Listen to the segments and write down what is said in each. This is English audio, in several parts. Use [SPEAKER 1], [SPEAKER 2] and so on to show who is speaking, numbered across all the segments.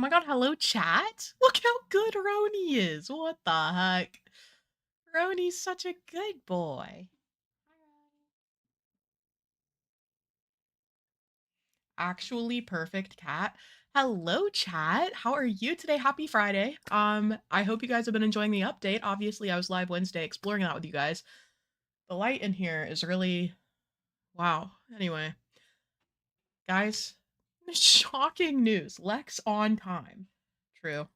[SPEAKER 1] my god, hello chat? Look how good Roni is. What the heck? Roni's such a good boy. Actually perfect cat. Hello chat. How are you today? Happy Friday. I hope you guys have been enjoying the update. Obviously, I was live Wednesday exploring that with you guys. The light in here is really wow. Anyway, guys, shocking news. Lex on time. True.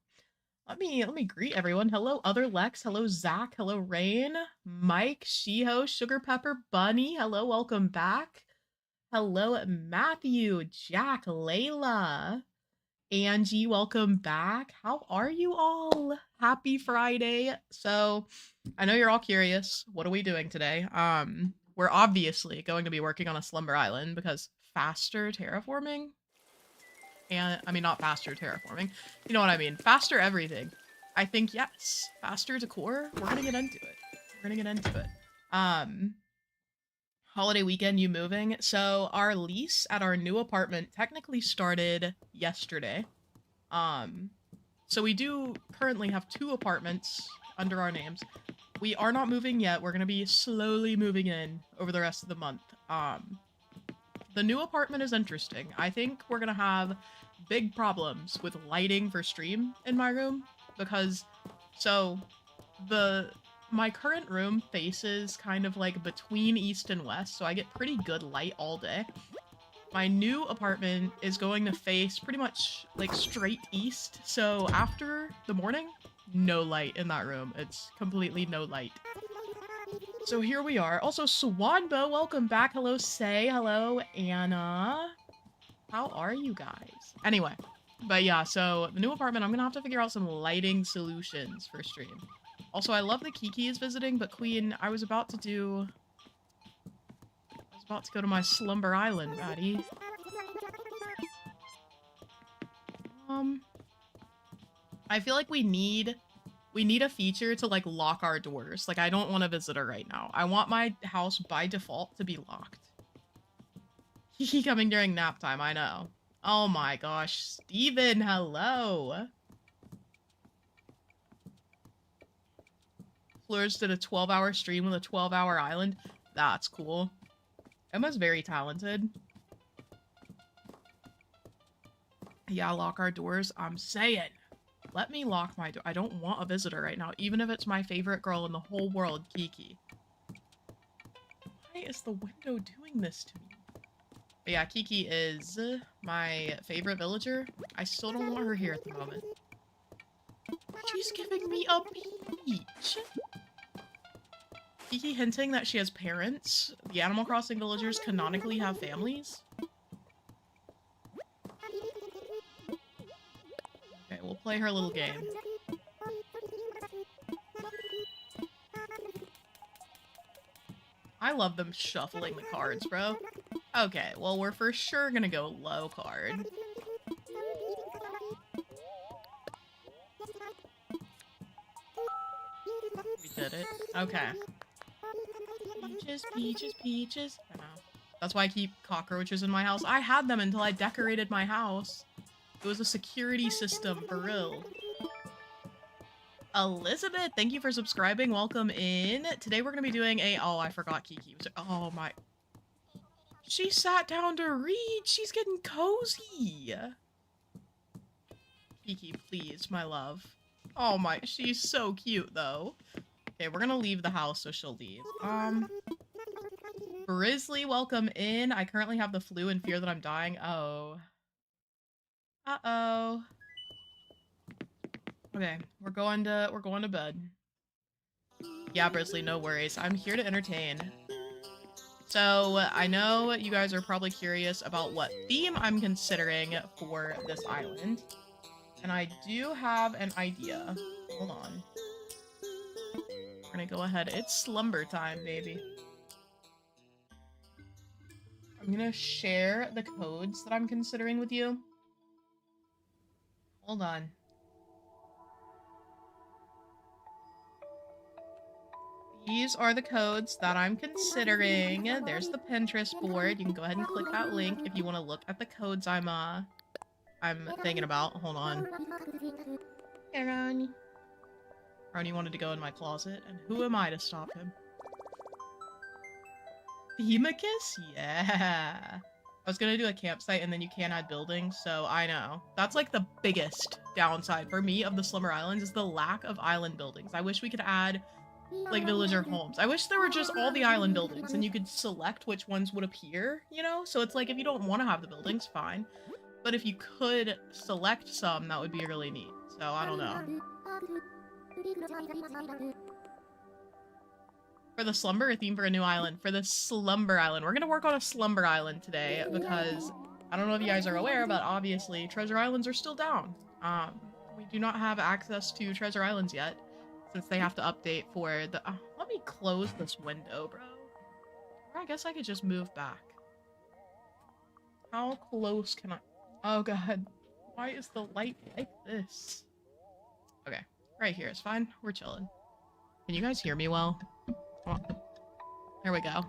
[SPEAKER 1] Let me greet everyone. Hello, other Lex. Hello, Zach. Hello, Rain. Mike, Shiho, Sugar Pepper, Bunny. Hello, welcome back. Hello, Matthew, Jack, Layla, Angie. Welcome back. How are you all? Happy Friday. So, I know you're all curious. What are we doing today? We're obviously going to be working on a Slumber Island because faster terraforming. And I mean, not faster terraforming. You know what I mean? Faster everything. I think yes. Faster decor. We're gonna get into it. We're gonna get into it. Holiday weekend, you moving? So our lease at our new apartment technically started yesterday. So we do currently have 2 apartments under our names. We are not moving yet. We're gonna be slowly moving in over the rest of the month. The new apartment is interesting. I think we're gonna have big problems with lighting for stream in my room because my current room faces kind of like between east and west, so I get pretty good light all day. My new apartment is going to face pretty much like straight east, so after the morning, no light in that room. It's completely no light. So here we are. Also, Swanbo, welcome back. Hello, Say. Hello, Anna. How are you guys? Anyway, but yeah, so the new apartment, I'm gonna have to figure out some lighting solutions for stream. Also, I love that Kiki is visiting, but Queen, I was about to go to my Slumber Island, Maddie. I feel like we need a feature to like lock our doors. Like, I don't want a visitor right now. I want my house by default to be locked. Kiki coming during nap time, I know. Oh my gosh, Steven, hello. Fleurs did a 12-hour stream with a 12-hour island. That's cool. Emma's very talented. Yeah, lock our doors. I'm saying. Let me lock my door. I don't want a visitor right now, even if it's my favorite girl in the whole world, Kiki. Why is the window doing this to me? But yeah, Kiki is my favorite villager. I still don't want her here at the moment. She's giving me a peach. Kiki hinting that she has parents. The Animal Crossing villagers canonically have families. Okay, we'll play her little game. I love them shuffling the cards, bro. Okay, well, we're for sure gonna go low card. We did it. Okay. Peaches, peaches, peaches. I know. That's why I keep cockroaches in my house. I had them until I decorated my house. It was a security system, for real. Elizabeth, thank you for subscribing. Welcome in. Today we're gonna be doing a... Oh, I forgot Kiki. Oh my... She sat down to read. She's getting cozy. Kiki, please, my love. Oh my... She's so cute, though. Okay, we're gonna leave the house so she'll leave. Grizzly, welcome in. I currently have the flu and fear that I'm dying. Oh. Uh-oh. Okay, we're going to bed. Yeah, Grizzly, no worries. I'm here to entertain. So, I know you guys are probably curious about what theme I'm considering for this island. And I do have an idea. Hold on. We're gonna go ahead. It's slumber time, baby. I'm gonna share the codes that I'm considering with you. Hold on. These are the codes that I'm considering. There's the Pinterest board. You can go ahead and click that link if you want to look at the codes I'm I'm thinking about. Hold on. Hey, Ronnie. Ronnie wanted to go in my closet, and who am I to stop him? Themicus? Yeah. I was gonna do a campsite and then you can't add buildings, so I know. That's like the biggest downside for me of the Slumber Islands is the lack of island buildings. I wish we could add like villager homes. I wish there were just all the island buildings and you could select which ones would appear, you know? So it's like if you don't want to have the buildings, fine. But if you could select some, that would be really neat. So I don't know. For the Slumber, a theme for a new island. For the Slumber Island. We're gonna work on a Slumber Island today because I don't know if you guys are aware, but obviously Treasure Islands are still down. We do not have access to Treasure Islands yet since they have to update for the... let me close this window, bro. Or I guess I could just move back. How close can I... Oh god. Why is the light like this? Okay. Right here is fine. We're chilling. Can you guys hear me well? Come on. There we go.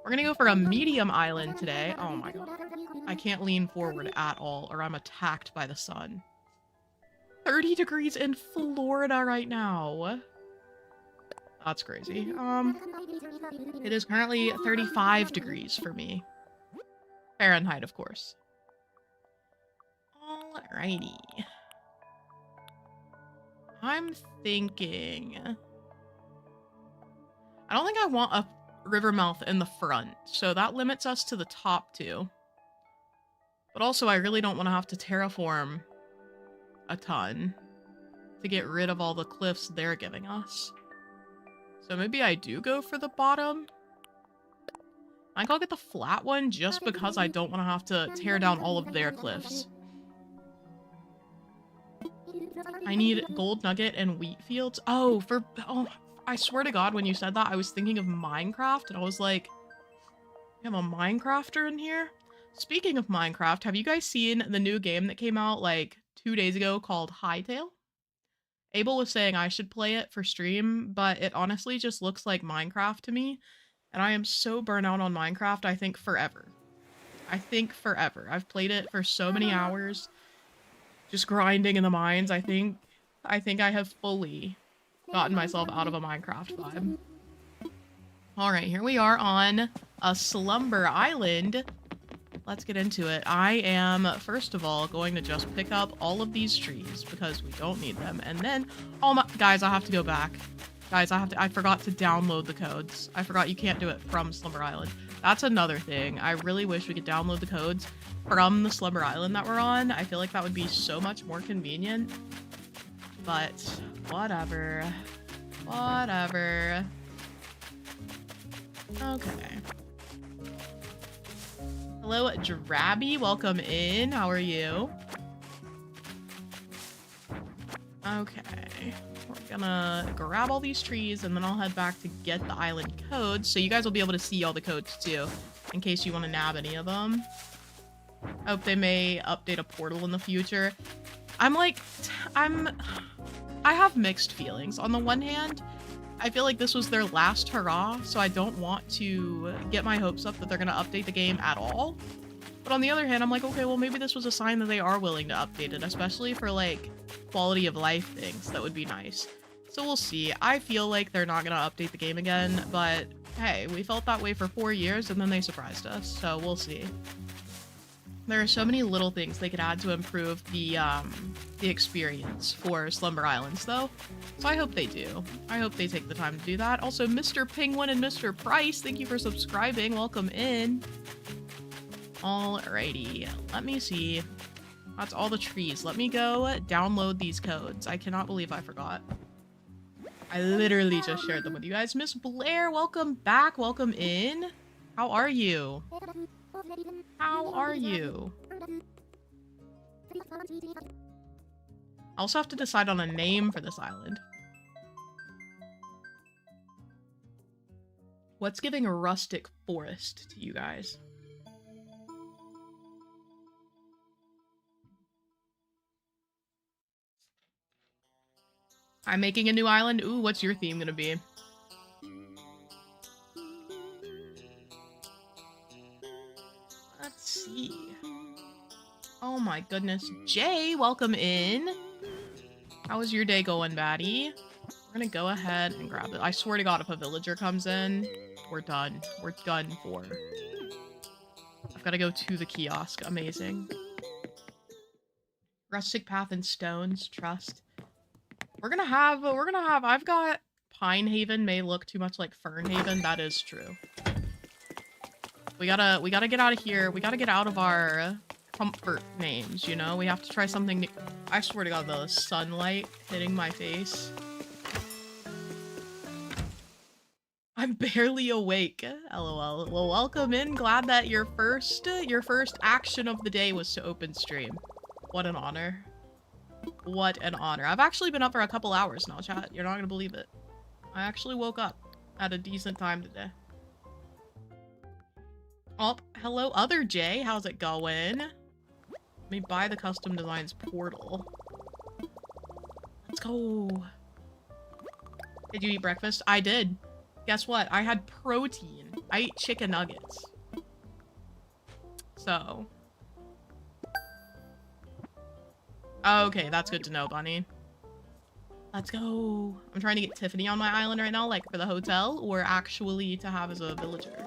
[SPEAKER 1] We're gonna go for a medium island today. Oh my god. I can't lean forward at all or I'm attacked by the sun. 30 degrees in Florida right now. That's crazy. It is currently 35 degrees for me. Fahrenheit, of course. Alrighty. I'm thinking... I don't think I want a river mouth in the front, so that limits us to the top two. But also, I really don't want to have to terraform a ton to get rid of all the cliffs they're giving us. So maybe I do go for the bottom. I think I'll get the flat one just because I don't want to have to tear down all of their cliffs. I need gold nugget and wheat fields. Oh, I swear to God, when you said that, I was thinking of Minecraft, and I was like, you have a Minecrafter in here? Speaking of Minecraft, have you guys seen the new game that came out, like, 2 days ago called Hytale? Abel was saying I should play it for stream, but it honestly just looks like Minecraft to me, and I am so burnt out on Minecraft, I think forever. I think forever. I've played it for so many hours, just grinding in the mines. I think I have fully gotten myself out of a Minecraft vibe. Alright, here we are on a Slumber Island. Let's get into it. I am, first of all, going to just pick up all of these trees because we don't need them. And then, oh my, guys, I have to go back. Guys, I forgot to download the codes. I forgot you can't do it from Slumber Island. That's another thing. I really wish we could download the codes from the Slumber Island that we're on. I feel like that would be so much more convenient. But whatever. Whatever. Okay. Hello, Drabby. Welcome in. How are you? Okay. We're gonna grab all these trees and then I'll head back to get the island codes. So you guys will be able to see all the codes too, in case you want to nab any of them. I hope they may update a portal in the future. I have mixed feelings. On the one hand, I feel like this was their last hurrah, so I don't want to get my hopes up that they're going to update the game at all. But on the other hand, I'm like, okay, well, maybe this was a sign that they are willing to update it, especially for, like, quality of life things. That would be nice. So we'll see. I feel like they're not going to update the game again, but hey, we felt that way for 4 years, and then they surprised us, so we'll see. There are so many little things they could add to improve the experience for Slumber Islands, though. So I hope they do. I hope they take the time to do that. Also, Mr. Penguin and Mr. Price, thank you for subscribing. Welcome in. Alrighty, let me see. That's all the trees. Let me go download these codes. I cannot believe I forgot. I literally just shared them with you guys. Miss Blair, welcome back. Welcome in. How are you? How are you? I also have to decide on a name for this island. What's giving a rustic forest to you guys? I'm making a new island. Ooh, what's your theme gonna be? Let's see. Oh my goodness. Jay, welcome in. How was your day going, baddie? We're gonna go ahead and grab it. I swear to God, if a villager comes in, we're done. We're done for. I've got to go to the kiosk. Amazing. Rustic path and stones. Trust. We're gonna have, I've got Pine Haven may look too much like Fern Haven. That is true. We gotta get out of here. We gotta get out of our comfort names, you know? We have to try something new. I swear to God, the sunlight hitting my face. I'm barely awake. LOL. Well, welcome in. Glad that your first action of the day was to open stream. What an honor. What an honor. I've actually been up for a couple hours now, chat. You're not gonna believe it. I actually woke up at a decent time today. Oh, hello, other Jay. How's it going? Let me buy the custom designs portal. Let's go. Did you eat breakfast? I did. Guess what? I had protein. I ate chicken nuggets. So. Okay, that's good to know, Bunny. Let's go. I'm trying to get Tiffany on my island right now, like for the hotel, or actually to have as a villager.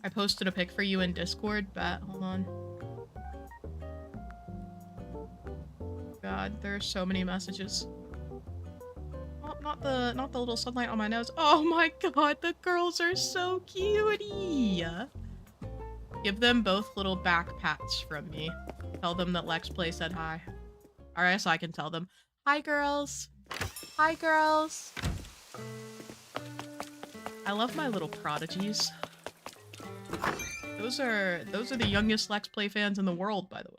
[SPEAKER 1] I posted a pic for you in Discord, but hold on. God, there's so many messages. Oh, not the little sunlight on my nose. Oh my God, the girls are so cutie. Give them both little back pats from me. Tell them that Lex Play said hi. Alright, so I can tell them. Hi, girls. Hi, girls. I love my little prodigies. Those are the youngest Lex Play fans in the world, by the way.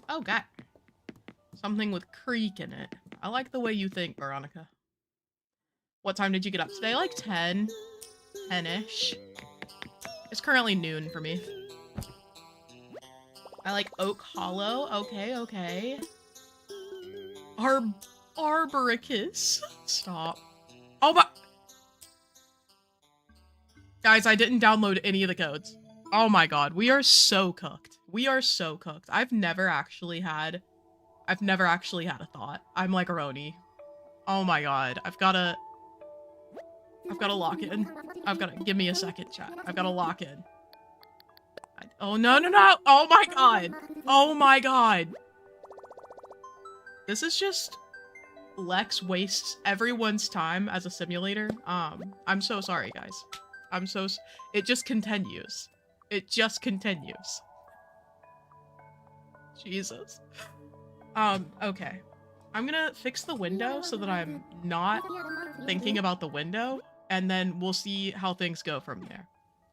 [SPEAKER 1] Oh, God. Something with creek in it. I like the way you think, Veronica. What time did you get up today? Like 10. 10-ish. It's currently noon for me. I like Oak Hollow. Okay, okay. Arboricus. Stop. Oh my... Guys, I didn't download any of the codes. Oh my God, we are so cooked. We are so cooked. I've never actually had a thought. I'm like Aroni. Oh my God, I've gotta lock in. Give me a second, chat. I've gotta lock in. Oh no, no, no! Oh my God! Oh my God! This is just... Lex wastes everyone's time as a simulator. I'm so sorry, guys. It just continues. It just continues. Jesus. Okay. I'm gonna fix the window so that I'm not thinking about the window, and then we'll see how things go from there.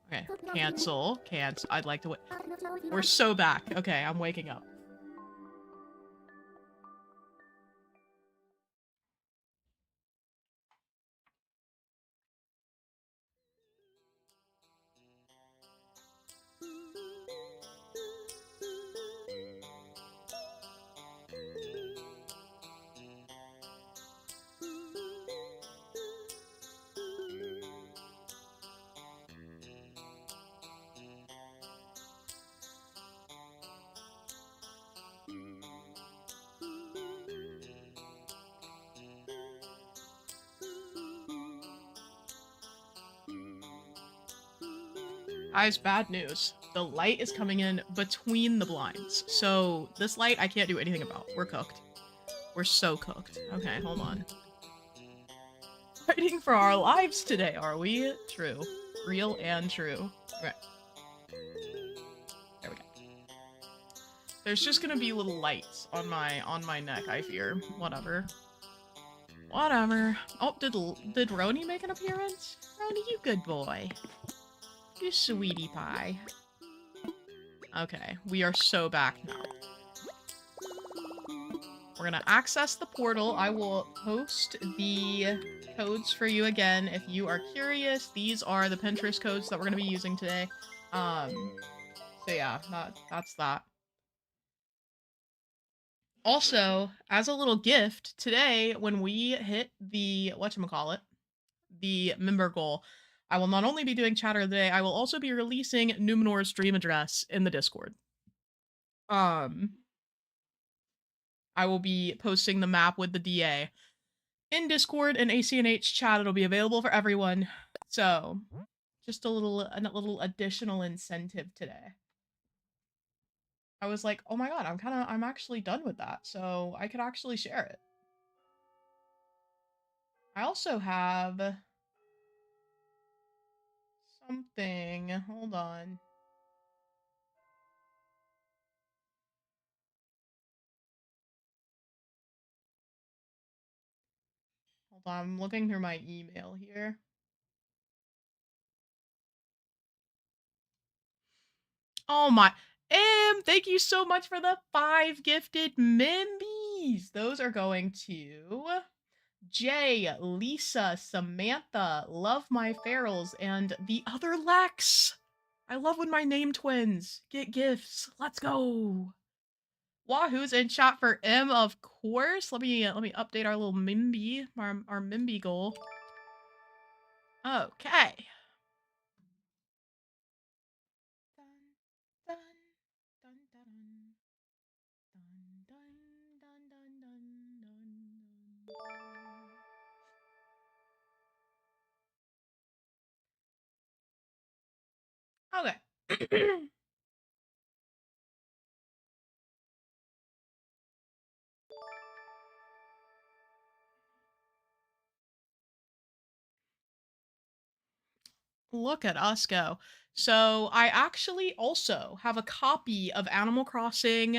[SPEAKER 1] Okay, cancel. I'd like to wait. We're so back. Okay, I'm waking up. Guys, bad news. The light is coming in between the blinds. So this light I can't do anything about. We're cooked. We're so cooked. Okay, hold on. Fighting for our lives today, are we? True. Real and true. Okay. There we go. There's just gonna be little lights on my neck, I fear. Whatever. Whatever. Oh, did Roni make an appearance? Roni, you good boy. You sweetie pie. Okay, we are so back now. We're gonna access the portal. I will post the codes for you again if you are curious. These are the Pinterest codes that we're gonna be using today. So yeah, that's that. Also, as a little gift, today when we hit the the member goal. I will not only be doing chatter today, I will also be releasing Numenor's stream address in the Discord. I will be posting the map with the DA in Discord and ACNH chat. It'll be available for everyone. So, just a little additional incentive today. I was like, oh my god, I'm actually done with that, so I could actually share it. I also have something. Hold on. Hold on, I'm looking through my email here. Oh my. Thank you so much for the 5 gifted membies. Those are going to Jay, Lisa, Samantha, Love My Ferals, and the other Lex. I love when my name twins get gifts. Let's go. Wahoo's in chat for M, of course. Let me update our little Mimby, our Mimby goal. Okay. Dun, dun, dun, dun, dun, dun, dun, dun, dun, dun. Okay. Look at us go. So I actually also have a copy of Animal Crossing,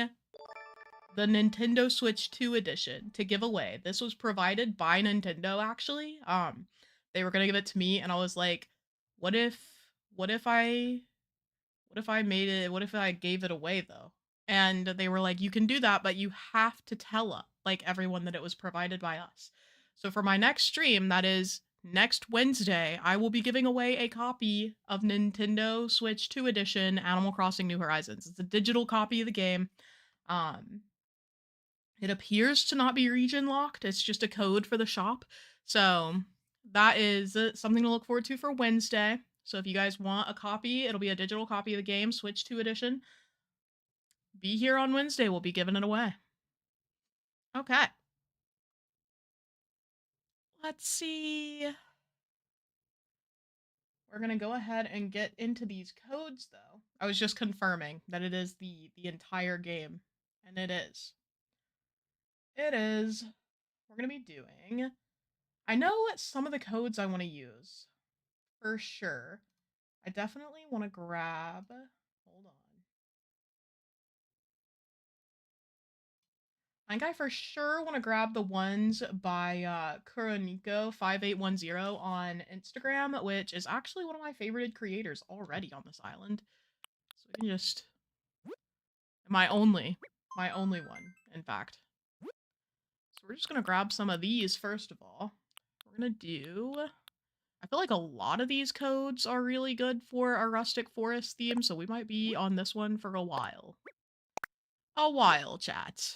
[SPEAKER 1] the Nintendo Switch 2 edition, to give away. This was provided by Nintendo, actually. They were gonna give it to me, and I was like, what if what if I made it, what if I gave it away though? And they were like, you can do that, but you have to tell like everyone that it was provided by us. So for my next stream, that is next Wednesday, I will be giving away a copy of Nintendo Switch 2 edition Animal Crossing New Horizons. It's a digital copy of the game. It appears to not be region locked. It's just a code for the shop. So that is something to look forward to for Wednesday. So if you guys want a copy, it'll be a digital copy of the game, Switch 2 edition. Be here on Wednesday. We'll be giving it away. Okay. Let's see. We're going to go ahead and get into these codes, though. I was just confirming that it is the entire game. And it is. It is. We're going to be doing... I know some of the codes I want to use. For sure. I definitely want to grab... Hold on. I think I for sure want to grab the ones by Kuroniko5810 on Instagram, which is actually one of my favorited creators already on this island. So we can just... My only one, in fact. So we're just going to grab some of these first of all. We're going to do... I feel like a lot of these codes are really good for a rustic forest theme, so we might be on this one for a while. A while, chat.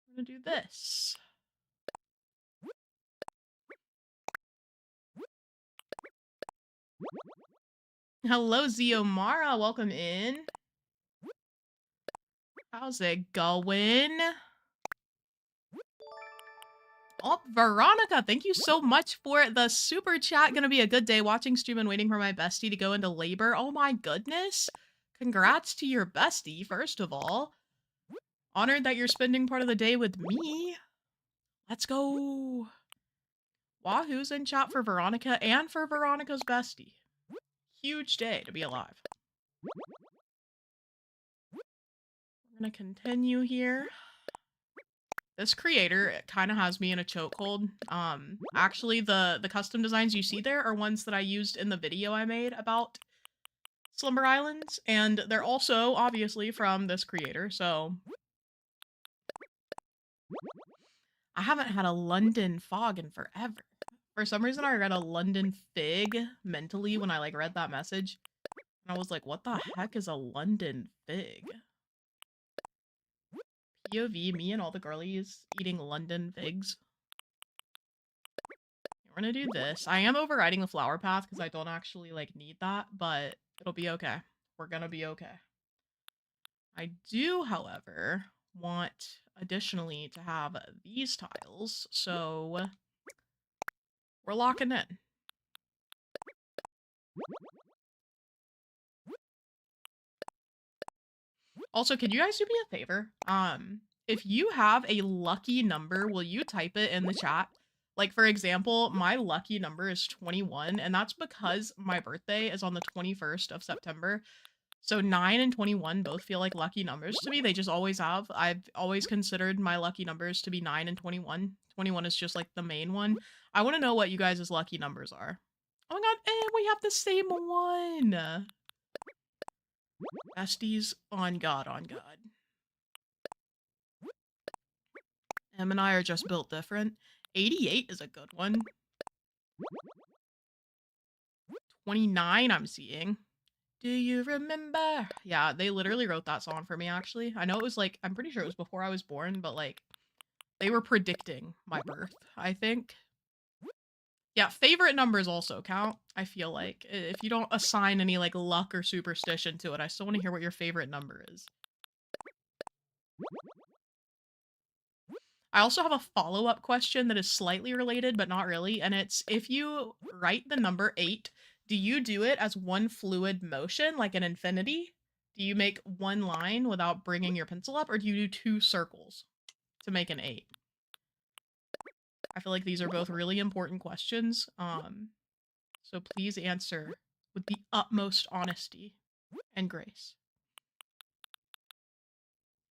[SPEAKER 1] I'm gonna do this. Hello, Ziomara. Welcome in. How's it going? Oh, Veronica, thank you so much for the super chat. Gonna be a good day watching stream and waiting for my bestie to go into labor. Oh my goodness. Congrats to your bestie, first of all. Honored that you're spending part of the day with me. Let's go. Wahoo's in chat for Veronica and for Veronica's bestie. Huge day to be alive. We're gonna continue here. This creator kind of has me in a chokehold. Actually, the custom designs you see there are ones that I used in the video I made about Slumber Islands, and they're also obviously from this creator, so... I haven't had a London fog in forever. For some reason, I read a London fig mentally when I, like, read that message. And I was like, what the heck is a London fig? POV, me and all the girlies eating London figs. we're gonna do this. I am overriding the flower path because I don't actually like need that, but it'll be okay. We're gonna be okay. I do, however, want additionally to have these tiles, so we're locking in. Also, can you guys do me a favor? If you have a lucky number, will you type it in the chat? Like, for example, my lucky number is 21, and that's because my birthday is on the 21st of September. So 9 and 21 both feel like lucky numbers to me. They just always have. I've always considered my lucky numbers to be 9 and 21. 21 is just like the main one. I want to know what you guys' lucky numbers are. Oh my god, and we have the same one! Besties on God, on God. Em and I are just built different. 88 is a good one. 29 I'm seeing. Do you remember? Yeah, they literally wrote that song for me, actually. I know it was like, I'm pretty sure it was before I was born, but like, they were predicting my birth, I think. Yeah, favorite numbers also count, I feel like. If you don't assign any like luck or superstition to it, I still want to hear what your favorite number is. I also have a follow-up question that is slightly related, but not really, and it's, if you write the number 8, do you do it as one fluid motion, like an infinity? Do you make one line without bringing your pencil up, or do you do 2 circles to make an 8? I feel like these are both really important questions, so please answer with the utmost honesty and grace.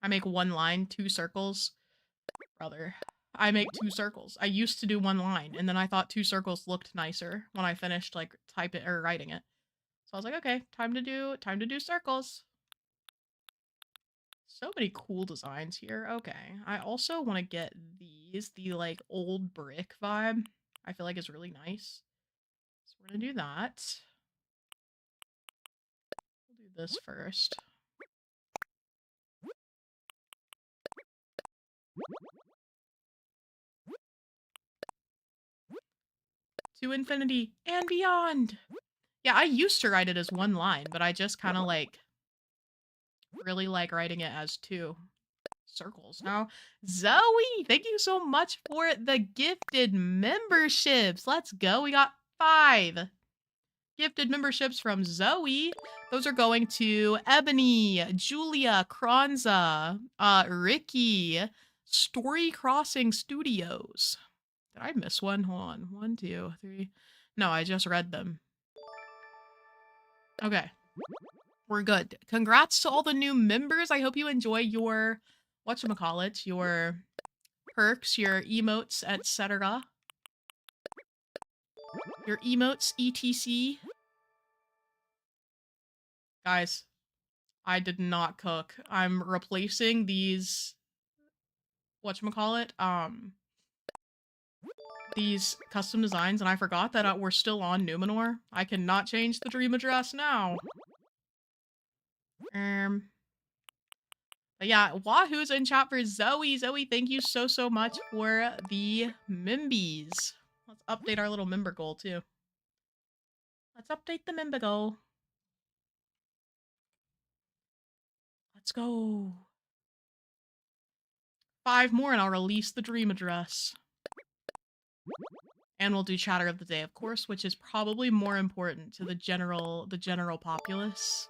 [SPEAKER 1] I make one line, 2 circles. Brother, I make 2 circles. I used to do one line, and then I thought 2 circles looked nicer when I finished like typing or writing it. So I was like, okay, time to do circles. So many cool designs here. Okay, I also want to get these, the like old brick vibe. I feel like is really nice. So we're gonna do that. We'll do this first. To infinity and beyond. Yeah, I used to write it as one line, but I just kind of like really like writing it as 2 circles now. Zoe, thank you so much for the gifted memberships. Let's go. We got 5 gifted memberships from Zoe. Those are going to Ebony, Julia, Kronza, Ricky, Story Crossing Studios. Did I miss one? Hold on. 1, 2, 3. No, I just read them. Okay. We're good. Congrats to all the new members. I hope you enjoy your, whatchamacallit, your perks, your emotes, etc. Your emotes, etc. Guys, I did not cook. I'm replacing these, whatchamacallit, these custom designs, and I forgot that we're still on Numenor. I cannot change the dream address now. But yeah, Wahoo's in chat for Zoe. Zoe, thank you so, so much for the Mimbies. Let's update our little member goal, too. Let's update the member goal. Let's go. 5 more and I'll release the dream address. And we'll do chatter of the day, of course, which is probably more important to the general populace.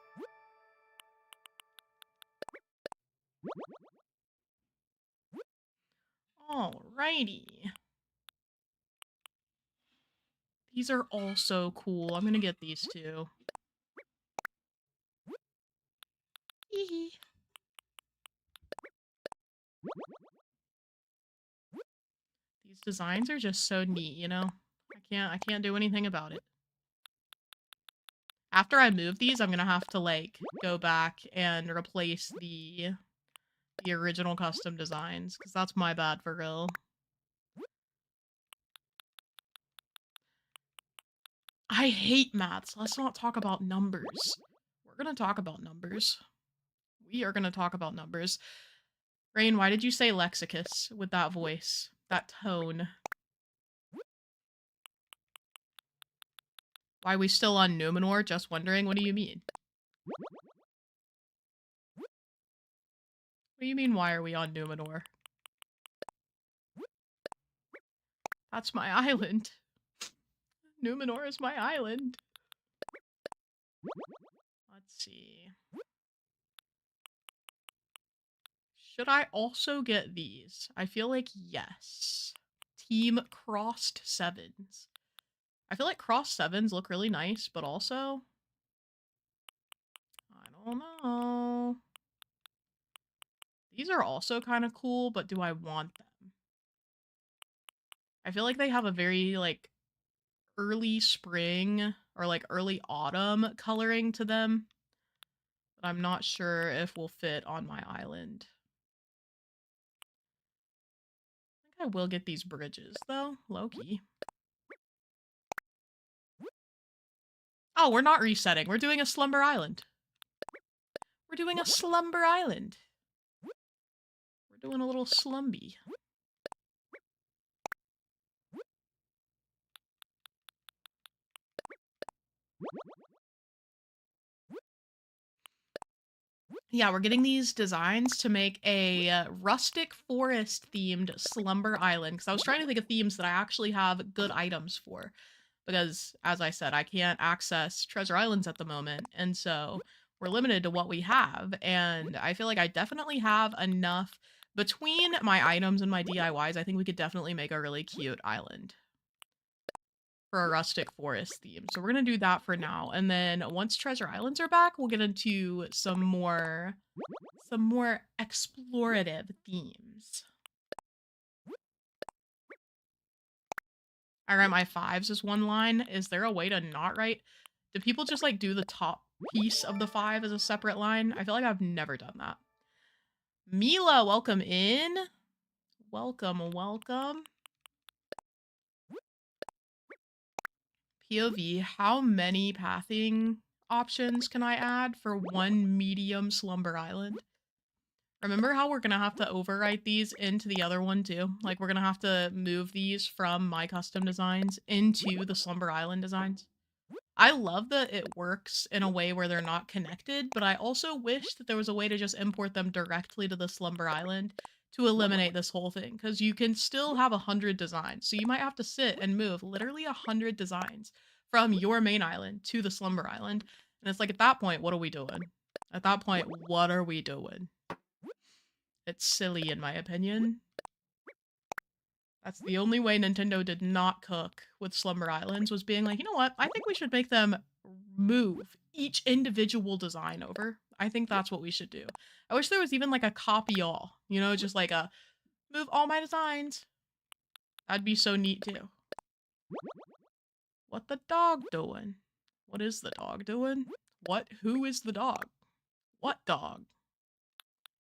[SPEAKER 1] Alrighty. These are all so cool. I'm gonna get these too. Hee. These designs are just so neat, you know? I can't do anything about it. After I move these, I'm gonna have to like go back and replace the original custom designs, because that's my bad for real. I hate maths. Let's not talk about numbers. We're gonna talk about numbers. We are gonna talk about numbers. Rain, why did you say Lexicus with that voice? That tone? Why are we still on Numenor? Just wondering. What do you mean? What do you mean, why are we on Numenor? That's my island. Numenor is my island. Let's see. Should I also get these? I feel like yes. Team crossed sevens. I feel like crossed sevens look really nice, but also, I don't know. These are also kind of cool, but do I want them? I feel like they have a very, like, early spring or, like, early autumn coloring to them. But I'm not sure if will fit on my island. I think I will get these bridges, though. Low-key. Oh, we're not resetting. We're doing a Slumber Island. We're doing a Slumber Island. We're doing a little slumby. Yeah, we're getting these designs to make a rustic forest themed Slumber Island, because I was trying to think of themes that I actually have good items for, because as I said, I can't access Treasure Islands at the moment, and so we're limited to what we have, and I feel like I definitely have enough between my items and my DIYs. I think we could definitely make a really cute island for a rustic forest theme. So we're gonna do that for now, and then once Treasure Islands are back, we'll get into some more explorative themes. I write my fives as one line. Is there a way to not write? Do people just like do the top piece of the 5 as a separate line? I feel like I've never done that. Mila, welcome in. Welcome, welcome. POV, how many pathing options can I add for one medium Slumber Island? Remember how we're gonna have to overwrite these into the other one too? Like, we're gonna have to move these from my custom designs into the Slumber Island designs. I love that it works in a way where they're not connected, but I also wish that there was a way to just import them directly to the Slumber Island to eliminate this whole thing, because you can still have 100 designs. So you might have to sit and move literally 100 designs from your main island to the Slumber Island. And it's like, at that point, what are we doing? At that point, what are we doing? It's silly, in my opinion. That's the only way Nintendo did not cook with Slumber Islands, was being like, you know what? I think we should make them move each individual design over. I think that's what we should do. I wish there was even like a copy all, you know, just like a move all my designs. That'd be so neat too. What the dog doing? What is the dog doing? What? Who is the dog? What dog?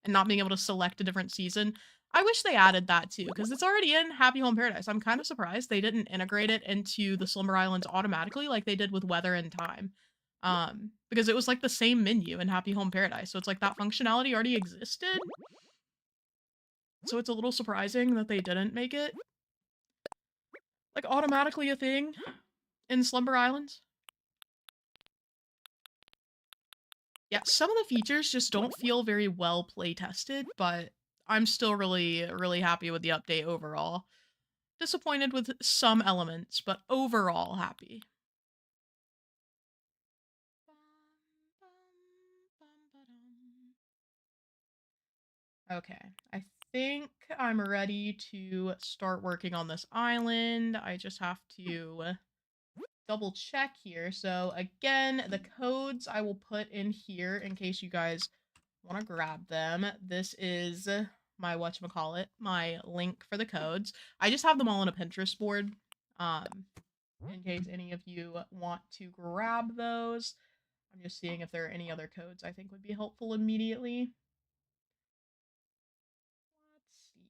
[SPEAKER 1] And not being able to select a different season. I wish they added that too, because it's already in Happy Home Paradise. I'm kind of surprised they didn't integrate it into the Slumber Islands automatically like they did with weather and time. Because it was like the same menu in Happy Home Paradise. So it's like that functionality already existed. So it's a little surprising that they didn't make it like automatically a thing in Slumber Islands. Yeah, some of the features just don't feel very well play tested, but I'm still really, really happy with the update overall. Disappointed with some elements, but overall happy. Okay, I think I'm ready to start working on this island. I just have to double check here. So again, the codes I will put in here in case you guys want to grab them. This is my whatchamacallit, my link for the codes. I just have them all on a Pinterest board, in case any of you want to grab those. I'm just seeing if there are any other codes I think would be helpful immediately. Let's see.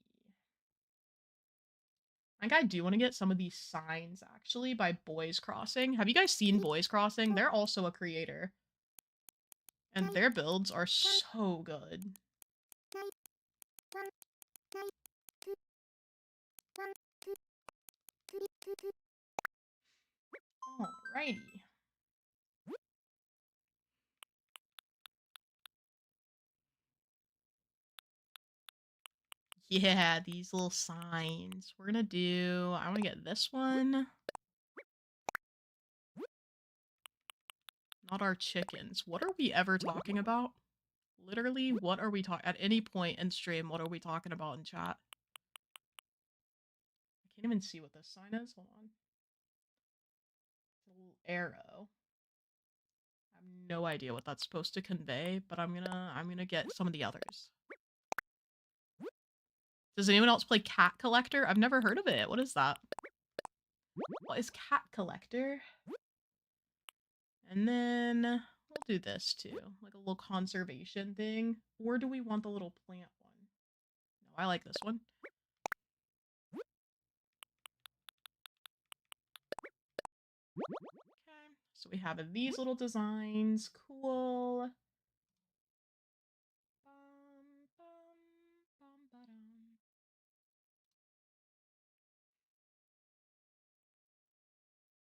[SPEAKER 1] I think I do want to get some of these signs, actually, by Boys Crossing. Have you guys seen Boys Crossing? They're also a creator. And their builds are so good. Alrighty. Yeah, these little signs. We're gonna do, I want to get this one. Not our chickens. What are we ever talking about? Literally, what are we talking at any point in stream? What are we talking about in chat? I can't even see what this sign is. Hold on. It's a little arrow. I have no idea what that's supposed to convey, but I'm gonna get some of the others. Does anyone else play Cat Collector? I've never heard of it. What is that? What is Cat Collector? And then we'll do this too, like a little conservation thing. Or do we want the little plant one? No, I like this one. Okay, so we have these little designs. Cool.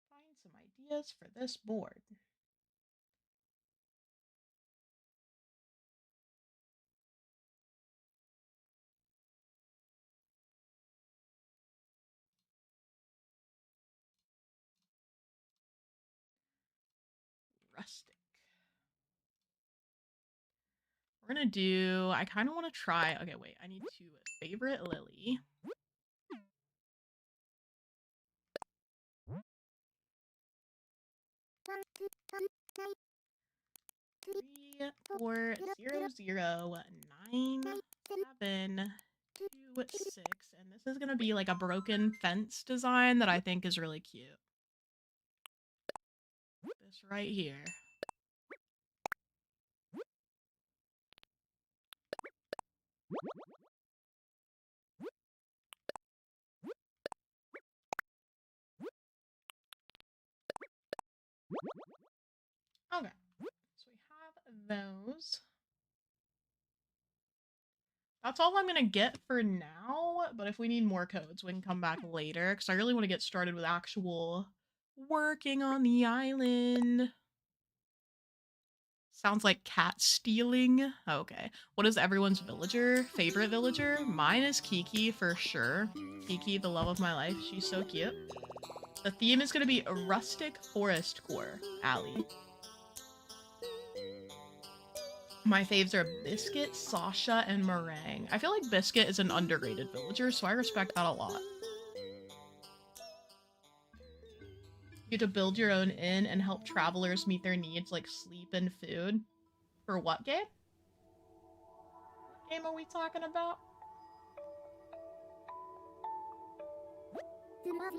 [SPEAKER 1] Find some ideas for this board. Rustic. We're gonna do, I kind of want to try, okay, wait, I need to favorite Lily. 3, 4, 0, 0, 9, 7, 2, 6, and this is gonna be like a broken fence design that I think is really cute. This right here. Okay, so we have those. That's all I'm gonna get for now, but if we need more codes, we can come back later, because I really want to get started with actual working on the island. Sounds like cat stealing. Okay. What is everyone's villager? Favorite villager? Mine is Kiki for sure. Kiki, the love of my life. She's so cute. The theme is gonna be a rustic forest core alley. My faves are Biscuit, Sasha, and Meringue. I feel like Biscuit is an underrated villager, so I respect that a lot. You get to build your own inn and help travelers meet their needs like sleep and food. For what game? What game are we talking about?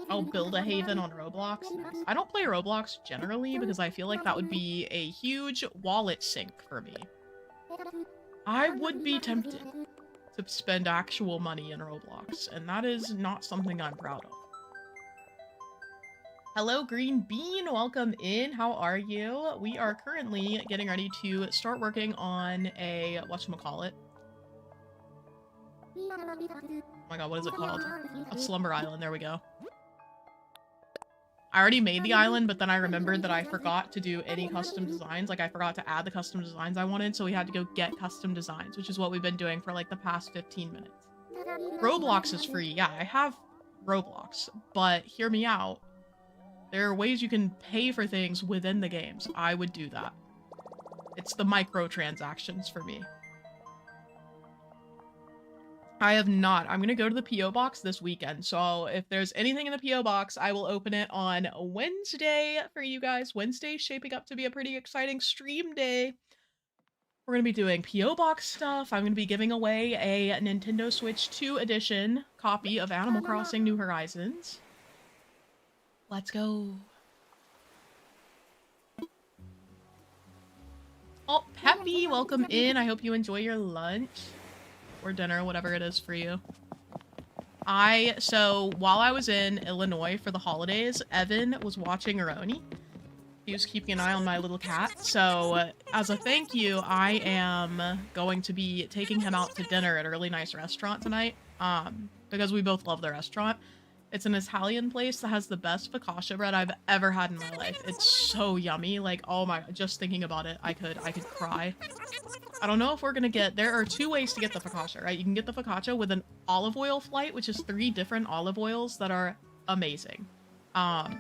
[SPEAKER 1] I'll build a haven on Roblox. Nice. I don't play Roblox generally because I feel like that would be a huge wallet sink for me. I would be tempted to spend actual money in Roblox, and that is not something I'm proud of. Hello, Green Bean. Welcome in. How are you? We are currently getting ready to start working on a whatchamacallit. Oh my god, what is it called? A Slumber Island. There we go. I already made the island, but then I remembered that I forgot to do any custom designs. Like, I forgot to add the custom designs I wanted, so we had to go get custom designs, which is what we've been doing for, like, the past 15 minutes. Roblox is free. Yeah, I have Roblox, but hear me out. There are ways you can pay for things within the games. I would do that. It's the microtransactions for me. I have not. I'm gonna go to the P.O. box this weekend, so if there's anything in the P.O. box, I will open it on Wednesday for you guys. Wednesday's shaping up to be a pretty exciting stream day. We're gonna be doing P.O. box stuff. I'm gonna be giving away a Nintendo Switch 2 edition copy of Animal Crossing New Horizons. Let's go. Oh, Peppy, welcome in. I hope you enjoy your lunch. Or dinner, whatever it is for you. So while I was in Illinois for the holidays, Evan was watching Aroni. He was keeping an eye on my little cat. So as a thank you, I am going to be taking him out to dinner at a really nice restaurant tonight. Because we both love the restaurant. It's an Italian place that has the best focaccia bread I've ever had in my life. It's so yummy. Like, oh my, just thinking about it, I could cry. I don't know if we're gonna get, there are 2 ways to get the focaccia, right? You can get the focaccia with an olive oil flight, which is 3 different olive oils that are amazing. Oh,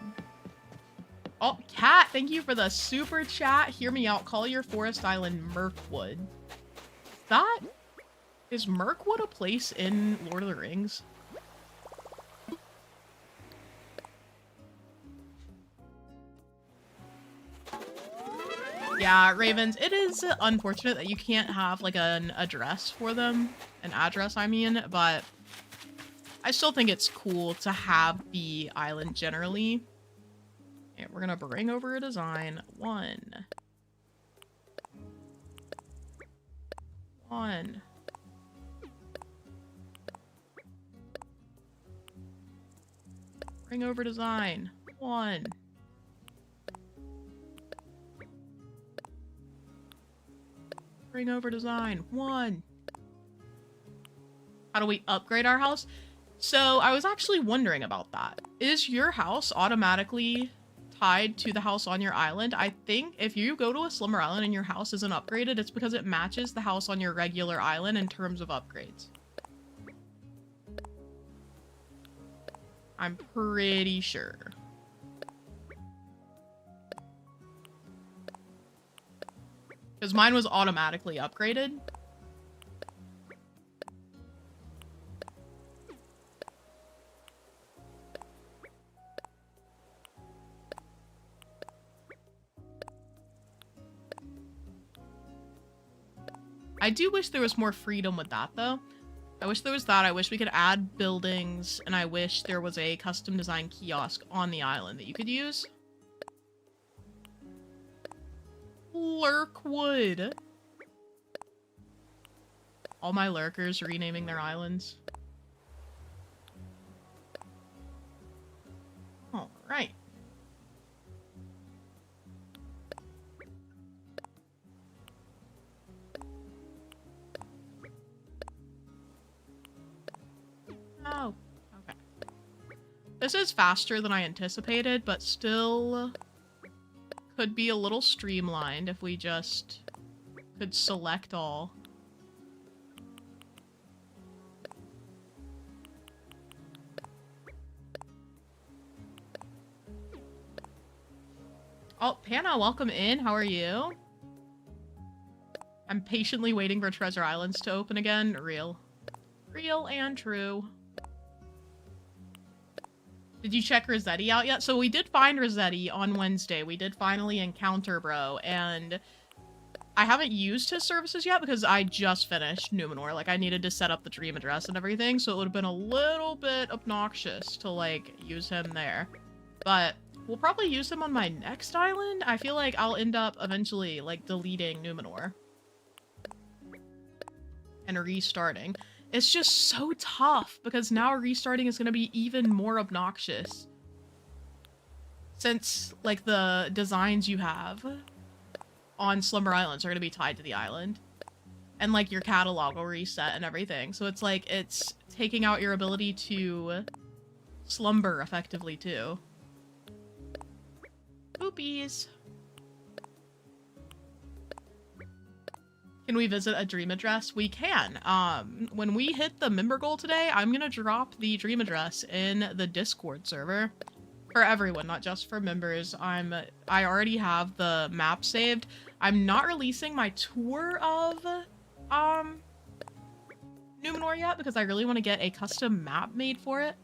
[SPEAKER 1] Cat, thank you for the super chat. Hear me out. Call your forest island Mirkwood. Is Mirkwood a place in Lord of the Rings? Yeah, Ravens, it is unfortunate that you can't have like an address for them. An address, I mean, but I still think it's cool to have the island generally. Okay, we're gonna bring over a design. One. Bring over design. 1. Bring over design. 1. How do we upgrade our house? So I was actually wondering about that. Is your house automatically tied to the house on your island? I think if you go to a Slumber Island and your house isn't upgraded, it's because it matches the house on your regular island in terms of upgrades. I'm pretty sure. Because mine was automatically upgraded. I do wish there was more freedom with that, though. I wish there was that. I wish we could add buildings, and I wish there was a custom design kiosk on the island that you could use. Lurkwood. All my lurkers renaming their islands. All right. Oh, okay. This is faster than I anticipated, but still could be a little streamlined if we just could select all. Oh, Panna, welcome in. How are you? I'm patiently waiting for Treasure Islands to open again. Real. Real and true. Did you check Rossetti out yet? So we did find Rossetti on Wednesday. We did finally encounter bro, and I haven't used his services yet because I just finished Numenor. Like, I needed to set up the dream address and everything, so it would have been a little bit obnoxious to, like, use him there. But we'll probably use him on my next island. I feel like I'll end up eventually, like, deleting Numenor and restarting. It's just so tough because now restarting is going to be even more obnoxious. Since, like, the designs you have on Slumber Islands are going to be tied to the island. And, like, your catalog will reset and everything. So it's like, it's taking out your ability to slumber effectively, too. Poopies. Can we visit a dream address? We can. When we hit the member goal today, I'm gonna drop the dream address in the Discord server for everyone, not just for members. I already have the map saved. I'm not releasing my tour of Numenor yet because I really want to get a custom map made for it.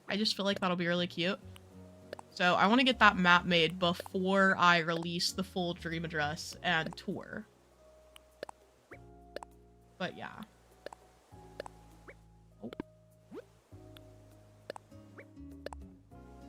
[SPEAKER 1] I just feel like that'll be really cute. So I want to get that map made before I release the full dream address and tour. But yeah. Oh.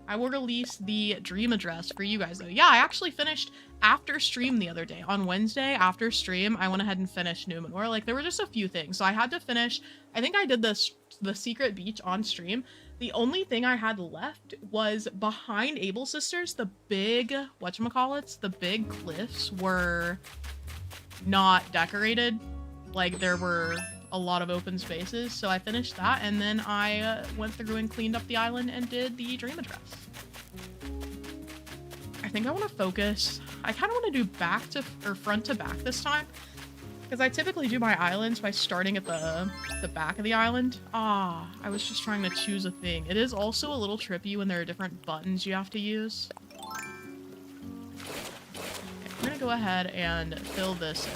[SPEAKER 1] I will release the dream address for you guys though. Yeah, I actually finished after stream the other day. On Wednesday, after stream, I went ahead and finished Numenor. Like, there were just a few things. So I had to finish, I think I did the secret beach on stream. The only thing I had left was behind Able Sisters, the big, whatchamacallits, the big cliffs were not decorated. Like, there were a lot of open spaces, so I finished that, and then I went through and cleaned up the island and did the dream address. I think I want to focus. I kind of want to do back to, or front to back this time. Because I typically do my islands by starting at the back of the island. Ah, I was just trying to choose a thing. It is also a little trippy when there are different buttons you have to use. Okay, we're gonna go ahead and fill this in.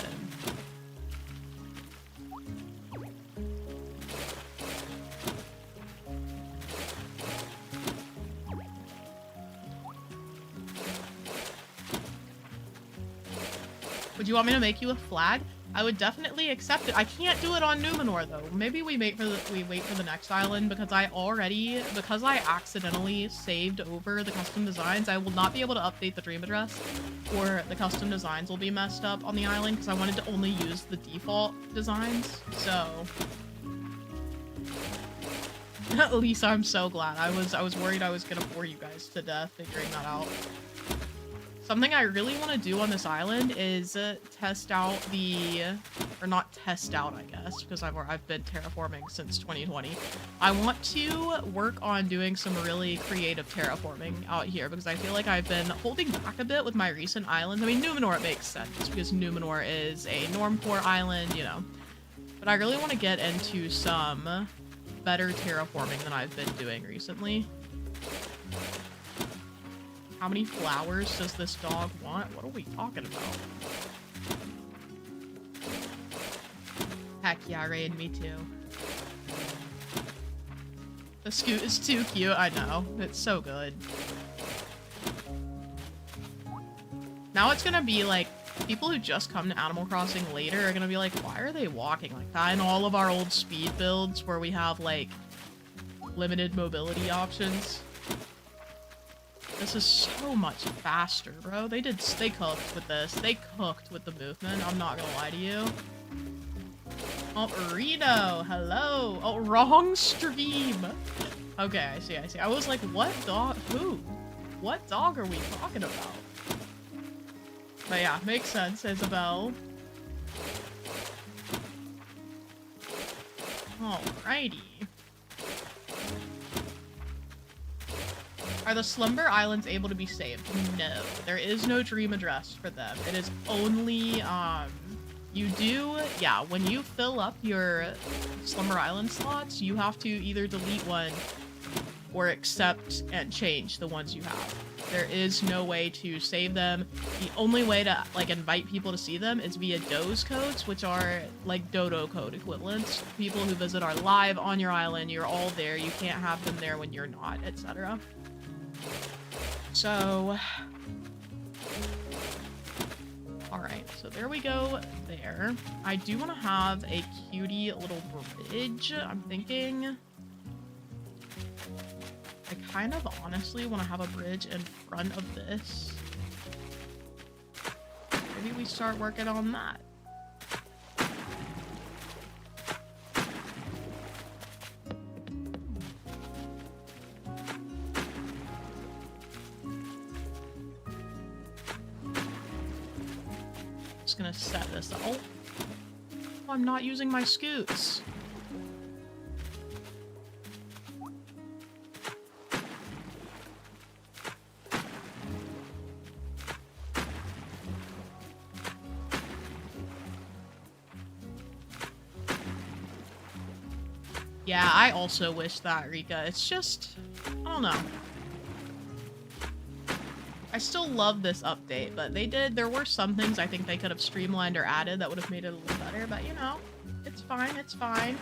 [SPEAKER 1] Would you want me to make you a flag? I would definitely accept it. I can't do it on Numenor though. Maybe we wait for the next island because I accidentally saved over the custom designs. I will not be able to update the dream address, or the custom designs will be messed up on the island because I wanted to only use the default designs. So at least I'm so glad. I was worried I was gonna bore you guys to death figuring that out. Something I really want to do on this island is test out or not test out, I guess, because I've been terraforming since 2020. I want to work on doing some really creative terraforming out here because I feel like I've been holding back a bit with my recent islands. I mean, Numenor, it makes sense because Numenor is a normcore island, you know. But I really want to get into some better terraforming than I've been doing recently. How many flowers does this dog want? What are we talking about? Heck yeah, Rain, me too. The scoot is too cute, I know. It's so good. Now it's gonna be like, people who just come to Animal Crossing later are gonna be like, why are they walking like that? In all of our old speed builds where we have like limited mobility options. This is so much faster, bro. They cooked with this. They cooked with the movement. I'm not gonna lie to you. Oh, Reno, hello. Oh, wrong stream. Okay, I see. I was like, what dog? Who? What dog are we talking about? But yeah, makes sense, Isabel. Alrighty. Are the Slumber Islands able to be saved? No. There is no dream address for them. It is only, when you fill up your Slumber Island slots, you have to either delete one or accept and change the ones you have. There is no way to save them. The only way to, like, invite people to see them is via does codes, which are, like, dodo code equivalents. People who visit are live on your island. You're all there. You can't have them there when you're not, etc. So, alright, so there we go there. I do want to have a cutie little bridge, I'm thinking. I kind of honestly want to have a bridge in front of this. Maybe we start working on that. Gonna set this up. Oh, I'm not using my scoots. Yeah, I also wish that, Rika. It's just, I don't know. I still love this update, but there were some things I think they could have streamlined or added that would have made it a little better, but you know, it's fine, it's fine.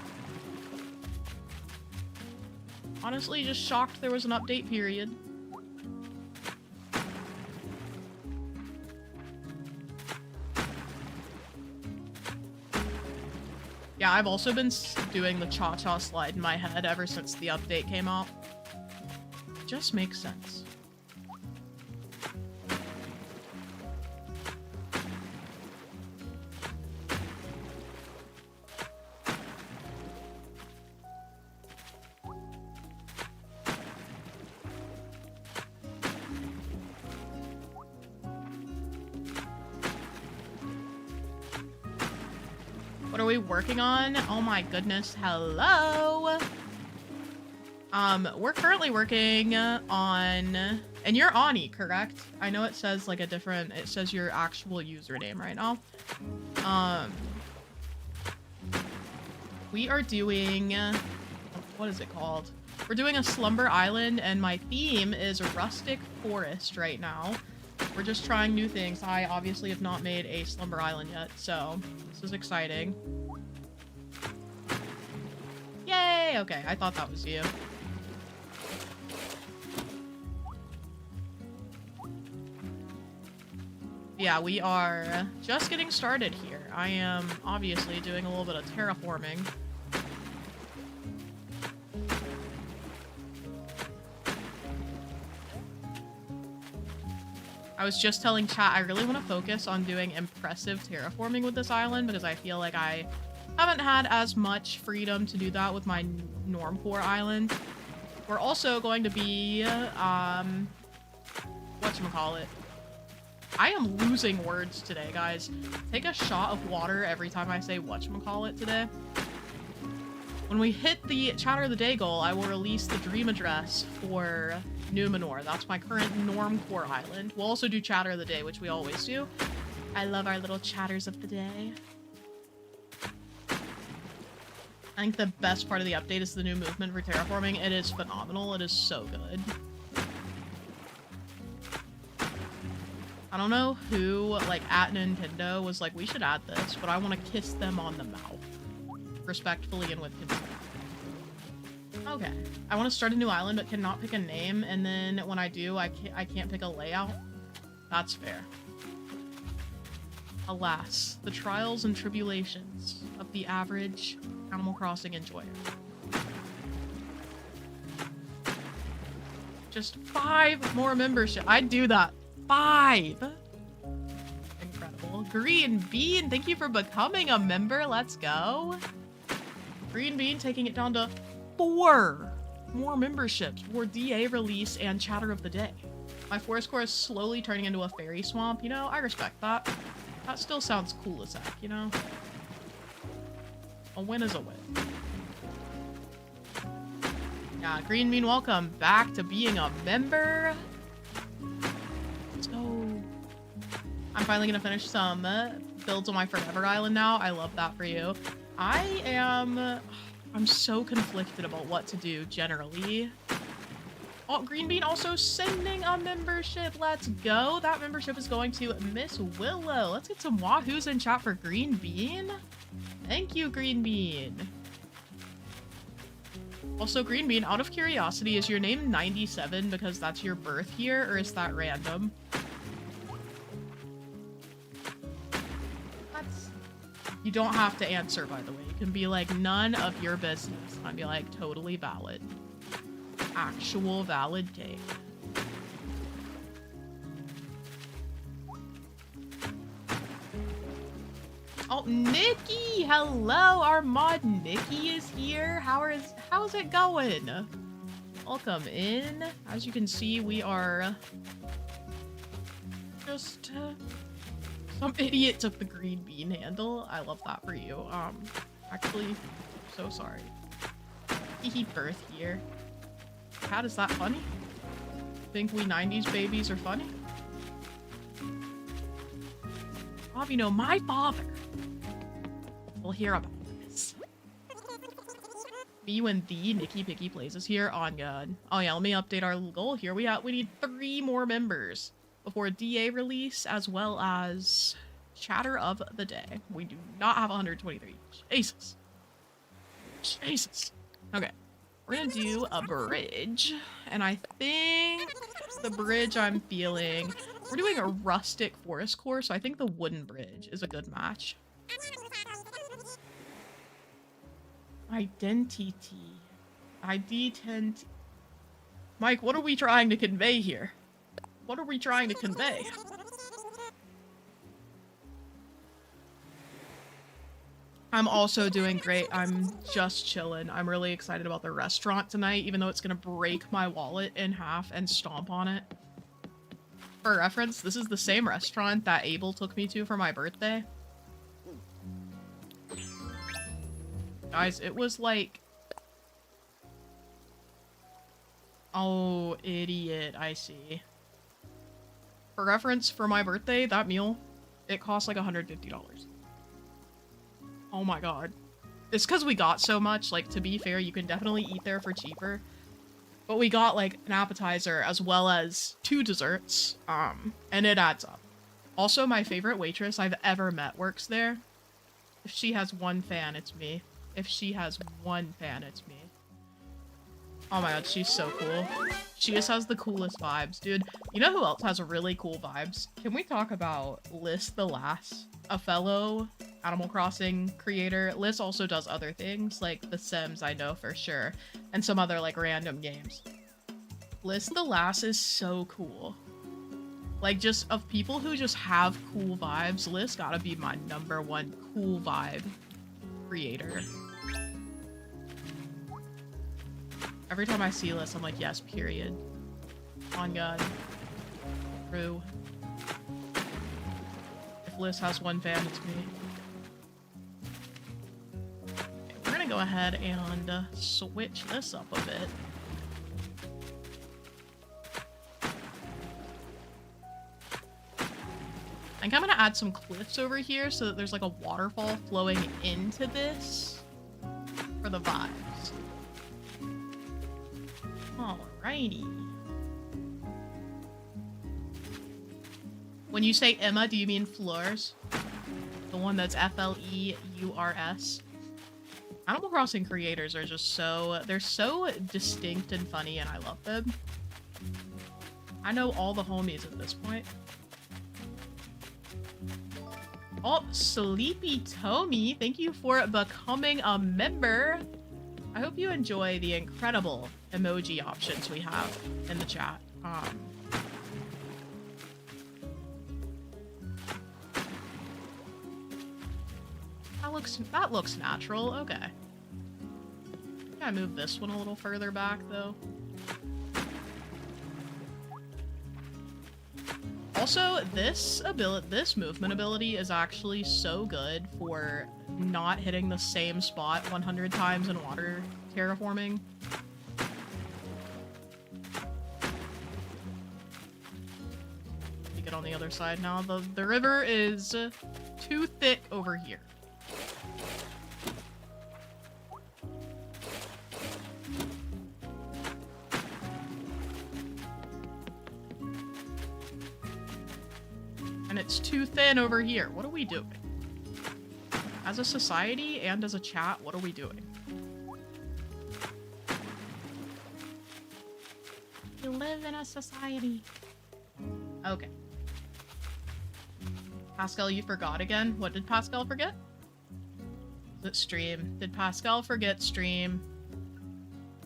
[SPEAKER 1] Honestly, just shocked there was an update period. Yeah, I've also been doing the cha-cha slide in my head ever since the update came out. It just makes sense. What are we working on? Oh my goodness, hello! We're currently working on... And you're Ani, correct? I know it says like it says your actual username right now. We are doing, what is it called? We're doing a Slumber Island, and my theme is rustic forest right now. We're just trying new things. I obviously have not made a Slumber Island yet, so this is exciting. Yay! Okay, I thought that was you. Yeah, we are just getting started here. I am obviously doing a little bit of terraforming. I was just telling chat I really want to focus on doing impressive terraforming with this island because I feel like I haven't had as much freedom to do that with my normcore island. We're also going to be, whatchamacallit. I am losing words today, guys. Take a shot of water every time I say whatchamacallit today. When we hit the Chatter of the Day goal, I will release the dream address for Numenor. That's my current normcore island. We'll also do Chatter of the Day, which we always do. I love our little chatters of the day. I think the best part of the update is the new movement for terraforming. It is phenomenal. It is so good. I don't know who, like, at Nintendo was like, we should add this, but I want to kiss them on the mouth. Respectfully and with consent. Okay. I want to start a new island, but cannot pick a name, and then when I do, I can't pick a layout. That's fair. Alas, the trials and tribulations of the average Animal Crossing enjoyer. Just 5 more membership. I'd do that. 5! Incredible. Green Bean, thank you for becoming a member. Let's go. Green Bean taking it down to 4 more memberships for DA release and Chatter of the Day. My forest core is slowly turning into a fairy swamp. You know, I respect that. That still sounds cool as heck, you know? A win is a win. Yeah, Green Bean, welcome back to being a member. Let's go. I'm finally gonna finish some builds on my Forever Island now. I love that for you. I'm so conflicted about what to do generally. Oh, Green Bean also sending a membership. Let's go. That membership is going to Miss Willow. Let's get some wahoos in chat for Green Bean. Thank you, Green Bean. Also, Green Bean, out of curiosity, is your name 97 because that's your birth year, or is that random? You don't have to answer, by the way. You can be like, none of your business. I'd be like, totally valid. Actual valid take. Oh, Nikki! Hello! Our mod Nikki is here. How's it going? Welcome in. As you can see, we are just some idiot took the Green Bean handle. I love that for you. Actually, so sorry. Hee birth year. Cat, is that funny? Think we 90s babies are funny? Bob, you know, my father will hear about this. Me when the Nikki Picky Plays is here on God. Oh yeah, let me update our goal here. We need 3 more members before DA release, as well as Chatter of the Day. We do not have 123. Jesus. Jesus. Okay. We're gonna do a bridge, and I think the bridge I'm feeling... We're doing a rustic forest core, so I think the wooden bridge is a good match. Identity. ID10... Mike, what are we trying to convey here? What are we trying to convey? I'm also doing great. I'm just chilling. I'm really excited about the restaurant tonight, even though it's gonna break my wallet in half and stomp on it. For reference, this is the same restaurant that Abel took me to for my birthday. Guys, it was like... Oh, idiot, I see. For reference, for my birthday, that meal, it cost like $150. Oh my god. It's because we got so much. Like, to be fair, you can definitely eat there for cheaper. But we got, like, an appetizer as well as 2 desserts. And it adds up. Also, my favorite waitress I've ever met works there. If she has 1 fan, it's me. If she has 1 fan, it's me. Oh my god, she's so cool. She just has the coolest vibes, dude. You know who else has really cool vibes? Can we talk about Liz the Lass? A fellow Animal Crossing creator. Liz also does other things, like The Sims, I know for sure. And some other, like, random games. Liz the Lass is so cool. Like, just of people who just have cool vibes, Liz gotta be my #1 cool vibe creator. Every time I see Liz, I'm like, yes, period. On God. True. If Liz has 1 fan, it's me. Okay, we're gonna go ahead and switch this up a bit. I think I'm gonna add some cliffs over here so that there's like a waterfall flowing into this for the vibes. Alrighty. When you say Emma, do you mean floors? The one that's F-L-E-U-R-S? Animal Crossing creators are just they're so distinct and funny, and I love them. I know all the homies at this point. Oh, Sleepy Tommy, thank you for becoming a member. I hope you enjoy the incredible emoji options we have in the chat. That looks natural. Okay. Gotta move this one a little further back though. Also, this movement ability is actually so good for not hitting the same spot 100 times in water terraforming. You get on the other side now. The river is too thick over here. And it's too thin over here. What are we doing? As a society and as a chat, what are we doing? We live in a society. Okay. Pascal, you forgot again? What did Pascal forget? Was it stream? Did Pascal forget stream?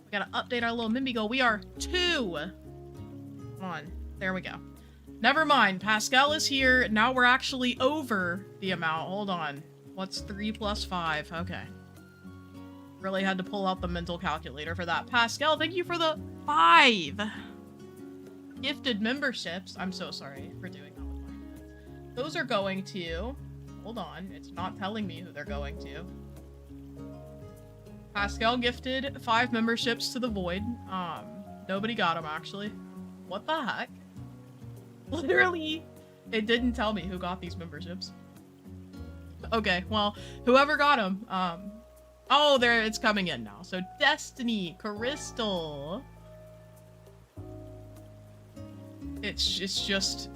[SPEAKER 1] We gotta update our little Mimby goal. We are 2. Come on. There we go. Never mind, Pascal is here. Now we're actually over the amount. Hold on. What's 3 plus 5? Okay. Really had to pull out the mental calculator for that. Pascal, thank you for the 5 gifted memberships. I'm so sorry for doing that with my hands. Those are going to... Hold on. It's not telling me who they're going to. Pascal gifted 5 memberships to the Void. Nobody got them, actually. What the heck? Literally, it didn't tell me who got these memberships. Okay, well, whoever got them, oh, there, it's coming in now. So, Destiny, Crystal. It's just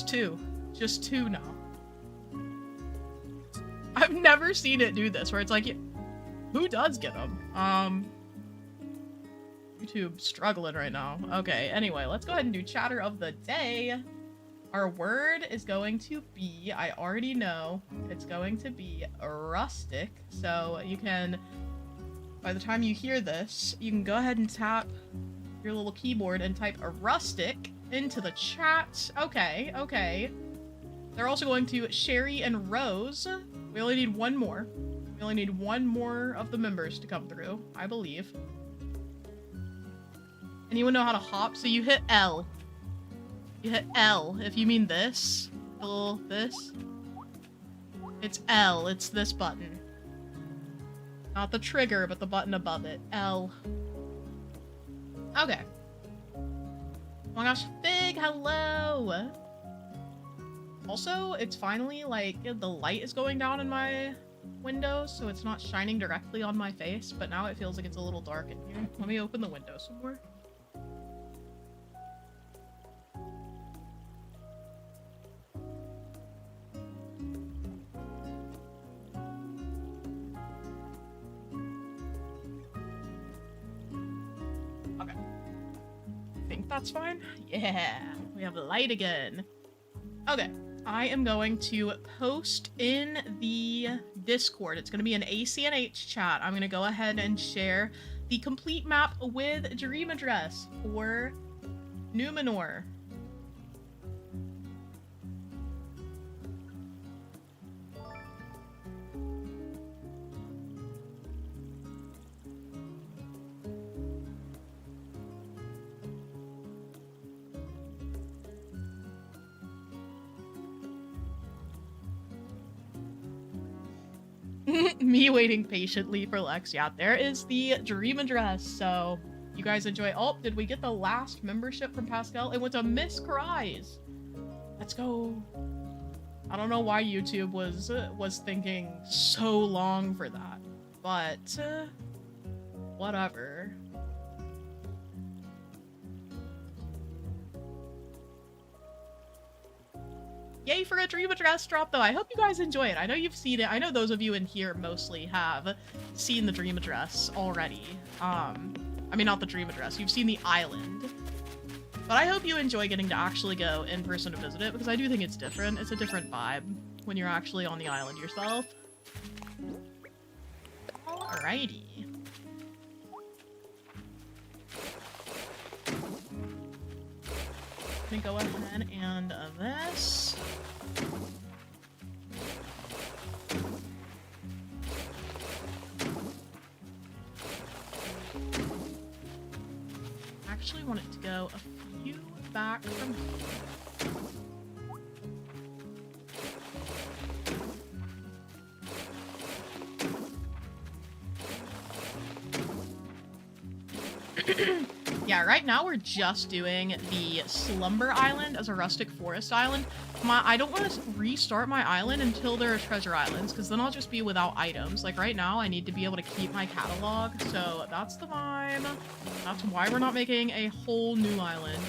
[SPEAKER 1] 2. Just 2 now. I've never seen it do this, where it's like, who does get them? YouTube struggling right now. Okay, anyway, let's go ahead and do chatter of the day. Our word is going to be, I already know, it's going to be rustic. So you can, by the time you hear this, you can go ahead and tap your little keyboard and type a rustic into the chat. Okay, okay. They're also going to Sherry and Rose. We only need 1 more. We only need 1 more of the members to come through, I believe. Anyone know how to hop? So you hit L. You hit L if you mean this. This. It's L. It's this button. Not the trigger, but the button above it. L. Okay. Oh my gosh, Fig, hello! Also, it's finally, like, the light is going down in my window so it's not shining directly on my face, but now it feels like it's a little dark in here. Let me open the window some more. Okay. I think that's fine. Yeah, we have light again. Okay. I am going to post in the Discord. It's going to be an ACNH chat. I'm going to go ahead and share the complete map with dream address for Numenor. Me waiting patiently for Lex. Yeah, there is the dream address. So you guys enjoy. Oh, did we get the last membership from Pascal? It went to Miss Cries. Let's go. I don't know why YouTube was thinking so long for that, but whatever. Yay for a dream address drop, though. I hope you guys enjoy it. I know you've seen it. I know those of you in here mostly have seen the dream address already. I mean, not the dream address. You've seen the island. But I hope you enjoy getting to actually go in person to visit it, because I do think it's different. It's a different vibe when you're actually on the island yourself. Alrighty. Let me go ahead and this. Actually want it to go a few back from here. Yeah, right now we're just doing the Slumber Island as a rustic forest island. I don't want to restart my island until there are treasure islands, because then I'll just be without items. Like right now, I need to be able to keep my catalog, so that's the vibe. That's why we're not making a whole new island.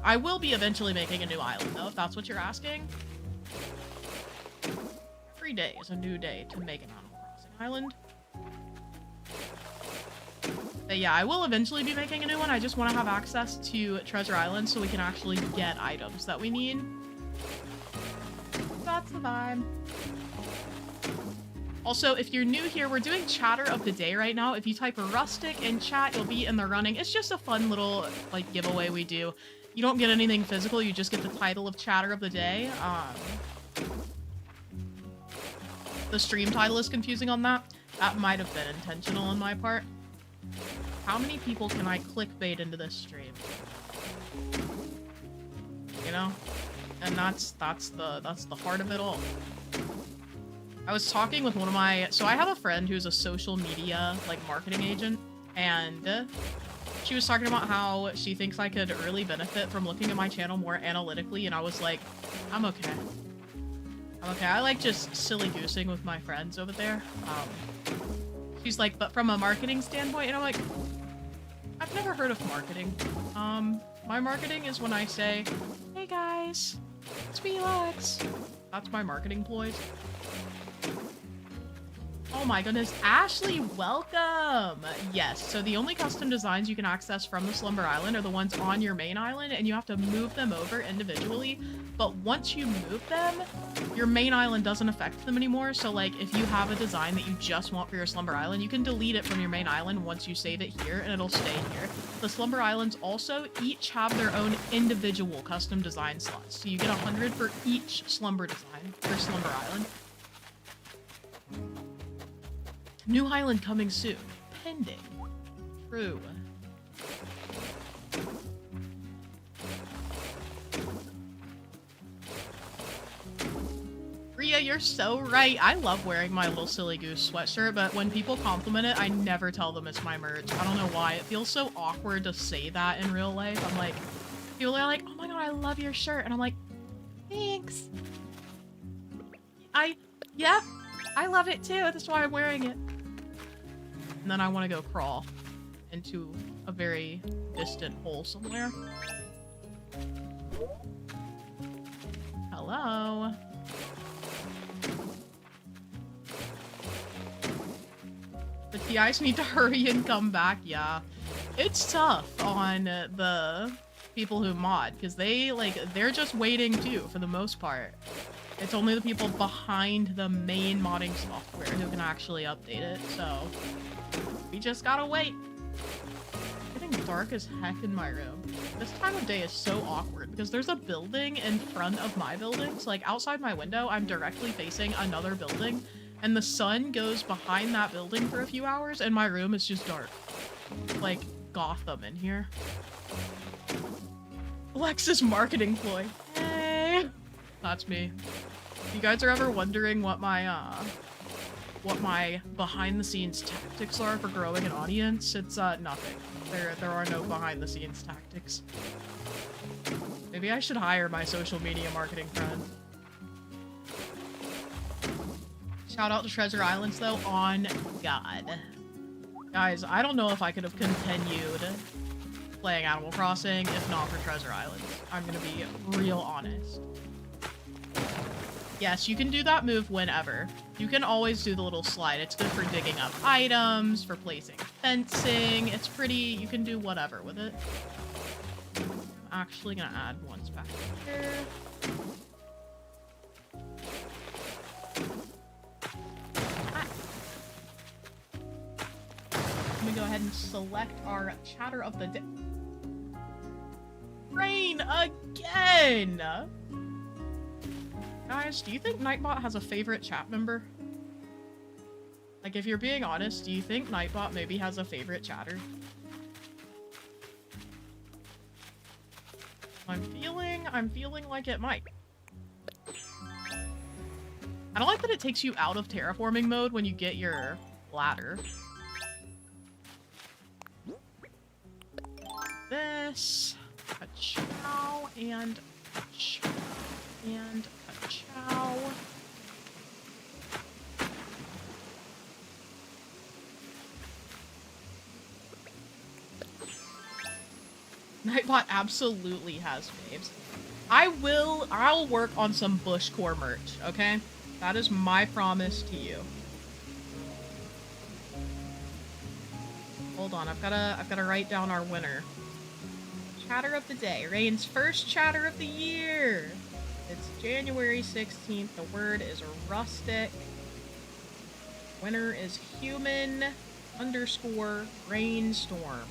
[SPEAKER 1] I will be eventually making a new island, though, if that's what you're asking. Every day is a new day to make an Animal Crossing island. But yeah, I will eventually be making a new one. I just want to have access to Treasure Island so we can actually get items that we need. That's the vibe. Also, if you're new here, we're doing Chatter of the Day right now. If you type rustic in chat, you'll be in the running. It's just a fun little, like, giveaway we do. You don't get anything physical, you just get the title of Chatter of the Day. The stream title is confusing on that. That might have been intentional on my part. How many people can I clickbait into this stream? You know? And that's the heart of it all. I was talking with one of my... So I have a friend who's a social media, like, marketing agent, and she was talking about how she thinks I could really benefit from looking at my channel more analytically, and I was like, I'm okay. I'm okay. I like just silly goosing with my friends over there. She's like, but from a marketing standpoint, and I'm like, I've never heard of marketing. My marketing is when I say, hey guys, it's me, Lex. That's my marketing ploys. Oh my goodness, Ashley, welcome! Yes, so the only custom designs you can access from the Slumber Island are the ones on your main island, and you have to move them over individually. But once you move them, your main island doesn't affect them anymore. So like, if you have a design that you just want for your Slumber Island, you can delete it from your main island once you save it here, and it'll stay here. The Slumber Islands also each have their own individual custom design slots. So you get 100 for each Slumber design for Slumber Island. New island coming soon. Pending. True. Ria, you're so right. I love wearing my little silly goose sweatshirt, but when people compliment it, I never tell them it's my merch. I don't know why. It feels so awkward to say that in real life. I'm like, people are like, oh my god, I love your shirt. And I'm like, thanks. Yeah. I love it too. That's why I'm wearing it. And then I want to go crawl into a very distant hole somewhere. Hello. The TIs need to hurry and come back. Yeah. It's tough on the people who mod because they're just waiting too for the most part. It's only the people behind the main modding software who can actually update it, so we just gotta wait. It's getting dark as heck in my room. This time of day is so awkward because there's a building in front of my building. So like outside my window, I'm directly facing another building and the sun goes behind that building for a few hours and my room is just dark. Like Gotham in here. Alexa's marketing ploy. Hey. That's me. If you guys are ever wondering what my behind the scenes tactics are for growing an audience, it's nothing. There are no behind the scenes tactics. Maybe I should hire my social media marketing friend. Shout out to Treasure Islands though, on God. Guys, I don't know if I could have continued playing Animal Crossing if not for Treasure Islands. I'm gonna be real honest. Yes, you can do that move whenever. You can always do the little slide. It's good for digging up items, for placing fencing. It's pretty, you can do whatever with it. I'm actually gonna add ones back here. Let me go ahead and select our chatter of the day. Rain again! Guys, do you think Nightbot has a favorite chat member? Like, if you're being honest, do you think Nightbot maybe has a favorite chatter? I'm feeling like it might. I don't like that it takes you out of terraforming mode when you get your ladder. This, a chow, and a chow, and a chow. Nightbot absolutely has faves. I'll work on some bushcore merch, okay? That is my promise to you. Hold on, I've gotta write down our winner. Chatter of the day. Rain's first chatter of the year. It's January 16th. The word is rustic. Winner is human _ rainstorm.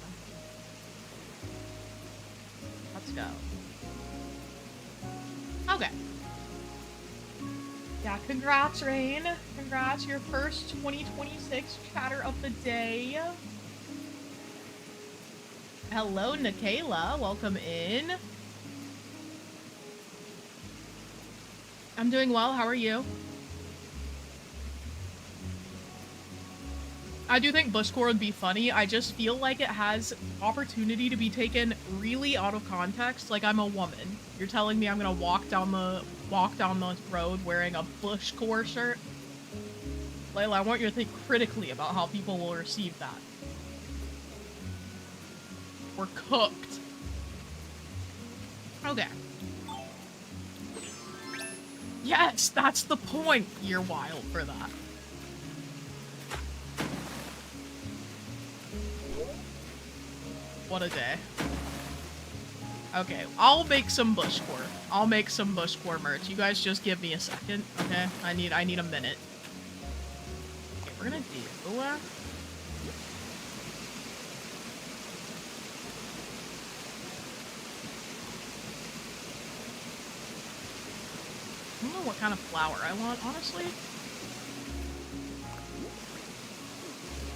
[SPEAKER 1] Let's go. Okay. Yeah, congrats, Rain. Congrats, your first 2026 chatter of the day. Hello, Nikayla. Welcome in. I'm doing well. How are you? I do think bushcore would be funny. I just feel like it has opportunity to be taken really out of context. Like I'm a woman. You're telling me I'm gonna walk down the road wearing a bushcore shirt? Layla, I want you to think critically about how people will receive that. We're cooked. Okay. Yes, that's the point. You're wild for that. What a day. Okay, I'll make some bushcore. I'll make some bushcore merch. You guys just give me a second, okay? I need a minute. Okay, we're gonna do... I don't know what kind of flower I want, honestly.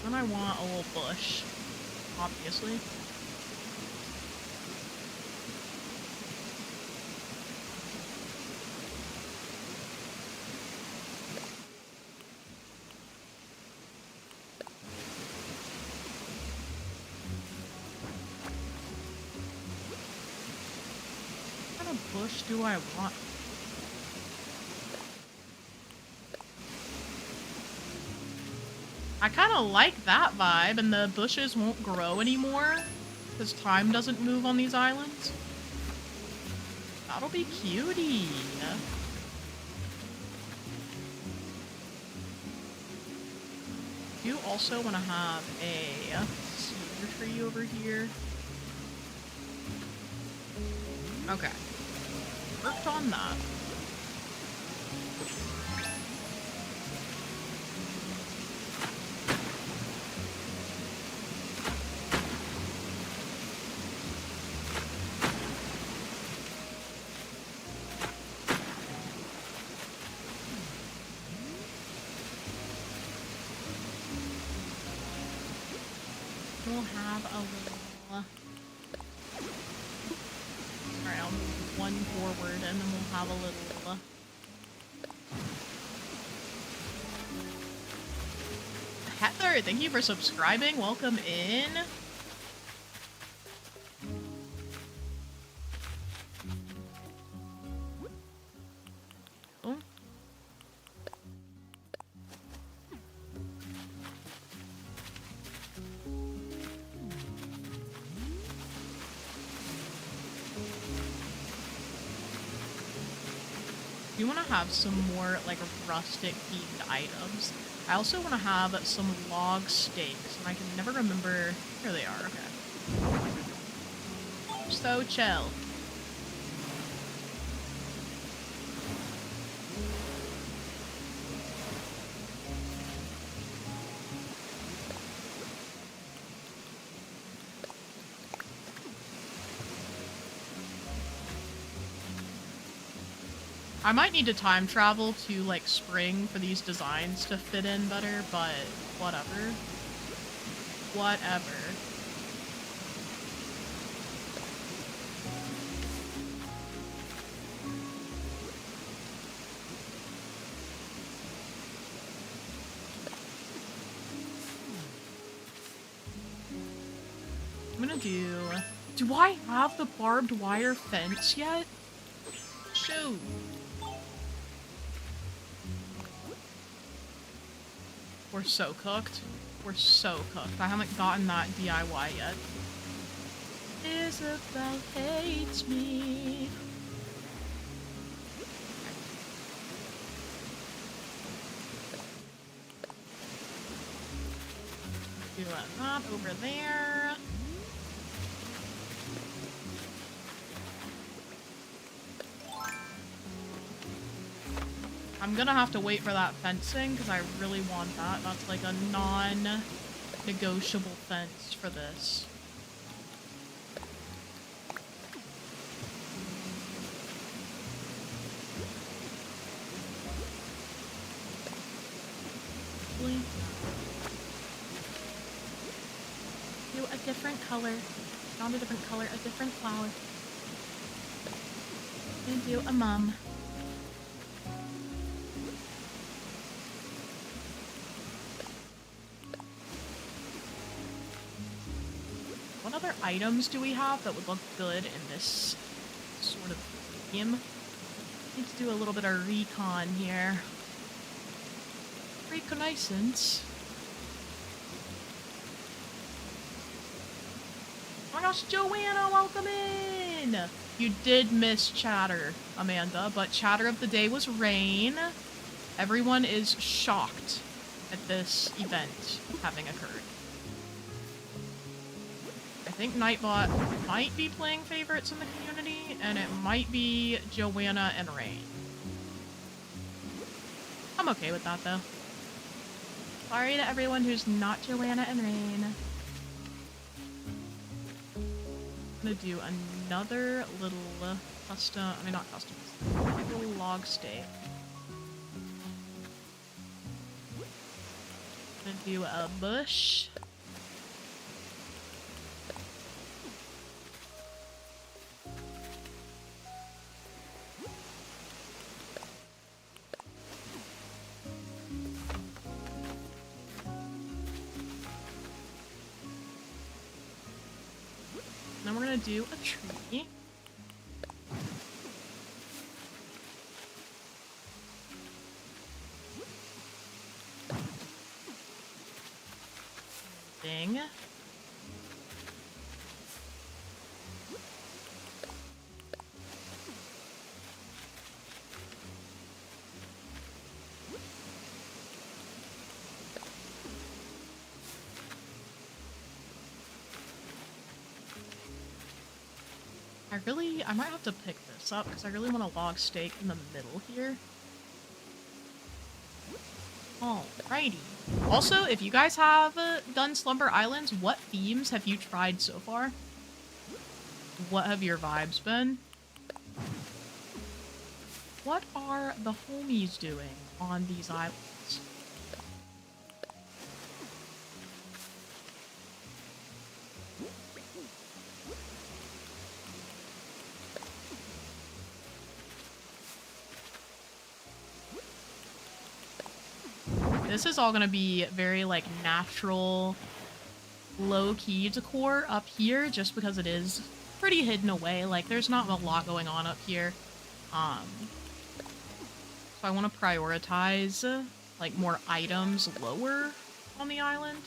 [SPEAKER 1] Then I want a little bush, obviously. What kind of bush do I want? I kind of like that vibe, and the bushes won't grow anymore because time doesn't move on these islands. That'll be cutie. You also want to have a cedar tree over here. Okay. Worked on that. We'll have a little... Alright, I'll move one forward and then we'll have a little... Heather, thank you for subscribing. Welcome in. Oh. You want to have some more like rustic themed items. I also want to have some log stakes, and I can never remember. Here they are. Okay. So chill. I might need to time travel to, like, spring for these designs to fit in better, but whatever. Whatever. I'm gonna do... Do I have the barbed wire fence yet? Shoot. We're so cooked. We're so cooked. I haven't gotten that DIY yet. Isabel hates me. Do that over there. I'm gonna have to wait for that fencing because I really want that. That's like a non-negotiable fence for this. Do a different color. Not a different color, a different flower. I'm gonna do a mum. What other items do we have that would look good in this sort of theme? Need to do a little bit of recon here. Reconnaissance. Oh my gosh, Joanna, welcome in! You did miss chatter, Amanda, but chatter of the day was rain. Everyone is shocked at this event having occurred. I think Nightbot might be playing favorites in the community, and it might be Joanna and Rain. I'm okay with that, though. Sorry to everyone who's not Joanna and Rain. I'm gonna do another little custom, I mean not custom, little log stake. I'm gonna do a bush. Then we're gonna do a tree. I might have to pick this up because I really want a log stake in the middle here. Alrighty. Also, if you guys have done Slumber Islands, what themes have you tried so far? What have your vibes been? What are the homies doing on these islands? This is all gonna be very, like, natural, low-key decor up here, just because it is pretty hidden away. Like, there's not a lot going on up here. So I want to prioritize, like, more items lower on the island.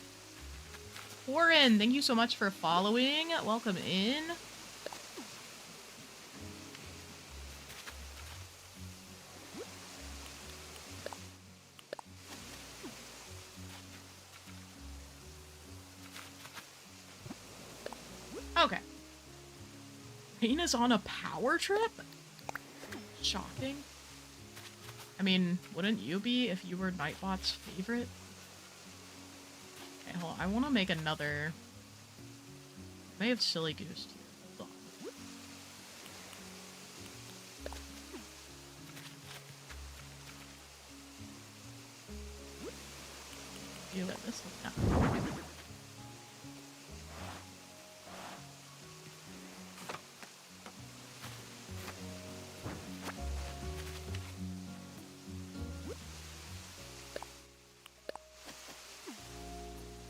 [SPEAKER 1] Warren, thank you so much for following. Welcome in. Okay. Rain is on a power trip? Shocking. I mean, wouldn't you be if you were Nightbot's favorite? Okay, hold on. I want to make another... I may have silly goosed here. Hold on. You let this look down.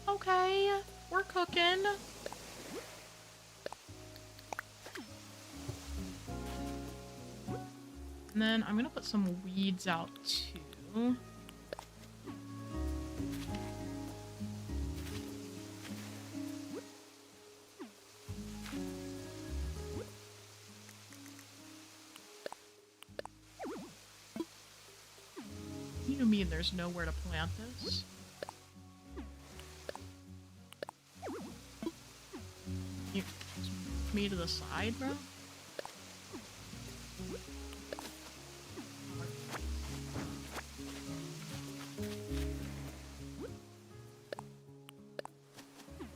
[SPEAKER 1] Okay, we're cooking. And then I'm gonna put some weeds out too. You mean there's nowhere to plant this? You me to the side, bro?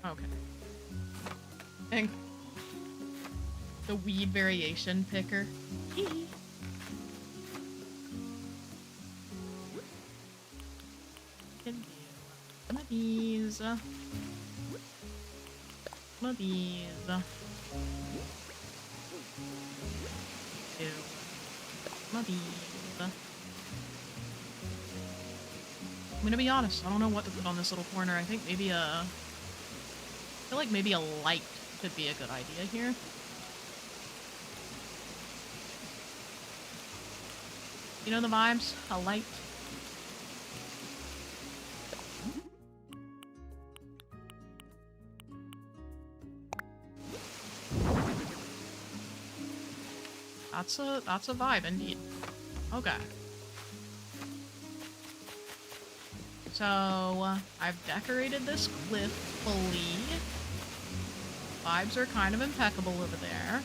[SPEAKER 1] Okay. And the weed variation picker. Can do one of these. One of these. Two. One of these. I'm gonna be honest, I don't know what to put on this little corner. I think maybe I feel like maybe a light could be a good idea here. You know the vibes? A light. That's a vibe indeed. Okay. So I've decorated this cliff fully. Vibes are kind of impeccable over there.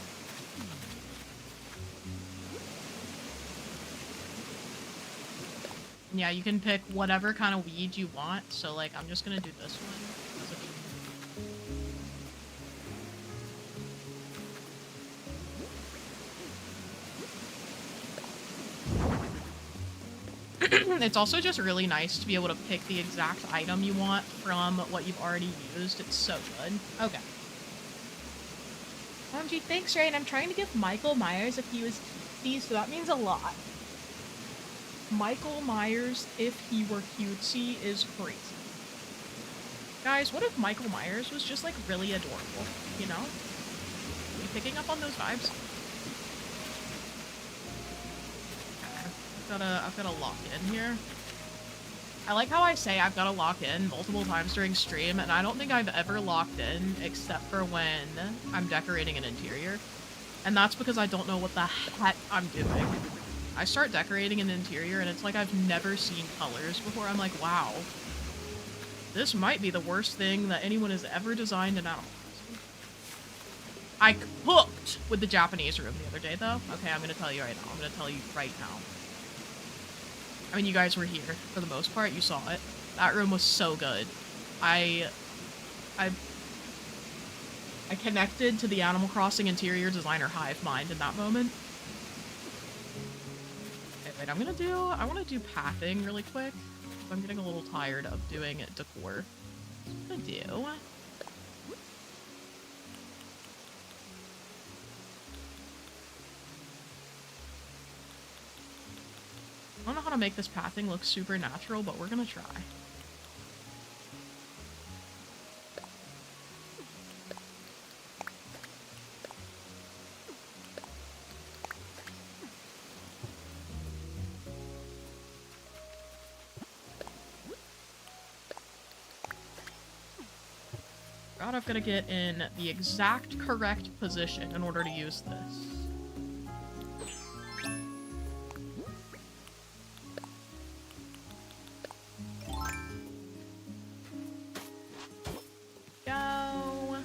[SPEAKER 1] Yeah, you can pick whatever kind of weed you want. So like, I'm just gonna do this one. It's also just really nice to be able to pick the exact item you want from what you've already used. It's so good. Okay. OMG, thanks, Ray. And I'm trying to give Michael Myers if he was cutesy, so that means a lot. Michael Myers, if he were cutesy, is crazy. Guys, what if Michael Myers was just, like, really adorable, you know? Are you picking up on those vibes? I've got to lock in here. I like how I say I've got to lock in multiple times during stream, and I don't think I've ever locked in except for when I'm decorating an interior. And that's because I don't know what the heck I'm doing. I start decorating an interior and it's like I've never seen colors before. I'm like, wow. This might be the worst thing that anyone has ever designed in Animal Crossing. I cooked with the Japanese room the other day, though. Okay, I'm gonna tell you right now. I'm gonna tell you right now. I mean, you guys were here for the most part. You saw it. That room was so good. I connected to the Animal Crossing interior designer hive mind in that moment. Okay, wait, I want to do pathing really quick. I'm getting a little tired of doing decor. What I'm gonna do. I don't know how to make this pathing look super natural, but we're gonna try. God, I've got to get in the exact correct position in order to use this. Go.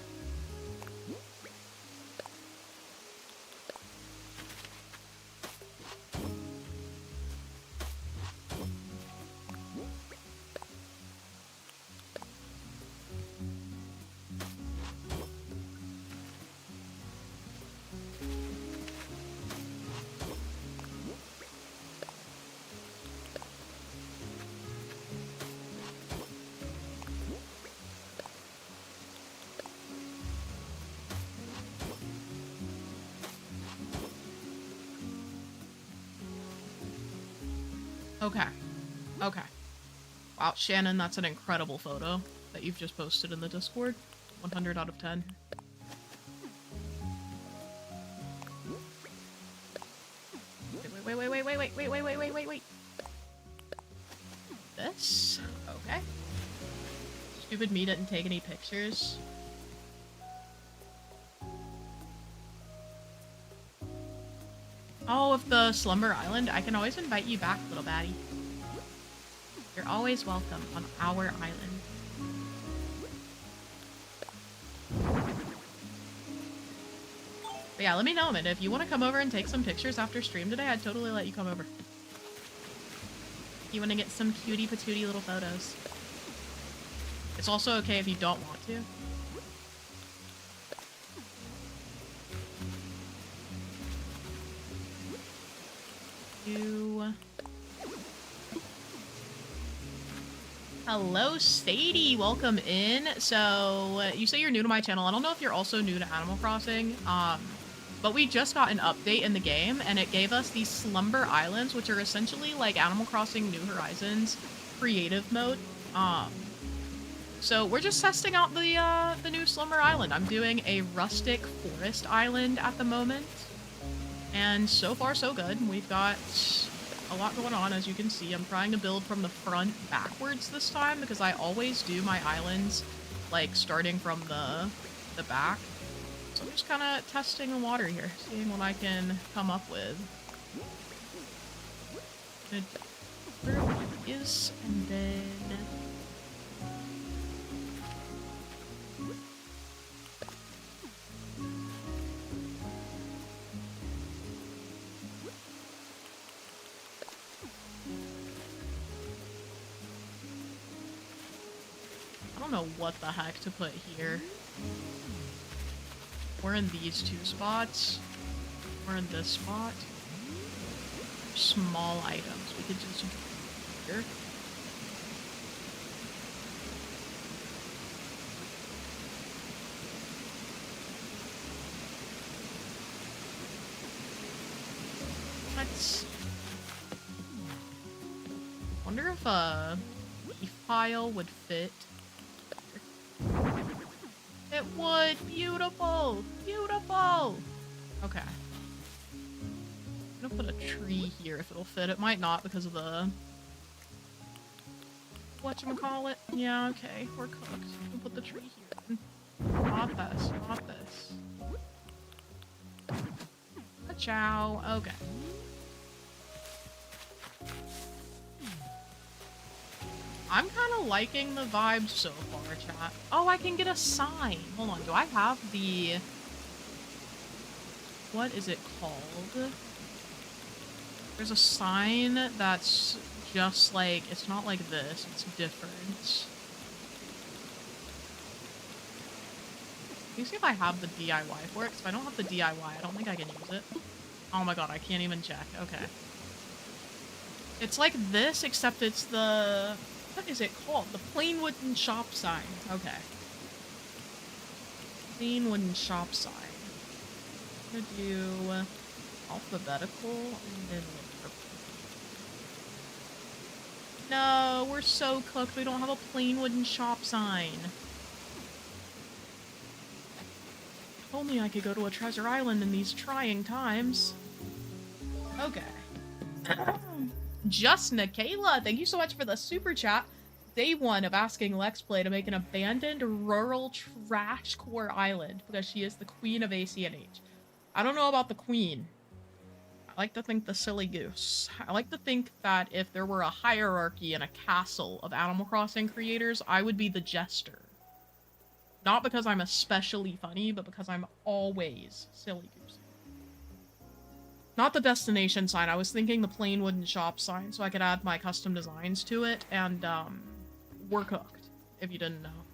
[SPEAKER 1] Okay. Okay. Wow, Shannon, that's an incredible photo that you've just posted in the Discord. 100 out of 10. Wait. This? Okay. Stupid me didn't take any pictures. Oh, of the Slumber Island? I can always invite you back, little baddie. You're always welcome on our island. But yeah, let me know, Amanda. If you want to come over and take some pictures after stream today, I'd totally let you come over. You want to get some cutie patootie little photos. It's also okay if you don't want to. Hello, Sadie. Welcome in. So, you say you're new to my channel. I don't know if you're also new to Animal Crossing, but we just got an update in the game, and it gave us these Slumber Islands, which are essentially like Animal Crossing New Horizons creative mode. So we're just testing out the new Slumber Island. I'm doing a rustic forest island at the moment, and so far so good. We've got a lot going on, as you can see. I'm trying to build from the front backwards this time because I always do my islands like starting from the back. So I'm just kind of testing the water here, seeing what I can come up with. Where is and then I don't know what the heck to put here. We're in these two spots. We're in this spot. Small items. We could just do here. Let's wonder if a leaf pile would fit. It would! Beautiful! Beautiful! Okay. I'm gonna put a tree here if it'll fit. It might not because of the... whatchamacallit? Yeah, okay. We're cooked. We'll put the tree here. Not this. Not this. Ciao. Okay. I'm kind of liking the vibes so far, chat. Oh, I can get a sign. Hold on, do I have the What is it called? There's a sign that's just like, it's not like this, it's different. Let me see if I have the DIY for it, because if I don't have the DIY, I don't think I can use it. Oh my god, I can't even check. Okay. It's like this, except it's the... What is it called? The plain wooden shop sign. Okay. Plain wooden shop sign. I'm gonna do alphabetical and then no, we're so cooked. We don't have a plain wooden shop sign. If only I could go to a treasure island in these trying times. Okay. Just Nikayla, thank you so much for the super chat. Day 1 of asking Lex Play to make an abandoned rural trash core island because she is the queen of ACNH. I don't know about the queen. I like to think the silly goose. I like to think that if there were a hierarchy and a castle of Animal Crossing creators, I would be the jester. Not because I'm especially funny, but because I'm always silly goose. Not the destination sign. I was thinking the plain wooden shop sign so I could add my custom designs to it, and we're cooked, if you didn't know.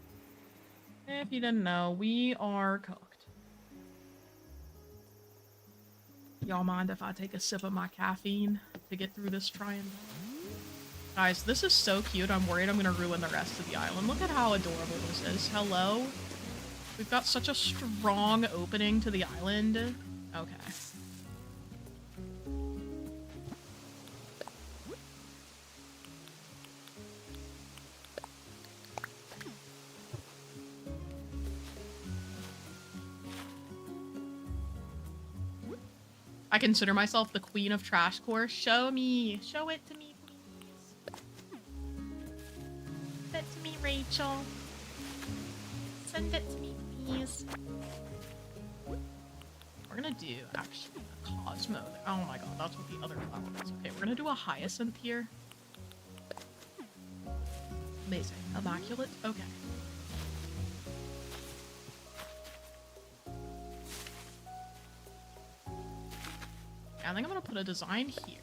[SPEAKER 1] If you didn't know, we are cooked. Y'all mind if I take a sip of my caffeine to get through this trying time? Guys, this is so cute. I'm worried I'm gonna ruin the rest of the island. Look at how adorable this is. Hello? We've got such a strong opening to the island. Okay. I consider myself the queen of trash core. Show me. Show it to me, please. Send it to me, Rachel. Send it to me, please. We're gonna do, actually, a Cosmo. Oh my god, that's what the other flower is. Okay, we're gonna do a hyacinth here. Amazing. Immaculate? Okay. I think I'm gonna put a design here.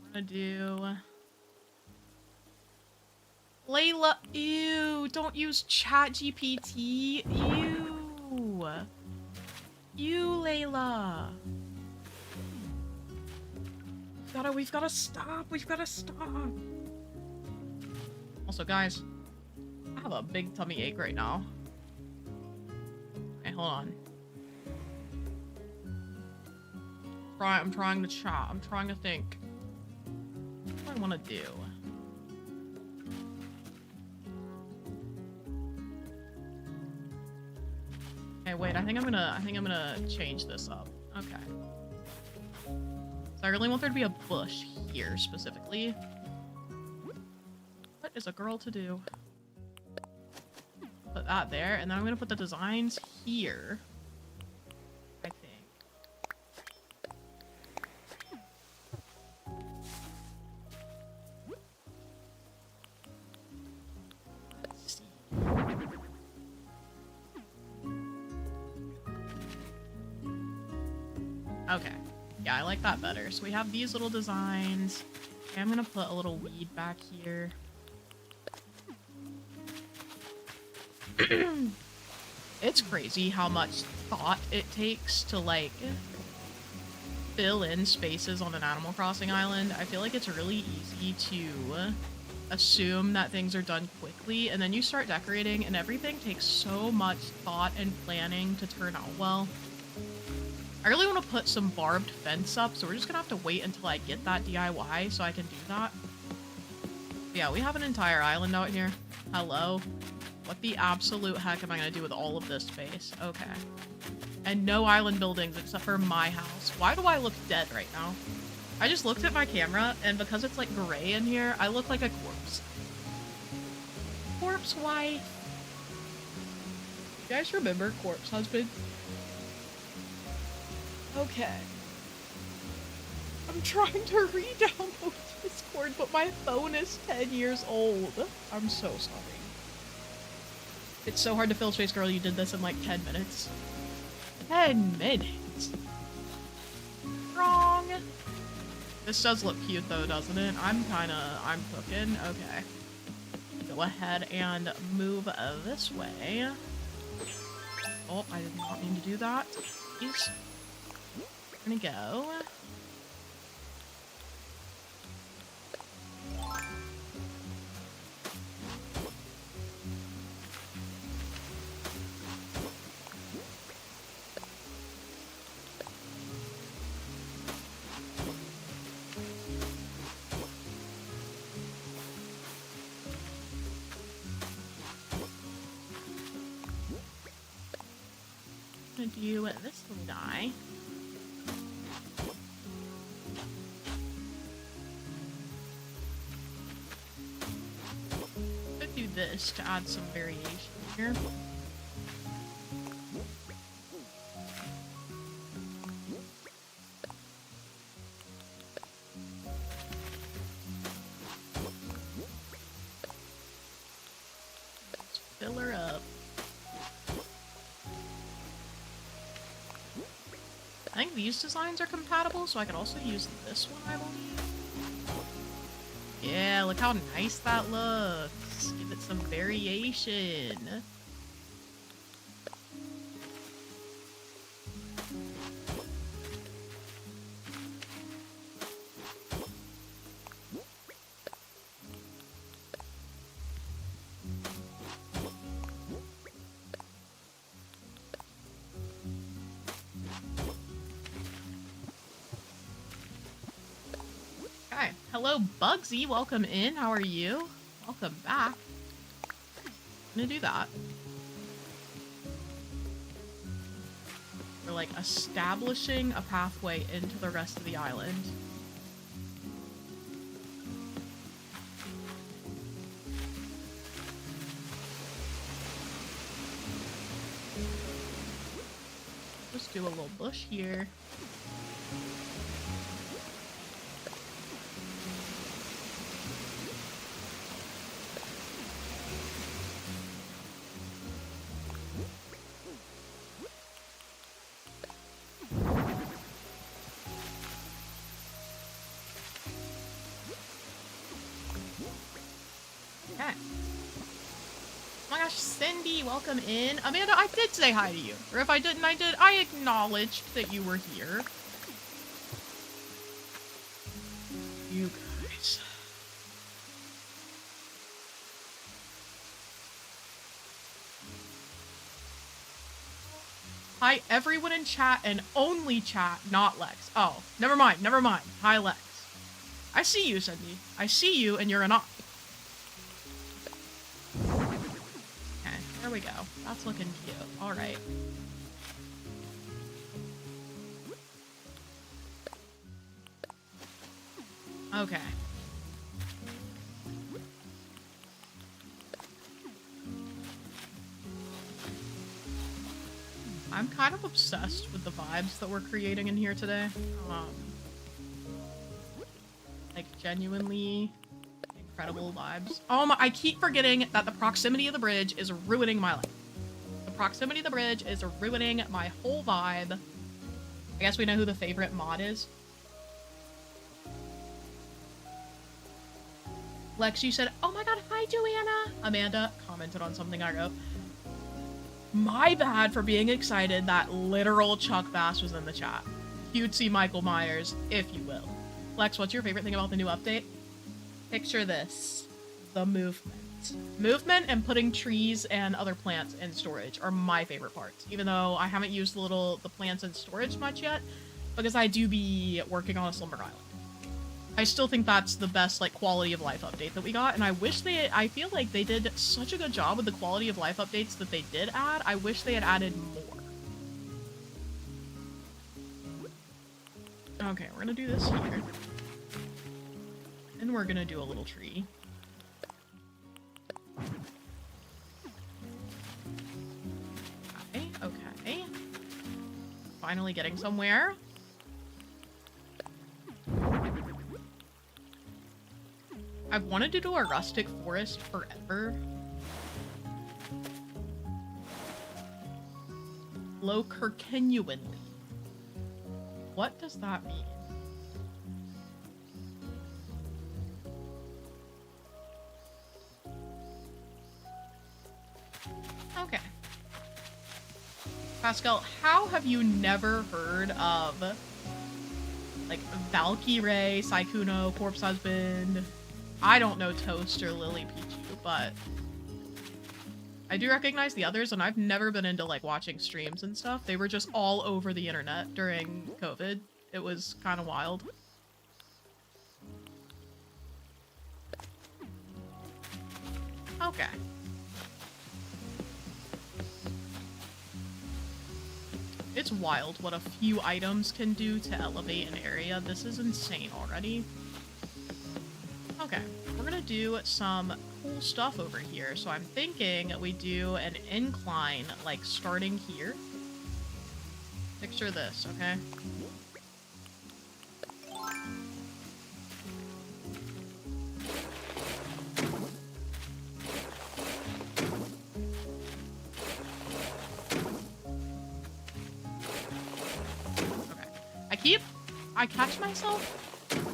[SPEAKER 1] I'm gonna do... Layla, ew, don't use ChatGPT, ew. Ew, Layla. We've gotta stop. We've gotta stop. Also, guys, I have a big tummy ache right now. Okay, hold on. I'm trying to chat. I'm trying to think. What do I want to do? Okay, wait. I think I'm gonna change this up. Okay. So I really want there to be a bush here, specifically. What is a girl to do? Put that there, and then I'm gonna put the designs here. I think. Let's see. Okay. Yeah, I like that better. So we have these little designs. Okay, I'm gonna put a little weed back here. It's crazy how much thought it takes to, like, fill in spaces on an Animal Crossing island. I feel like it's really easy to assume that things are done quickly, and then you start decorating, and everything takes so much thought and planning to turn out well. I really want to put some barbed fence up, so we're just gonna have to wait until I get that DIY so I can do that. But yeah, we have an entire island out here. Hello? What the absolute heck am I gonna do with all of this space? Okay. And no island buildings except for my house. Why do I look dead right now? I just looked at my camera, and because it's like gray in here, I look like a corpse. Corpse wife. You guys remember Corpse Husband? Okay. I'm trying to re-download Discord, but my phone is 10 years old. I'm so sorry. It's so hard to fill space, girl. You did this in like 10 minutes. 10 minutes. Wrong. This does look cute though, doesn't it? I'm cooking. Okay. Go ahead and move this way. Oh, I did not mean to do that. Please. Gonna go. Gonna do this little guy. Could do this to add some variation here. Let's fill her up. I think these designs are compatible, so I could also use this one, I believe. Yeah, look how nice that looks. Give it some variation. Hello, Bugsy. Welcome in. How are you? Welcome back. I'm gonna do that. We're like establishing a pathway into the rest of the island. Just do a little bush here. Welcome in. Amanda, I did say hi to you. Or if I didn't, I acknowledged that you were here. You guys. Hi, everyone in chat and only chat, not Lex. Oh, never mind. Hi, Lex. I see you, Cindy. I see you, and you're an op. There we go. That's looking cute. All right. Okay. I'm kind of obsessed with the vibes that we're creating in here today. Like genuinely incredible vibes. Oh my, I keep forgetting that the proximity of the bridge is ruining my life. The proximity of the bridge is ruining my whole vibe. I guess we know who the favorite mod is. Lex, you said, oh my god, hi Joanna. Amanda commented on something I wrote. My bad for being excited that literal Chuck Bass was in the chat. Cutesy Michael Myers, if you will. Lex, what's your favorite thing about the new update? Picture this. The movement. Movement and putting trees and other plants in storage are my favorite parts, even though I haven't used the plants in storage much yet, because I do be working on a Slumber Island. I still think that's the best, like, quality of life update that we got, and I feel like they did such a good job with the quality of life updates that they did add. I wish they had added more. Okay, we're gonna do this here. And we're gonna do a little tree. Okay. Finally getting somewhere. I've wanted to do a rustic forest forever. Low Kirkenuinly. What does that mean? Okay. Pascal, how have you never heard of, like, Valkyrie, Saikuno, Corpse Husband? I don't know Toast or Lily Pichu, but I do recognize the others, and I've never been into, like, watching streams and stuff. They were just all over the internet during COVID. It was kind of wild. Okay. It's wild what a few items can do to elevate an area. This is insane already. Okay, we're gonna do some cool stuff over here. So I'm thinking we do an incline, like starting here. Picture this, okay? I catch myself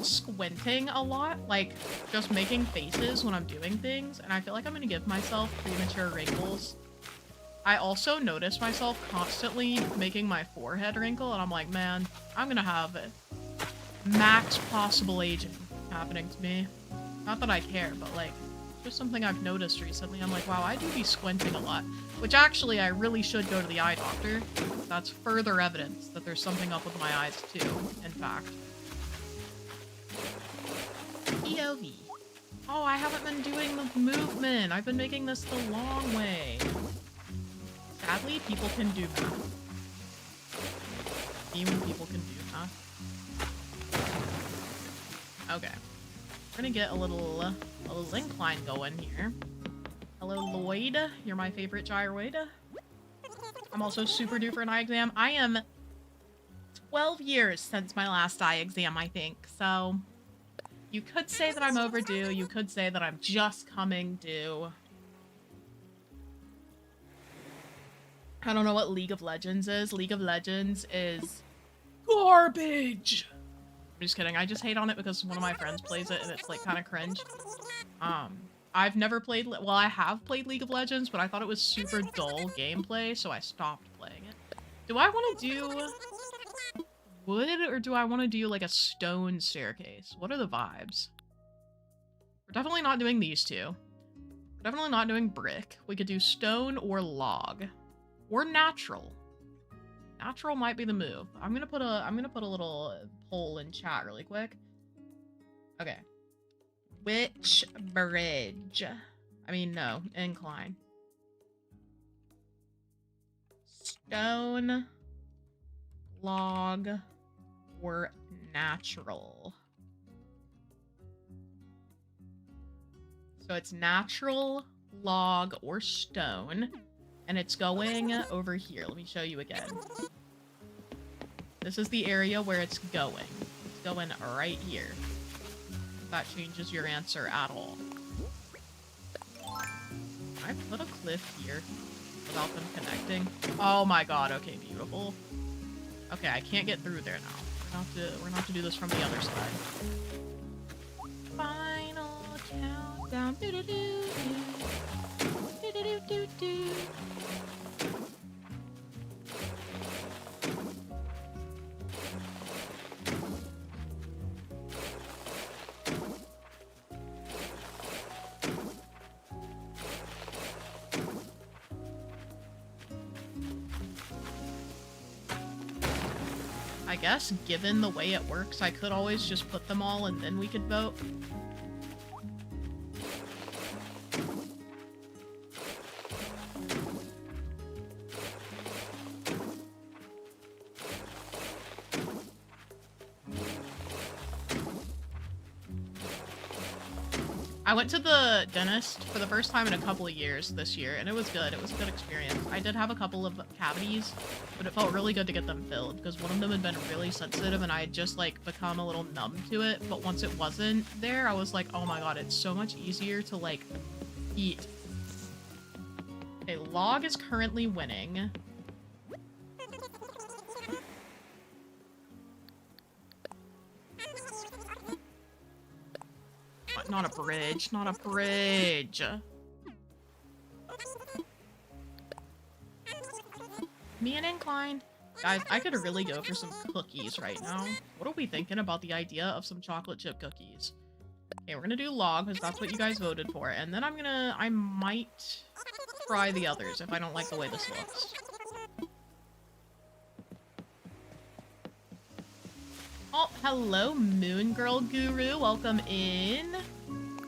[SPEAKER 1] squinting a lot, like just making faces when I'm doing things, and I feel like I'm gonna give myself premature wrinkles. I also notice myself constantly making my forehead wrinkle, and I'm like, man, I'm gonna have max possible aging happening to me. Not that I care, but like, just something I've noticed recently. I'm like, wow, I do be squinting a lot, which actually I really should go to the eye doctor. That's further evidence that there's something up with my eyes too, in fact. POV. Oh, I haven't been doing the movement. I've been making this the long way. Sadly, people can do math. Even people can do math. Okay. We're gonna get a little incline going here. Hello, Lloyd. You're my favorite gyroid. I'm also super due for an eye exam. I am 12 years since my last eye exam, I think. So you could say that I'm overdue. You could say that I'm just coming due. I don't know what League of Legends is. League of Legends is garbage. I'm just kidding. I just hate on it because one of my friends plays it and it's like kind of cringe. I've never played, well, I have played League of Legends, but I thought it was super dull gameplay, so I stopped playing it. Do I want to do wood, or do I want to do like a stone staircase? What are the vibes? We're definitely not doing these two. We're definitely not doing brick. We could do stone or log. Or natural. Natural might be the move. I'm gonna put a little poll in chat really quick. Okay. Which bridge? I mean, no, incline. Stone, log, or natural. So it's natural, log, or stone. And it's going over here. Let me show you again. This is the area where it's going. It's going right here. If that changes your answer at all. Can I put a cliff here without them connecting? Oh my god, okay, beautiful. Okay, I can't get through there now. We're gonna have to do this from the other side. Final countdown. Do-do-do-do. Do-do-do-do-do. I guess, given the way it works, I could always just put them all and then we could vote. I went to the dentist for the first time in a couple of years this year, and it was good. It was a good experience. I did have a couple of cavities, but it felt really good to get them filled because one of them had been really sensitive and I had just like become a little numb to it. But once it wasn't there, I was like, oh my god, it's so much easier to like eat. Okay, log is currently winning. Not a bridge, not a bridge. Me and Incline. Guys, I could really go for some cookies right now. What are we thinking about the idea of some chocolate chip cookies? Okay, we're gonna do log because that's what you guys voted for. And then I might try the others if I don't like the way this looks. Oh, hello, Moon Girl Guru. Welcome in.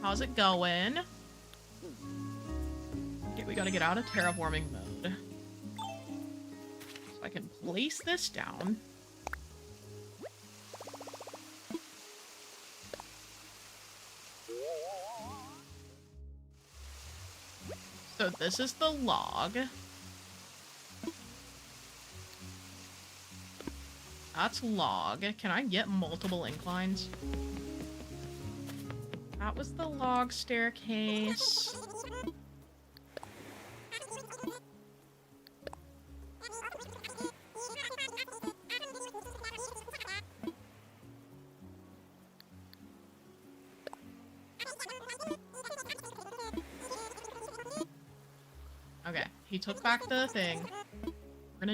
[SPEAKER 1] How's it going? Okay, we gotta get out of terraforming mode. So I can place this down. So this is the log. That's log. Can I get multiple inclines? That was the log staircase. Okay, he took back the thing. We're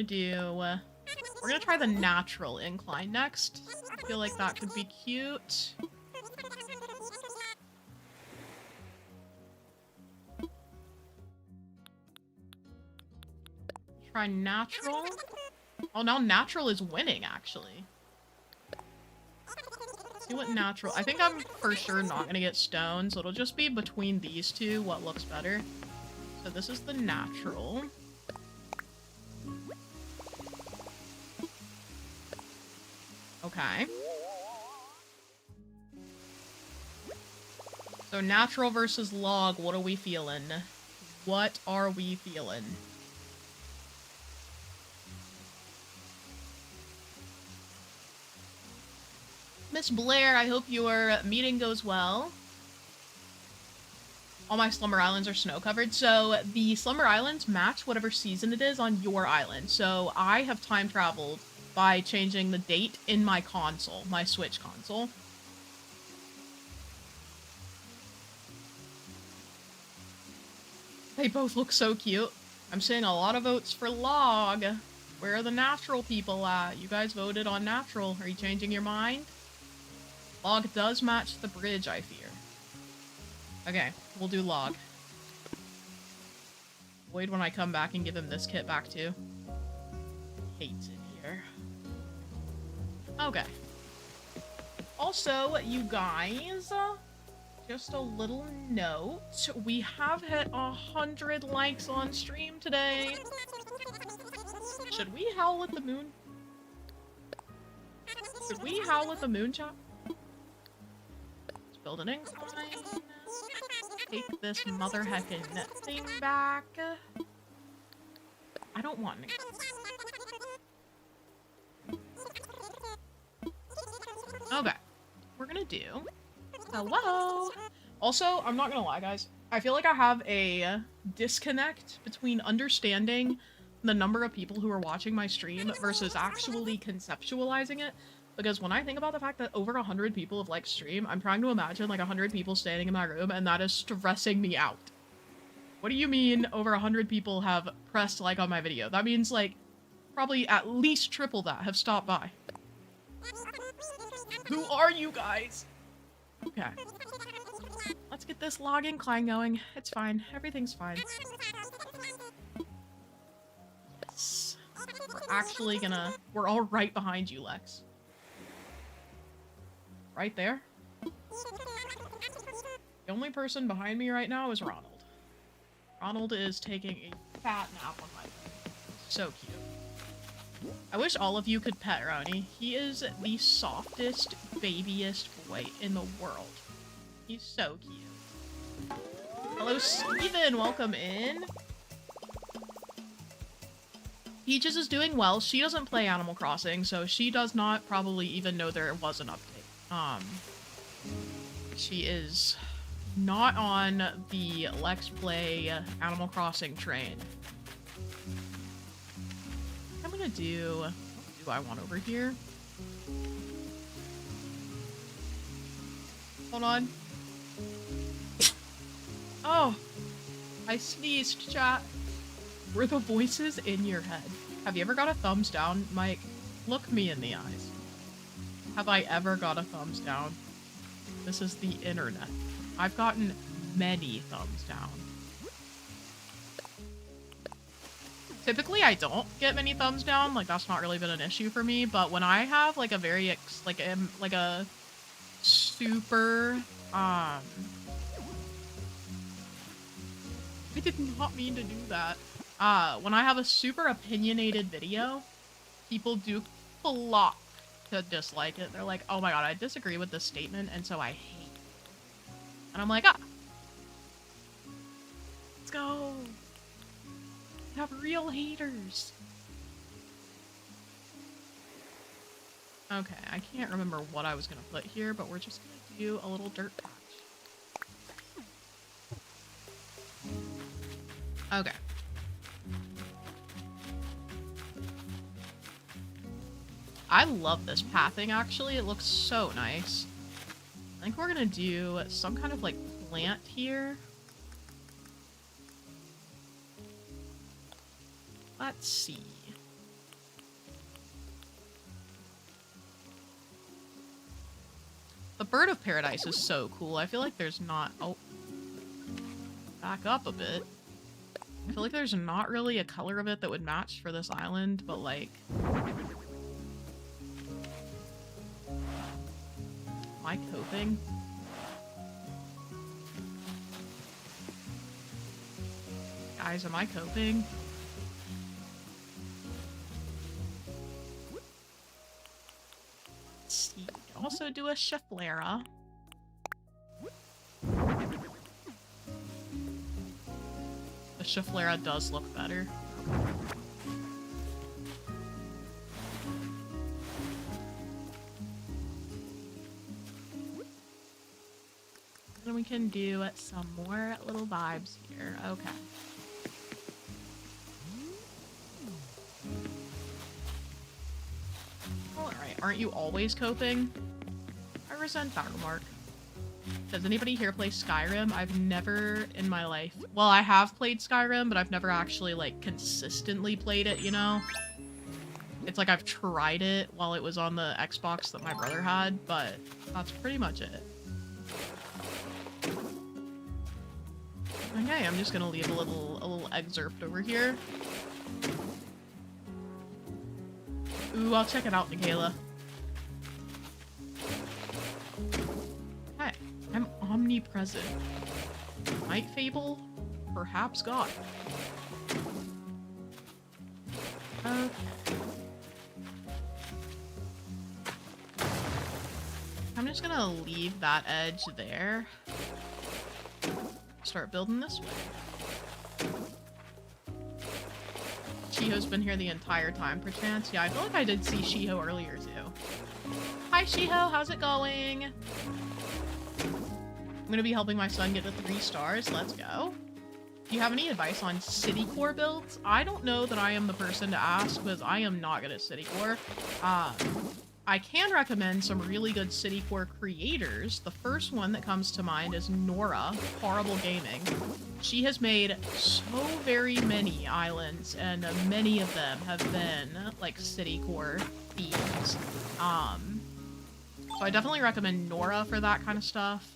[SPEAKER 1] gonna try the natural incline next. I feel like that could be cute. Try natural. Oh, now natural is winning, actually. Let's see what natural... I think I'm for sure not gonna get stone, so it'll just be between these two what looks better. So this is the natural. Okay. So natural versus log, what are we feeling? What are we feeling? Miss Blair, I hope your meeting goes well. All my Slumber Islands are snow-covered, so the Slumber Islands match whatever season it is on your island. So I have time traveled by changing the date in my console, my Switch console. They both look so cute. I'm seeing a lot of votes for log. Where are the natural people at? You guys voted on natural. Are you changing your mind? Log does match the bridge, I fear. Okay, we'll do log. Wait when I come back and give him this kit back too. Hates it here. Okay. Also, you guys, just a little note. We have hit 100 likes on stream today. Should we howl at the moon? Should we howl at the moon, chat? Let's build an incline. Take this mother heckin' thing back. I don't want an incline. Okay. We're gonna do... Hello! Also, I'm not gonna lie, guys. I feel like I have a disconnect between understanding the number of people who are watching my stream versus actually conceptualizing it. Because when I think about the fact that over 100 people have liked stream, I'm trying to imagine like 100 people standing in my room, and that is stressing me out. What do you mean over 100 people have pressed like on my video? That means like probably at least triple that have stopped by. Who are you guys? Okay. Let's get this log incline going. It's fine. Everything's fine. Yes. We're all right behind you, Lex. Right there. The only person behind me right now is Ronald. Ronald is taking a fat nap on my bed. So cute. I wish all of you could pet Ronnie. He is the softest, babiest boy in the world. He's so cute. Hello, Steven. Welcome in. Peaches is doing well. She doesn't play Animal Crossing, so she does not probably even know there was an update. She is not on the Let's Play Animal Crossing train. I'm gonna do... What do I want over here? Hold on. Oh! I sneezed, chat. Were the voices in your head? Have you ever got a thumbs down, Mike? Look me in the eyes. Have I ever got a thumbs down? This is the internet. I've gotten many thumbs down. Typically, I don't get many thumbs down. Like, that's not really been an issue for me. But when I have, like, a very, like a super, I did not mean to do that. When I have a super opinionated video, people do flock to dislike it. They're like, oh my god, I disagree with this statement, and so I hate it. And I'm like, ah. Let's go. We have real haters. Okay, I can't remember what I was gonna put here, but we're just gonna do a little dirt patch. Okay. I love this pathing, actually. It looks so nice. I think we're gonna do some kind of, like, plant here. Let's see. The bird of paradise is so cool. I feel like there's not... Oh. Back up a bit. I feel like there's not really a color of it that would match for this island, but, like... Am I coping? Guys, am I coping? Let's see. Also do a Schefflera. The Schefflera does look better. And we can do some more little vibes here. Okay. Alright, aren't you always coping? I resent that remark. Does anybody here play Skyrim? I've never in my life... Well, I have played Skyrim, but I've never actually, like, consistently played it, you know? It's like I've tried it while it was on the Xbox that my brother had, but that's pretty much it. Okay, I'm just gonna leave a little excerpt over here. Ooh, I'll check it out, Nikayla. Hey, I'm omnipresent. Night Fable? Perhaps God. Okay. I'm just gonna leave that edge there. Start building this way. Shiho's been here the entire time, perchance. Yeah, I feel like I did see Shiho earlier, too. Hi, Shiho. How's it going? I'm gonna be helping my son get to 3 stars. Let's go. Do you have any advice on city core builds? I don't know that I am the person to ask, because I am not good at city core. I can recommend some really good city core creators. The first one that comes to mind is Nora, Horrible Gaming. She has made so very many islands, and many of them have been, like, city core themes. So I definitely recommend Nora for that kind of stuff.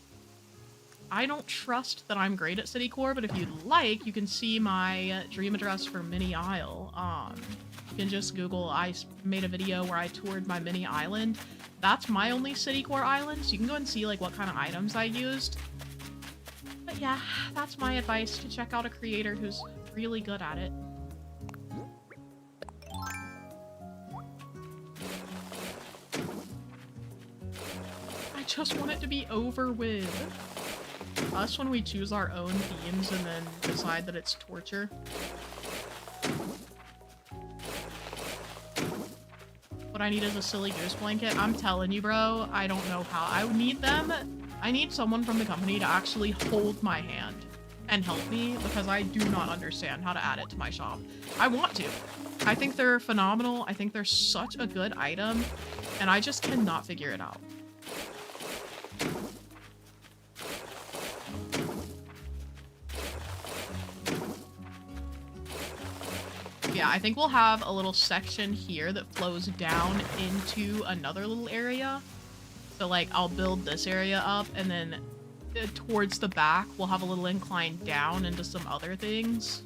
[SPEAKER 1] I don't trust that I'm great at city core, but if you'd like, you can see my dream address for Mini Isle. You can just Google, I made a video where I toured my mini island. That's my only city core island, so you can go and see, like, what kind of items I used. But yeah, that's my advice, to check out a creator who's really good at it. I just want it to be over with. Us when we choose our own themes and then decide that it's torture. What I need is a silly goose blanket. I'm telling you, bro, I don't know how. I would need them. I need someone from the company to actually hold my hand and help me because I do not understand how to add it to my shop. I want to. I think they're phenomenal. I think they're such a good item, and I just cannot figure it out. Yeah, I think we'll have a little section here that flows down into another little area. So like I'll build this area up and then towards the back we'll have a little incline down into some other things.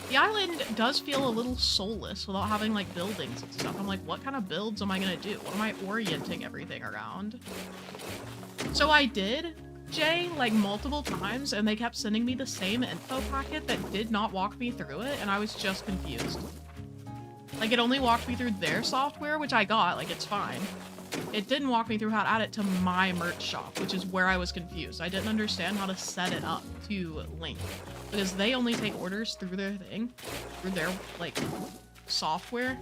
[SPEAKER 1] The island does feel a little soulless without having like buildings and stuff. I'm like, what kind of builds am I gonna do? What am I orienting everything around? So I did, Jay, like multiple times, and they kept sending me the same info packet that did not walk me through it, and I was just confused. Like, it only walked me through their software, which I got, like, it's fine. It didn't walk me through how to add it to my merch shop, which is where I was confused. I didn't understand how to set it up to link, because they only take orders through their thing, through their, like, software,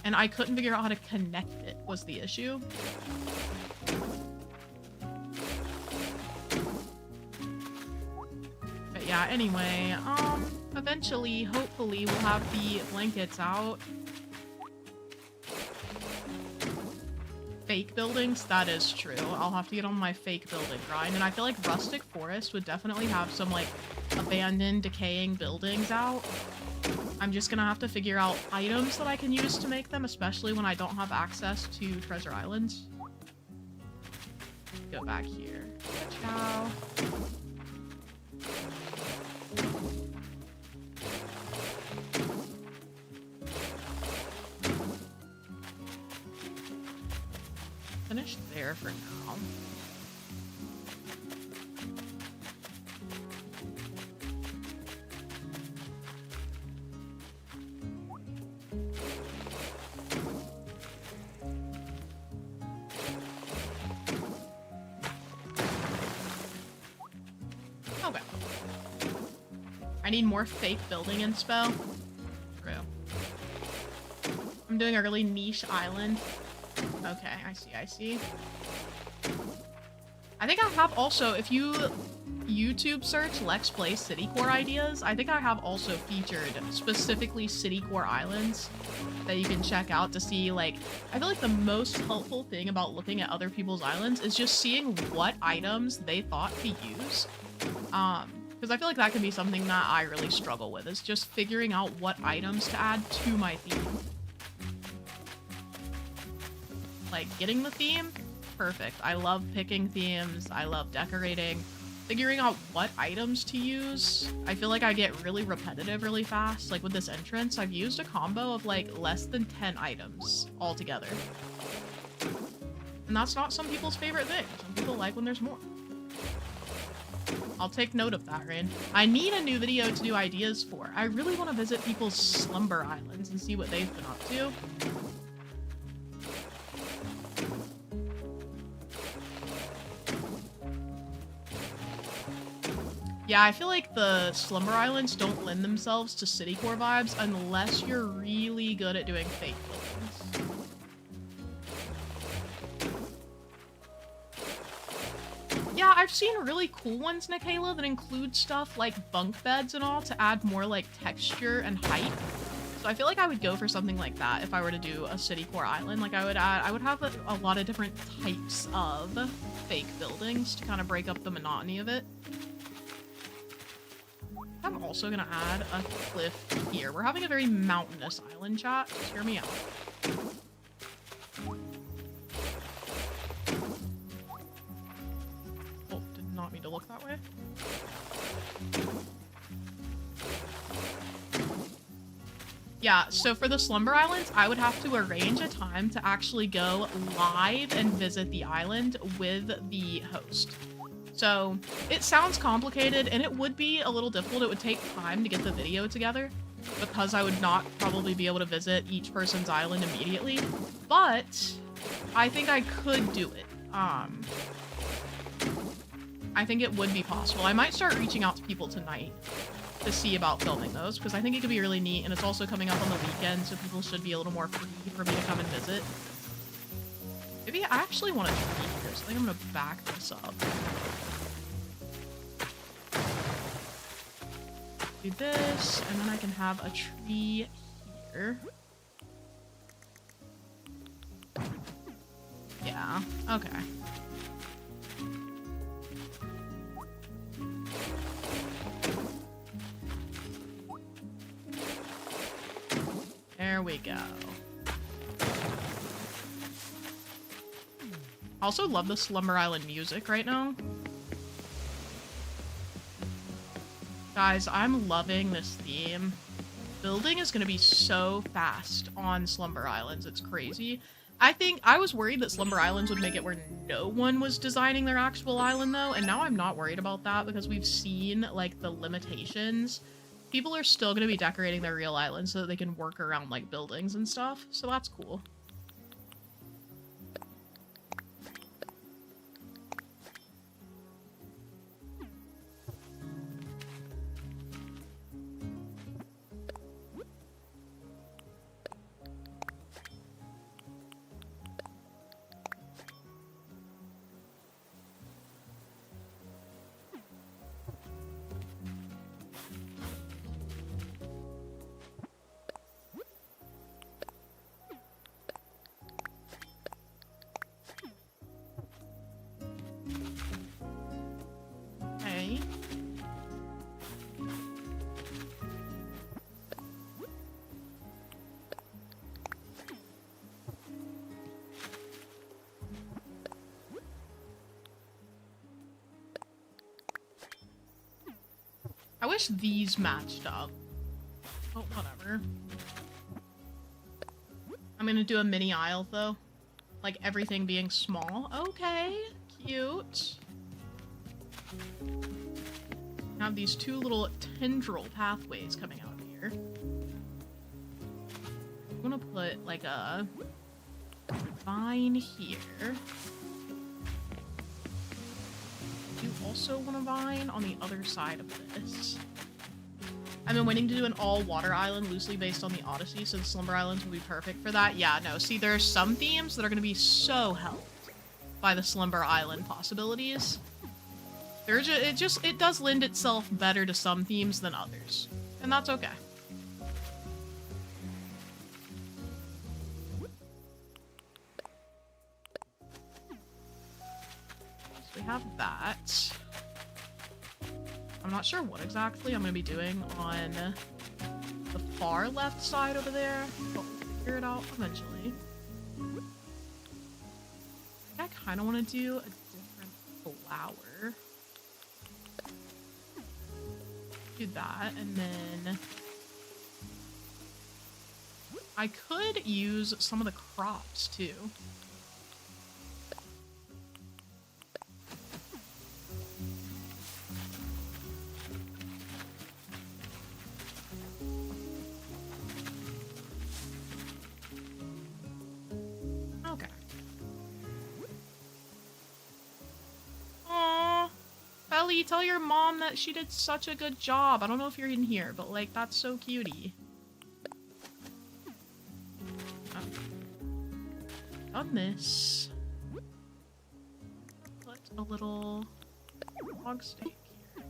[SPEAKER 1] and I couldn't figure out how to connect it was the issue. But yeah, anyway, eventually, hopefully, we'll have the blankets out. Fake buildings, that is true. I'll have to get on my fake building grind, and I feel like Rustic Forest would definitely have some, like, abandoned, decaying buildings out. I'm just gonna have to figure out items that I can use to make them, especially when I don't have access to Treasure Islands. Go back here. Ciao. Finish there for now. Okay. I need more fake building inspo. True. I'm doing a really niche island. Okay, I see. I think I have also, if you YouTube search Lex Play City Core ideas, I think I have also featured specifically City Core islands that you can check out to see, like, I feel like the most helpful thing about looking at other people's islands is just seeing what items they thought to use. Because I feel like that can be something that I really struggle with, is just figuring out what items to add to my theme. Like, getting the theme, perfect. I love picking themes. I love decorating. Figuring out what items to use. I feel like I get really repetitive really fast. Like with this entrance, I've used a combo of like less than 10 items altogether. And that's not some people's favorite thing. Some people like when there's more. I'll take note of that, Rain. I need a new video to do ideas for. I really want to visit people's Slumber islands and see what they've been up to. Yeah, I feel like the Slumber Islands don't lend themselves to City Core vibes unless you're really good at doing fake buildings. Yeah, I've seen really cool ones, Nikayla, that include stuff like bunk beds and all to add more like texture and height. So I feel like I would go for something like that if I were to do a City Core island. Like I would have a lot of different types of fake buildings to kind of break up the monotony of it. I'm also gonna add a cliff here. We're having a very mountainous island, chat. Just hear me out. Oh, did not mean to look that way. Yeah, so for the Slumber Islands, I would have to arrange a time to actually go live and visit the island with the host. So it sounds complicated, and it would be a little difficult. It would take time to get the video together because I would not probably be able to visit each person's island immediately, but I think I could do it. I think it would be possible. I might start reaching out to people tonight to see about filming those, because I think it could be really neat, and it's also coming up on the weekend, so people should be a little more free for me to come and visit. Maybe I actually want a tree here, so I think I'm gonna back this up. Do this, and then I can have a tree here. Yeah, okay. There we go. I also love the Slumber Island music right now. Guys, I'm loving this theme. Building is going to be so fast on Slumber Islands. It's crazy. I think I was worried that Slumber Islands would make it where no one was designing their actual island though, and now I'm not worried about that because we've seen like the limitations. People are still going to be decorating their real islands so that they can work around like buildings and stuff, so that's cool. I wish these matched up. Oh, whatever. I'm gonna do a mini aisle, though. Like, everything being small. Okay, cute. Have these two little tendril pathways coming out here. I'm gonna put, like, a vine here. You also want a vine on the other side of this. I've been waiting to do an all-water island loosely based on the Odyssey, so the Slumber Islands will be perfect for that. Yeah, no, see, there are some themes that are going to be so helped by the Slumber Island possibilities. It does lend itself better to some themes than others, and that's okay. We have that. I'm not sure what exactly I'm going to be doing on the far left side over there, but we'll figure it out eventually. I think I kind of want to do a different flower. Do that, and then I could use some of the crops too. Tell your mom that she did such a good job. I don't know if you're in here, but like, that's so cutie. Done this. Put a little log stake here.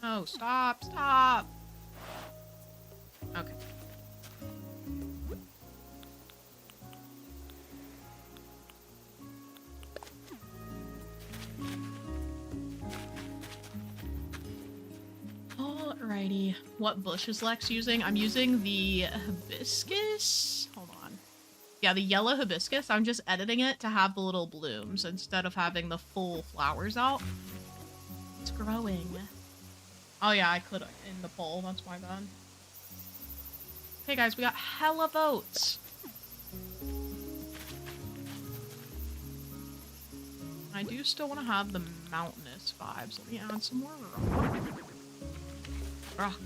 [SPEAKER 1] Oh, stop, stop. Okay. Alrighty. What bush is Lex using? I'm using the hibiscus. Hold on. Yeah, the yellow hibiscus. I'm just editing it to have the little blooms instead of having the full flowers out. It's growing. Oh yeah, I could in the poll. That's my bad. Okay, guys, we got hella votes. I do still want to have the mountainous vibes. Let me add some more rock.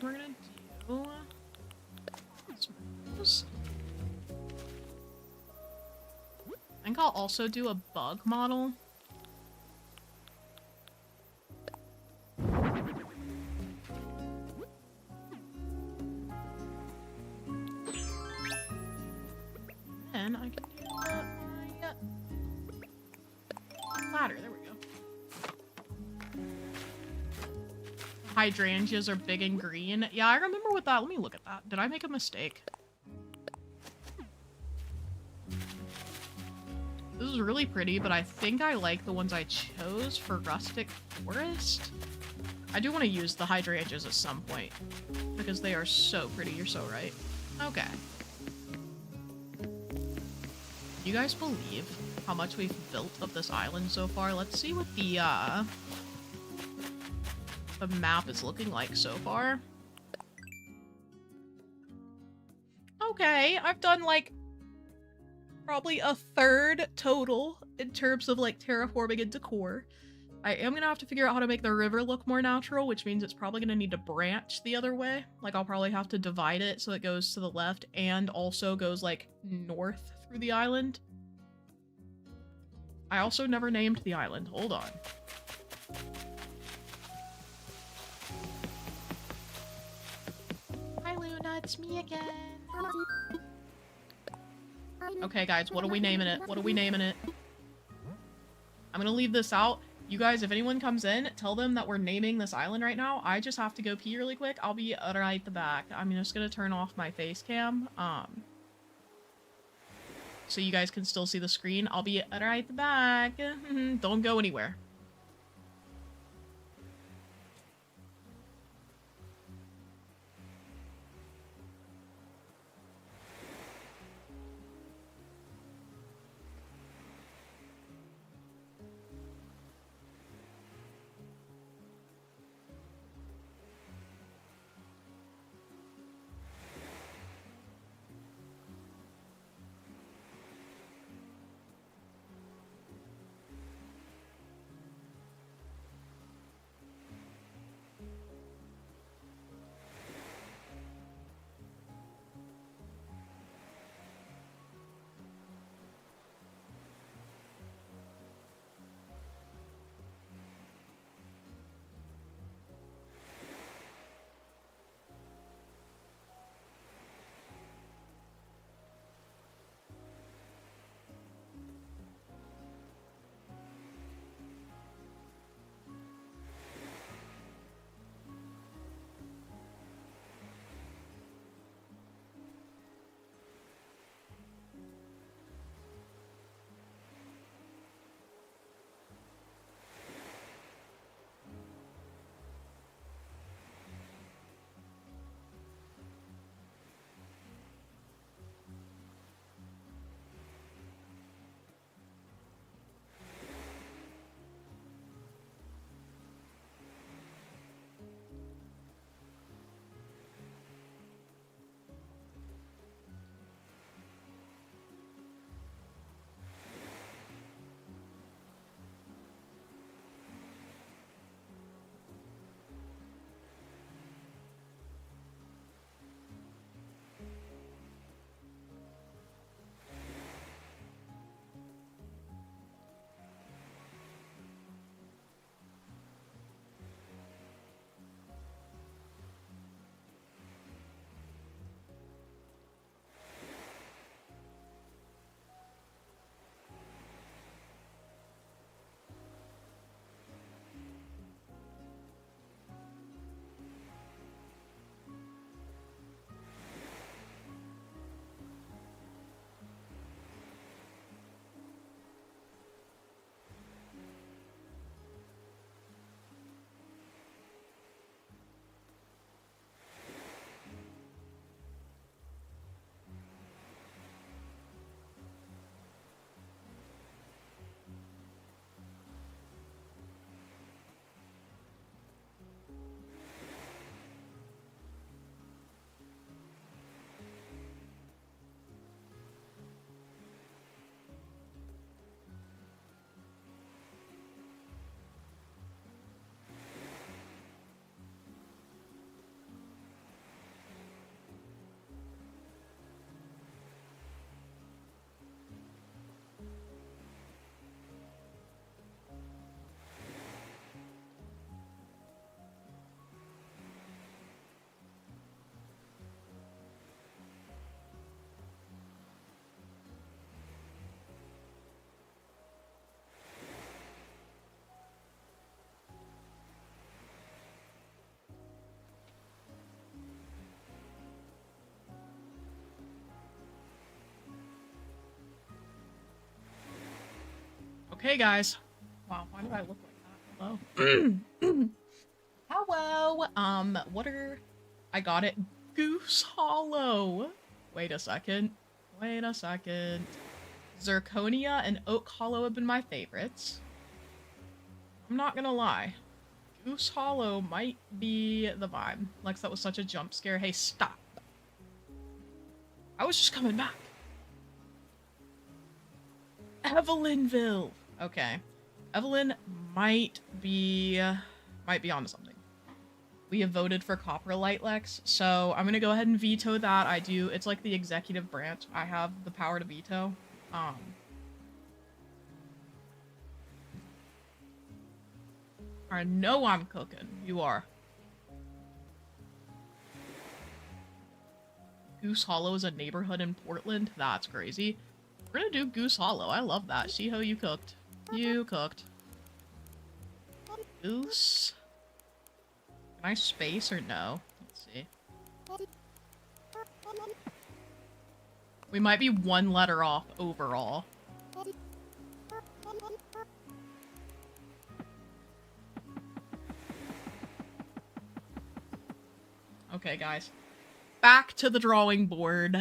[SPEAKER 1] We're gonna do some. I think I'll also do a bug model. And I can do my ladder. There we go. Hydrangeas are big and green. Yeah, I remember with that. Let me look at that. Did I make a mistake? This is really pretty, but I think I like the ones I chose for rustic forest. I do want to use the hydrangeas at some point because they are so pretty. You're so right. Okay. You guys believe how much we've built of this island so far? Let's see what the map is looking like so far. Okay, I've done like probably a third total in terms of like terraforming and decor. I am gonna have to figure out how to make the river look more natural, which means it's probably gonna need to branch the other way. Like I'll probably have to divide it so it goes to the left and also goes like north through the island. I also never named the island. Hold on. Hi Luna, it's me again. Okay guys, what are we naming it? What are we naming it? I'm gonna leave this out. You guys, if anyone comes in, tell them that we're naming this island right now. I just have to go pee really quick. I'll be right the back. I'm just gonna turn off my face cam. So you guys can still see the screen. I'll be right the back. Don't go anywhere. Okay, guys. Wow, why do I look like that? Hello. Hello. What are... I got it. Goose Hollow. Wait a second. Wait a second. Zirconia and Oak Hollow have been my favorites. I'm not gonna lie. Goose Hollow might be the vibe. Lex, that was such a jump scare. Hey, stop. I was just coming back. Evelynville. Okay. Evelyn might be onto something. We have voted for Coprolite, Lex, so I'm gonna go ahead and veto that. It's like the executive branch. I have the power to veto. I know I'm cooking. You are. Goose Hollow is a neighborhood in Portland? That's crazy. We're gonna do Goose Hollow. I love that. Shiho, you cooked. You cooked. Goose. Can I space or no? Let's see. We might be one letter off overall. Okay, guys. Back to the drawing board.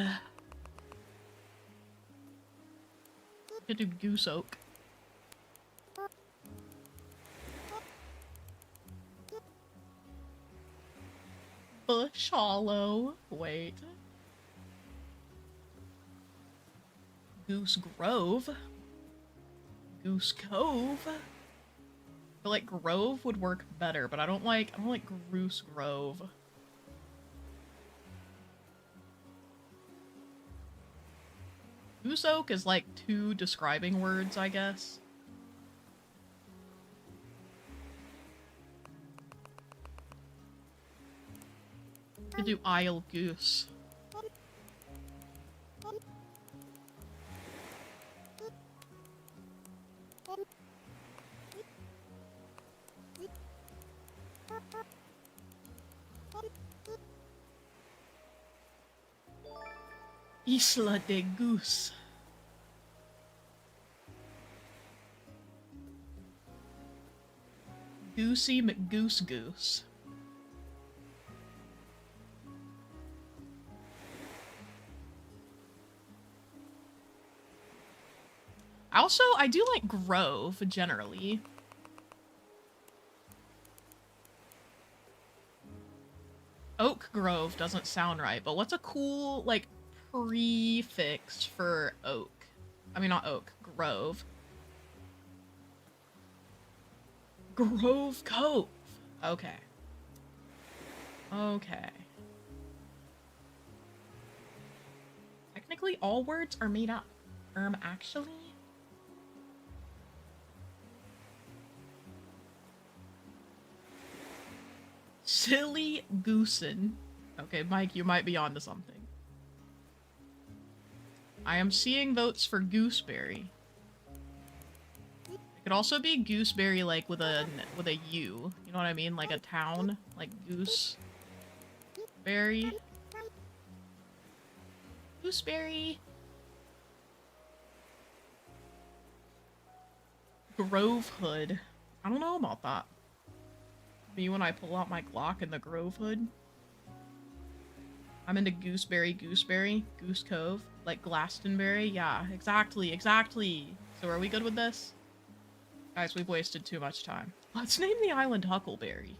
[SPEAKER 1] We could do Goose Oak. Bush Hollow. Wait. Goose Grove. Goose Cove. I feel like Grove would work better, but I don't like Goose Grove. Goose Oak is like two describing words, I guess. To do Isle Goose. Isla de Goose. Goosey McGoose Goose. Also, I do like Grove, generally. Oak Grove doesn't sound right, but what's a cool, like, prefix for oak? I mean, not oak, Grove. Grove Cove. Okay. Okay. Technically, all words are made up. Actually... Silly Goosen. Okay, Mike, you might be onto something. I am seeing votes for Gooseberry. It could also be Gooseberry, like, with a U. You know what I mean? Like a town. Like Gooseberry. Gooseberry. Grove Hood. I don't know about that. Me when I pull out my Glock in the Grove Hood. I'm into Gooseberry, Goose Cove, like Glastonbury. Yeah, exactly. So are we good with this? Guys, we've wasted too much time. Let's name the island Huckleberry.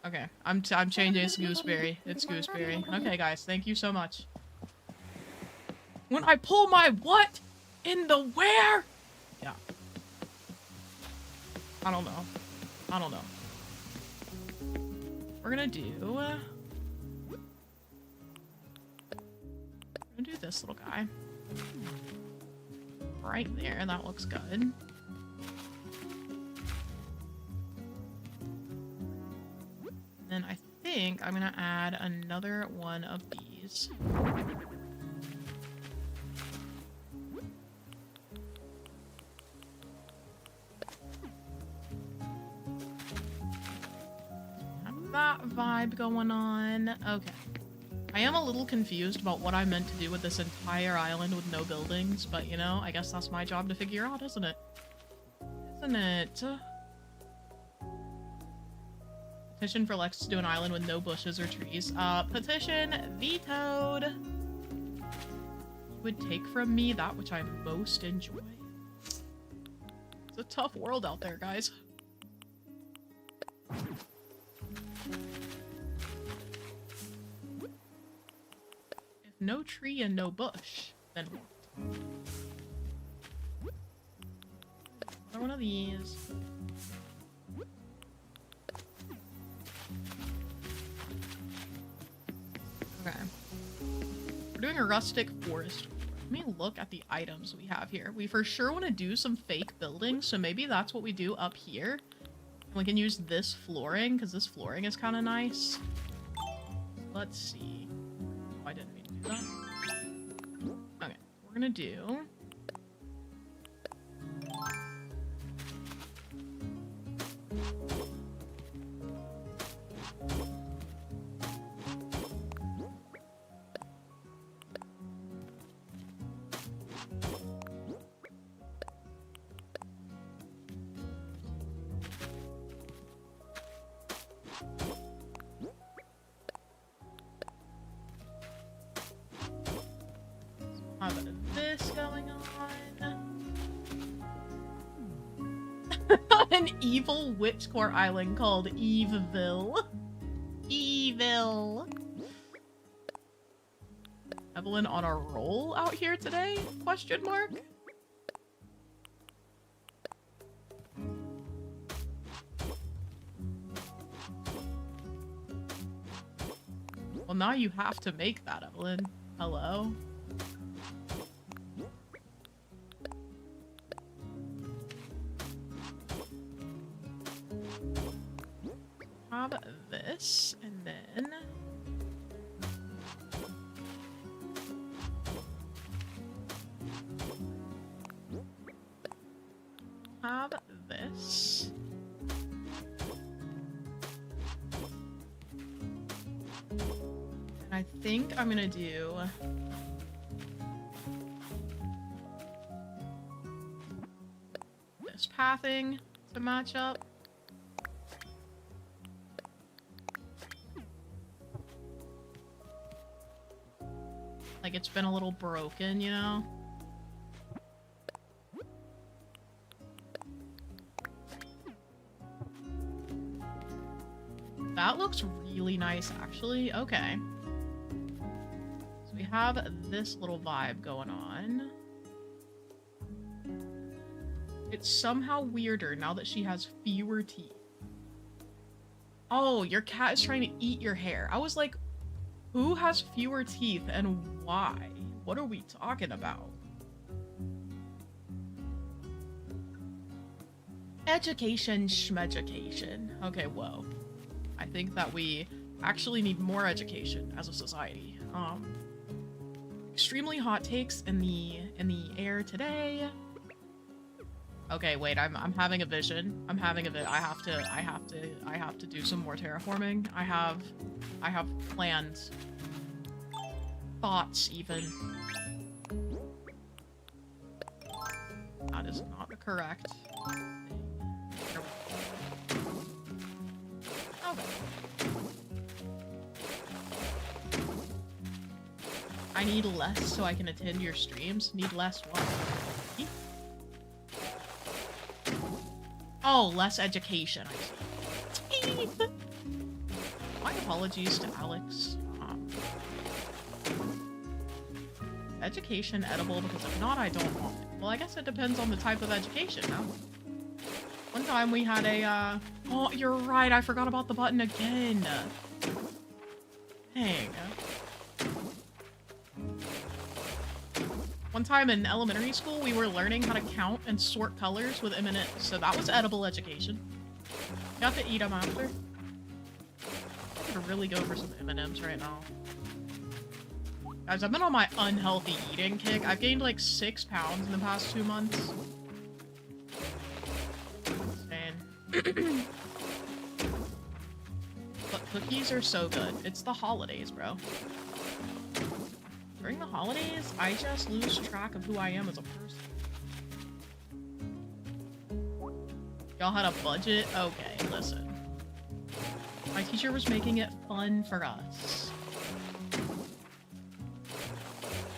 [SPEAKER 1] Okay, I'm changing it to Gooseberry. It's Gooseberry. Okay, guys, thank you so much. When I pull my what? In the where? Yeah. I don't know. We're gonna do this little guy. Right there, that looks good. Then I think I'm gonna add another one of these. That vibe going on. Okay. I am a little confused about what I meant to do with this entire island with no buildings, but you know, I guess that's my job to figure out, isn't it? Isn't it? Petition for Lex to do an island with no bushes or trees. Petition vetoed. You would take from me that which I most enjoy. It's a tough world out there, guys. If no tree and no bush, then what? Another one of these. Okay. We're doing a rustic forest. Let me look at the items we have here. We for sure want to do some fake buildings, so maybe that's what we do up here. And we can use this flooring, because this flooring is kind of nice. Let's see. Oh, I didn't mean to do that. Okay, we're gonna do... this going on. An evil witch core island called Eveville. Evil. Evelyn on a roll out here today? Question mark? Well, now you have to make that, Evelyn. Hello? Have this, and then... have this. And I think I'm gonna do... this pathing to match up. Like, it's been a little broken, you know? That looks really nice, actually. Okay. So we have this little vibe going on. It's somehow weirder now that she has fewer teeth. Oh, your cat is trying to eat your hair. I was like, who has fewer teeth and why? What are we talking about? Education schmeducation. Okay, whoa. I think that we actually need more education as a society. Extremely hot takes in the air today. Okay, wait, I'm having a vision. I'm having a I have to do some more terraforming. I have plans. Thoughts, even. That is not correct. Okay. I need less so I can attend your streams. Need less what? Oh, less education, I see. My apologies to Alex. Education edible, because if not, I don't want it. Well, I guess it depends on the type of education, no? One time we had a, oh, you're right, I forgot about the button again. Dang. One time in elementary school, we were learning how to count and sort colors with M&Ms, so that was edible education. Got to eat them after. I could really go for some M&Ms right now. Guys, I've been on my unhealthy eating kick. I've gained like 6 pounds in the past 2 months. Insane. But cookies are so good. It's the holidays, bro. holidays, I just lose track of who I am as a person. Y'all had a budget? Okay, listen. My teacher was making it fun for us.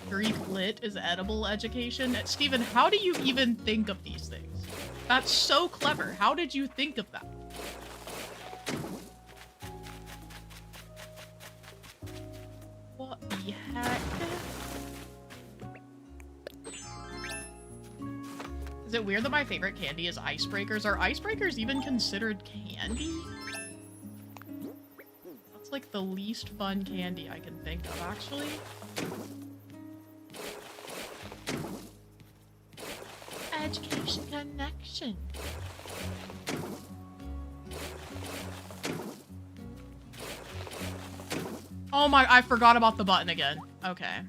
[SPEAKER 1] Greek lit is edible education. Steven, how do you even think of these things? That's so clever. How did you think of that? What the heck? Is it weird that my favorite candy is icebreakers? Are icebreakers even considered candy? That's like the least fun candy I can think of, actually. Education connection. Oh my, I forgot about the button again. Okay.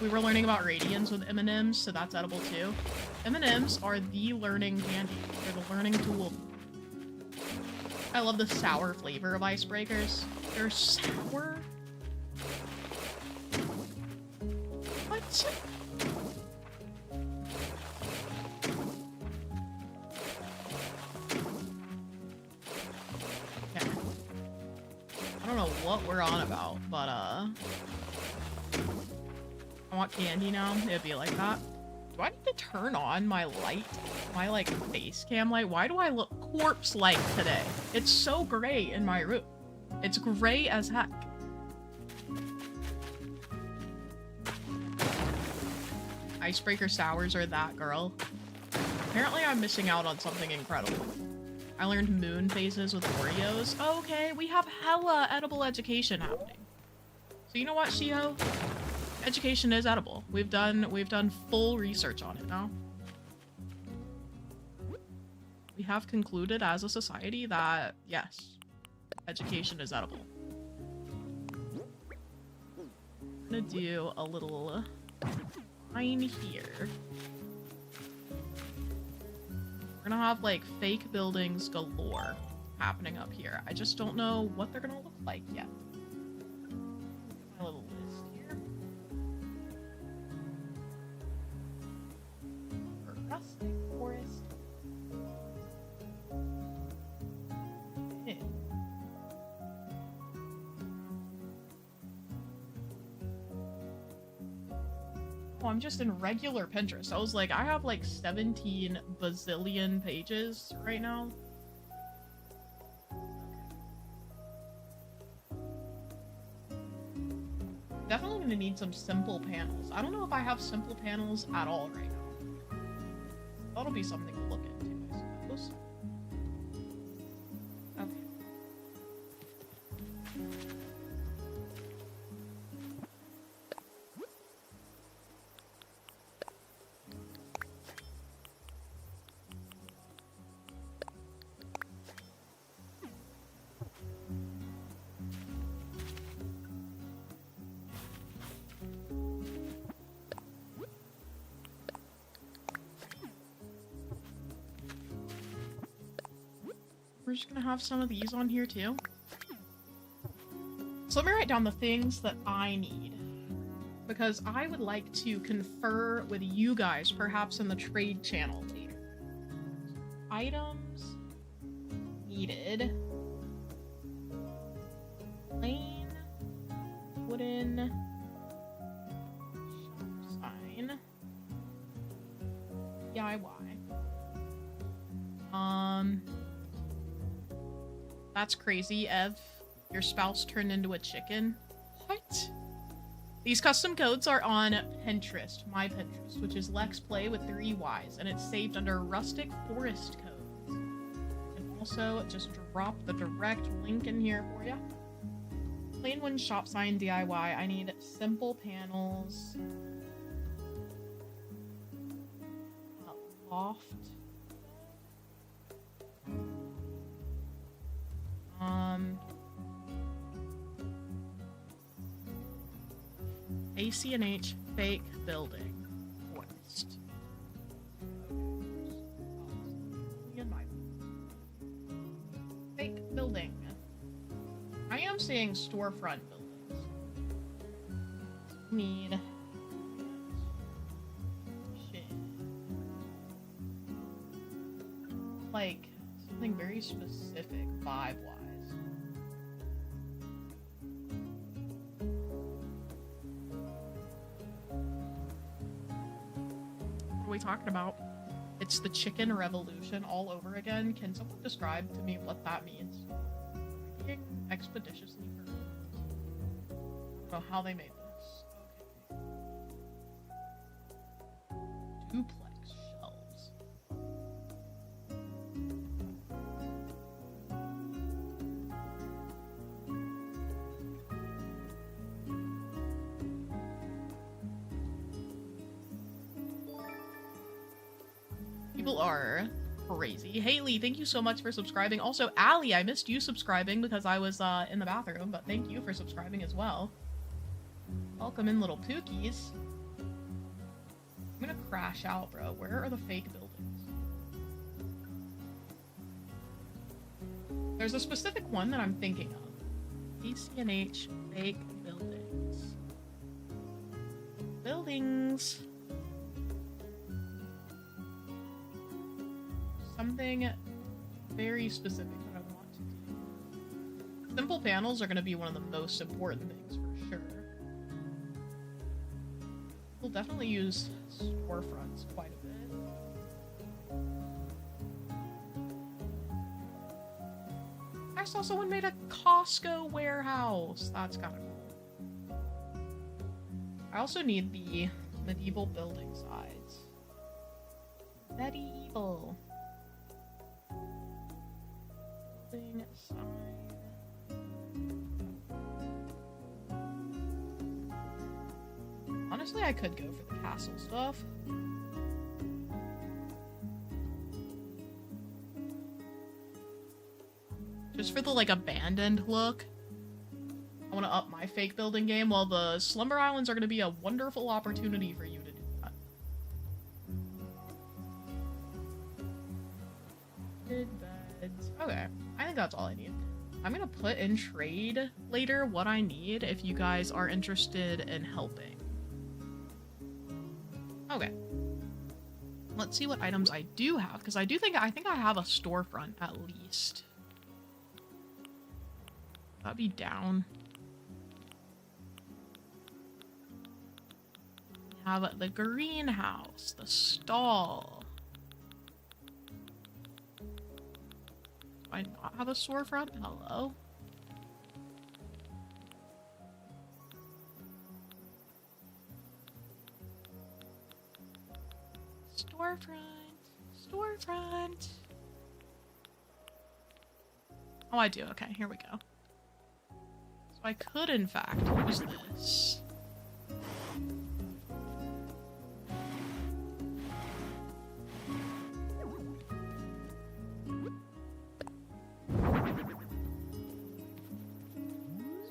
[SPEAKER 1] We were learning about radians with M&Ms, so that's edible too. M&Ms are the learning candy. They're the learning tool. I love the sour flavor of icebreakers. They're sour? What? Okay. I don't know what we're on about, but I want candy now. It'd be like that. Do I need to turn on my light? My, like, face cam light? Why do I look corpse-like today? It's so gray in my room. It's gray as heck. Icebreaker sours are that, girl. Apparently I'm missing out on something incredible. I learned moon phases with Oreos. Oh, okay, we have hella edible education happening. So you know what, Shio? Education is edible. We've done full research on it now. We have concluded as a society that, yes, education is edible. I'm gonna do a little line here. We're gonna have, like, fake buildings galore happening up here. I just don't know what they're gonna look like yet. My little list here. Rustic forest. Okay. Oh, I'm just in regular Pinterest. I was like, I have like 17 bazillion pages right now. Definitely gonna need some simple panels. I don't know if I have simple panels at all right now. That'll be something to look into, I suppose. Okay. We're just gonna have some of these on here too. So let me write down the things that I need, because I would like to confer with you guys, perhaps in the trade channel later. Items needed. Plain wooden sign. DIY. That's crazy, Ev. Your spouse turned into a chicken. What? These custom codes are on Pinterest, my Pinterest, which is Lex Play with 3 Ys, and it's saved under Rustic Forest Codes. And also just drop the direct link in here for you. Plain wooden shop sign DIY. I need simple panels. Loft. ACNH fake building forest. am seeing storefront buildings. Need shit. Like something very specific vibe-wise. What are we talking about? It's the chicken revolution all over again. Can someone describe to me what that means? Being expeditiously for I don't know how they made this. Okay. Duplex shelves. People are crazy. Haley, thank you so much for subscribing. Also, Allie, I missed you subscribing because I was in the bathroom, but thank you for subscribing as well. Welcome in, little pookies. I'm gonna crash out, bro. Where are the fake buildings? There's a specific one that I'm thinking of. ACNH fake buildings. Buildings. Something very specific that I want to do. Simple panels are going to be one of the most important things for sure. We'll definitely use storefronts quite a bit. I saw someone made a Costco warehouse. That's kind of cool. I also need the medieval building sides. Medieval. Sign. Honestly, I could go for the castle stuff. Just for the, like, abandoned look. I want to up my fake building game, while the Slumber Islands are going to be a wonderful opportunity for you to do that. Good beds. Okay. I think that's all I need. I'm gonna put in trade later what I need if you guys are interested in helping. Okay. Let's see what items I do have, because I think I have a storefront at least. That'd be down. We have the greenhouse, the stall. Do I not have a storefront? Hello? Storefront. Oh, I do. Okay, here we go. So I could, in fact, use this.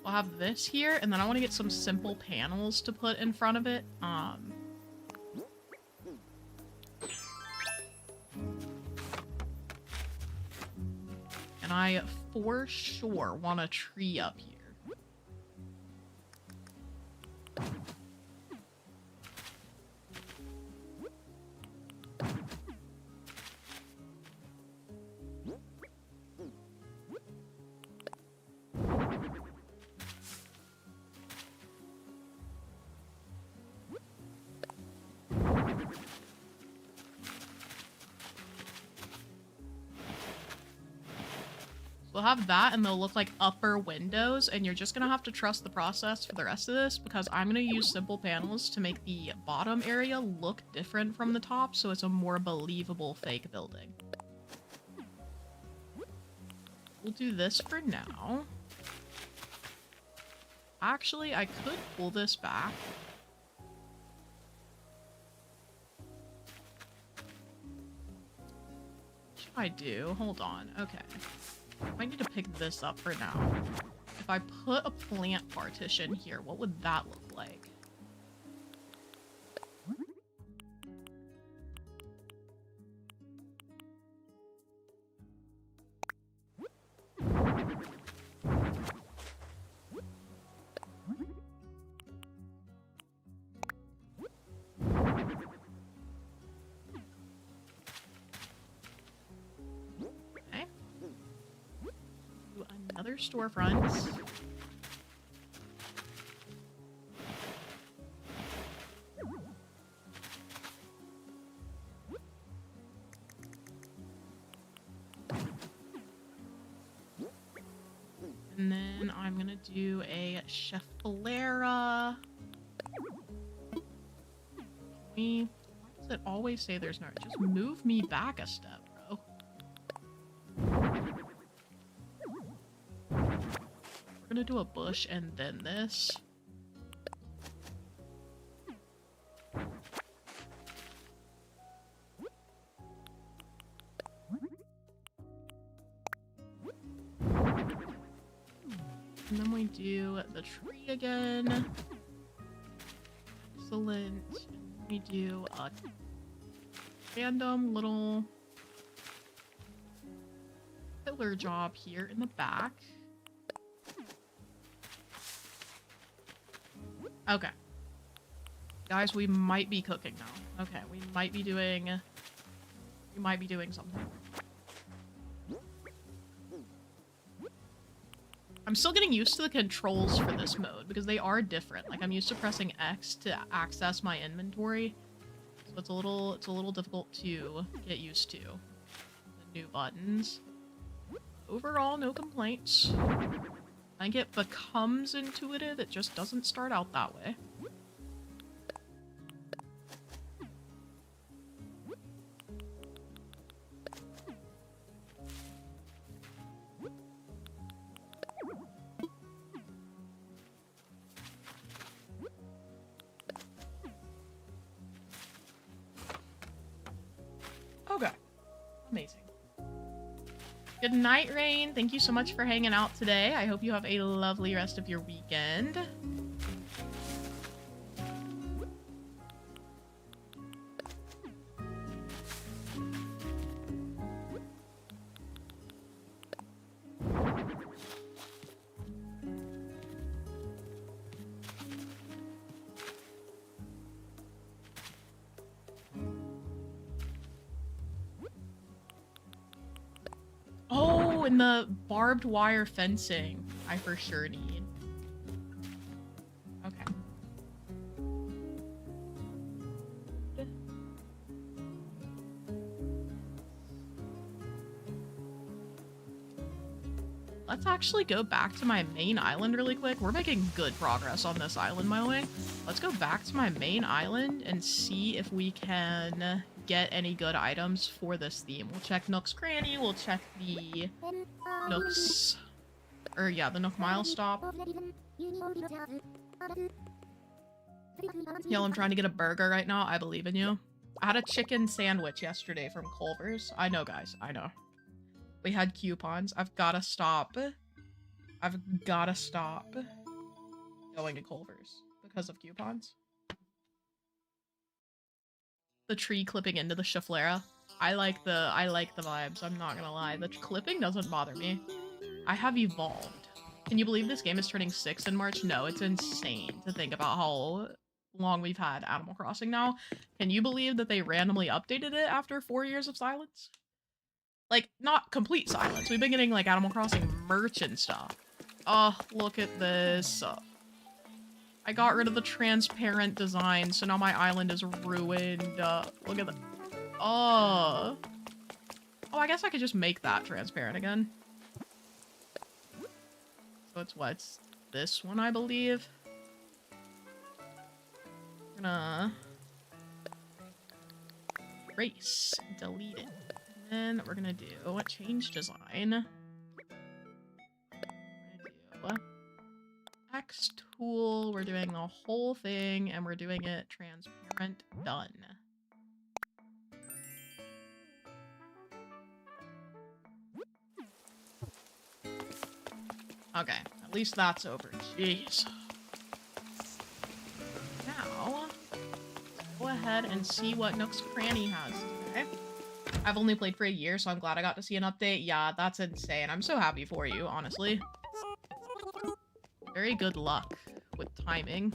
[SPEAKER 1] I'll have this here, and then I want to get some simple panels to put in front of it. And I for sure want a tree up here. We'll have that, and they'll look like upper windows, and you're just gonna have to trust the process for the rest of this, because I'm gonna use simple panels to make the bottom area look different from the top, so it's a more believable fake building. We'll do this for now. Actually, I could pull this back. What should I do? Hold on. Okay. I need to pick this up for now. If I put a plant partition here, what would that look like? nether storefronts. And then I'm gonna do a chefalera. Why does it always say there's no? Just move me back a step, bro. We're gonna do a bush and then this. And then we do the tree again. Excellent. And we do a random little pillar job here in the back. Okay. Guys, we might be cooking now. Okay, we might be doing something. I'm still getting used to the controls for this mode because they are different. Like, I'm used to pressing X to access my inventory. So it's a little difficult to get used to the new buttons. Overall, no complaints. I think it becomes intuitive, it just doesn't start out that way. Okay. Amazing. Good night, Rain. Thank you so much for hanging out today. I hope you have a lovely rest of your weekend. Oh, and the barbed wire fencing I for sure need. Okay. Let's actually go back to my main island really quick. We're making good progress on this island, by the way. Let's go back to my main island and see if we can get any good items for this theme. We'll check Nook's Cranny, we'll check the Nook's... or yeah, the Nook Mile Stop. Yo, I'm trying to get a burger right now. I believe in you. I had a chicken sandwich yesterday from Culver's. I know, guys. I know. We had coupons. I've gotta stop. I've gotta stop going to Culver's because of coupons. The tree clipping into the chiflera. I like the vibes, I'm not gonna lie. The clipping doesn't bother me. I have evolved. Can you believe this game is turning 6 in March? No, it's insane to think about how long we've had Animal Crossing now. Can you believe that they randomly updated it after 4 years of silence? Like, not complete silence. We've been getting, like, Animal Crossing merch and stuff. Oh, look at this. I got rid of the transparent design, so now my island is ruined. Look at the... Oh. Oh, I guess I could just make that transparent again. So it's what? It's this one, I believe. We're gonna... erase. Delete it. And then we're gonna do change design. We're gonna do X tool. We're doing the whole thing, and we're doing it transparent. Done. Okay, at least that's over. Jeez. Now, go ahead and see what Nook's Cranny has today. I've only played for a year, so I'm glad I got to see an update. Yeah, that's insane. I'm so happy for you, honestly. Very good luck with timing.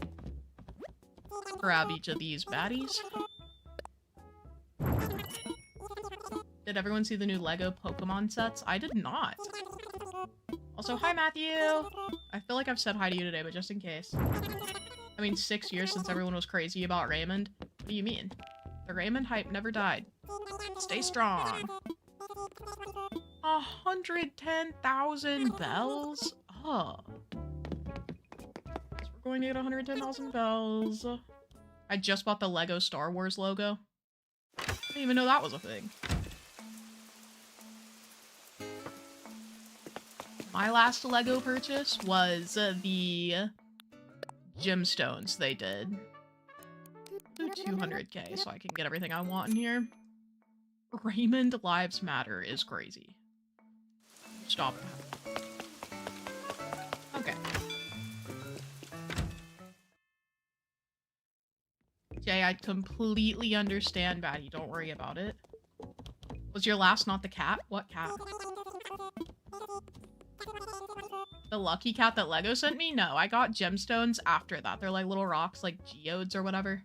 [SPEAKER 1] Grab each of these baddies. Did everyone see the new Lego Pokemon sets? I did not. Also, hi, Matthew. I feel like I've said hi to you today, but just in case. I mean, 6 years since everyone was crazy about Raymond. What do you mean? The Raymond hype never died. Stay strong. 110,000 bells? Oh. We're going to get 110,000 bells. I just bought the Lego Star Wars logo. I didn't even know that was a thing. My last Lego purchase was the gemstones they did. 200k so I can get everything I want in here. Raymond Lives Matter is crazy. Stop that. Okay. Jay, I completely understand, Batty. Don't worry about it. Was your last not the cat? What cat? The lucky cat that Lego sent me? No, I got gemstones after that. They're like little rocks, like geodes or whatever.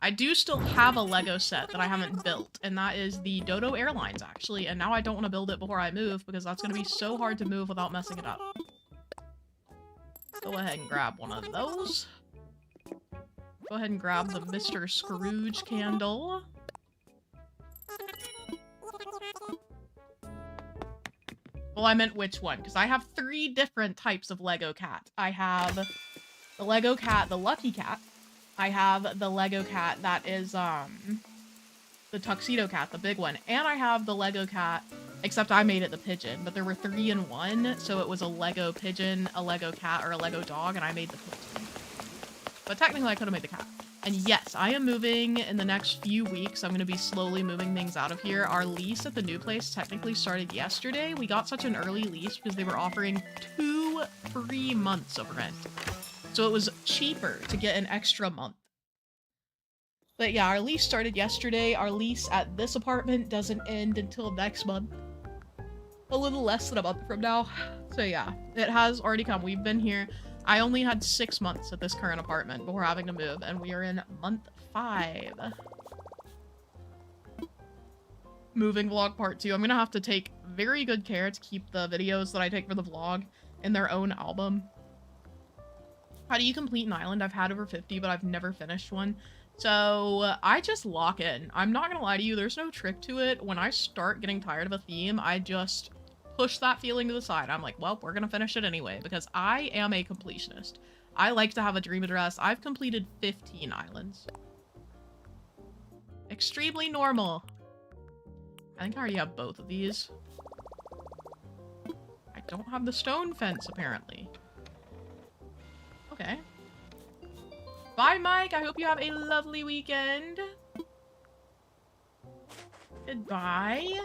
[SPEAKER 1] I do still have a Lego set that I haven't built, and that is the Dodo Airlines, actually. And now I don't want to build it before I move, because that's going to be so hard to move without messing it up. Go ahead and grab one of those. Go ahead and grab the Mr. Scrooge candle. Well, I meant which one, because I have 3 different types of Lego cat. I have the Lego cat, the lucky cat. I have the Lego cat that is, the tuxedo cat, the big one. And I have the Lego cat, except I made it the pigeon. But there were 3 in 1, so it was a Lego pigeon, a Lego cat, or a Lego dog, and I made the pigeon. But technically, I could have made the cat. And yes, I am moving in the next few weeks. I'm going to be slowly moving things out of here. Our lease at the new place technically started yesterday. We got such an early lease because they were offering 2 free months of rent. So it was cheaper to get an extra month. But yeah, our lease started yesterday. Our lease at this apartment doesn't end until next month. A little less than a month from now. So yeah, it has already come. We've been here. I only had 6 months at this current apartment before having to move, and we are in month 5. Moving vlog part 2. I'm gonna have to take very good care to keep the videos that I take for the vlog in their own album. How do you complete an island? I've had over 50, but I've never finished one. So I just lock in. I'm not gonna lie to you, there's no trick to it. When I start getting tired of a theme, I just push that feeling to the side. I'm like, well, we're gonna finish it anyway, because I am a completionist. I like to have a dream address. I've completed 15 islands. Extremely normal. I think I already have both of these. I don't have the stone fence, apparently. Okay. Bye, Mike. I hope you have a lovely weekend. Goodbye.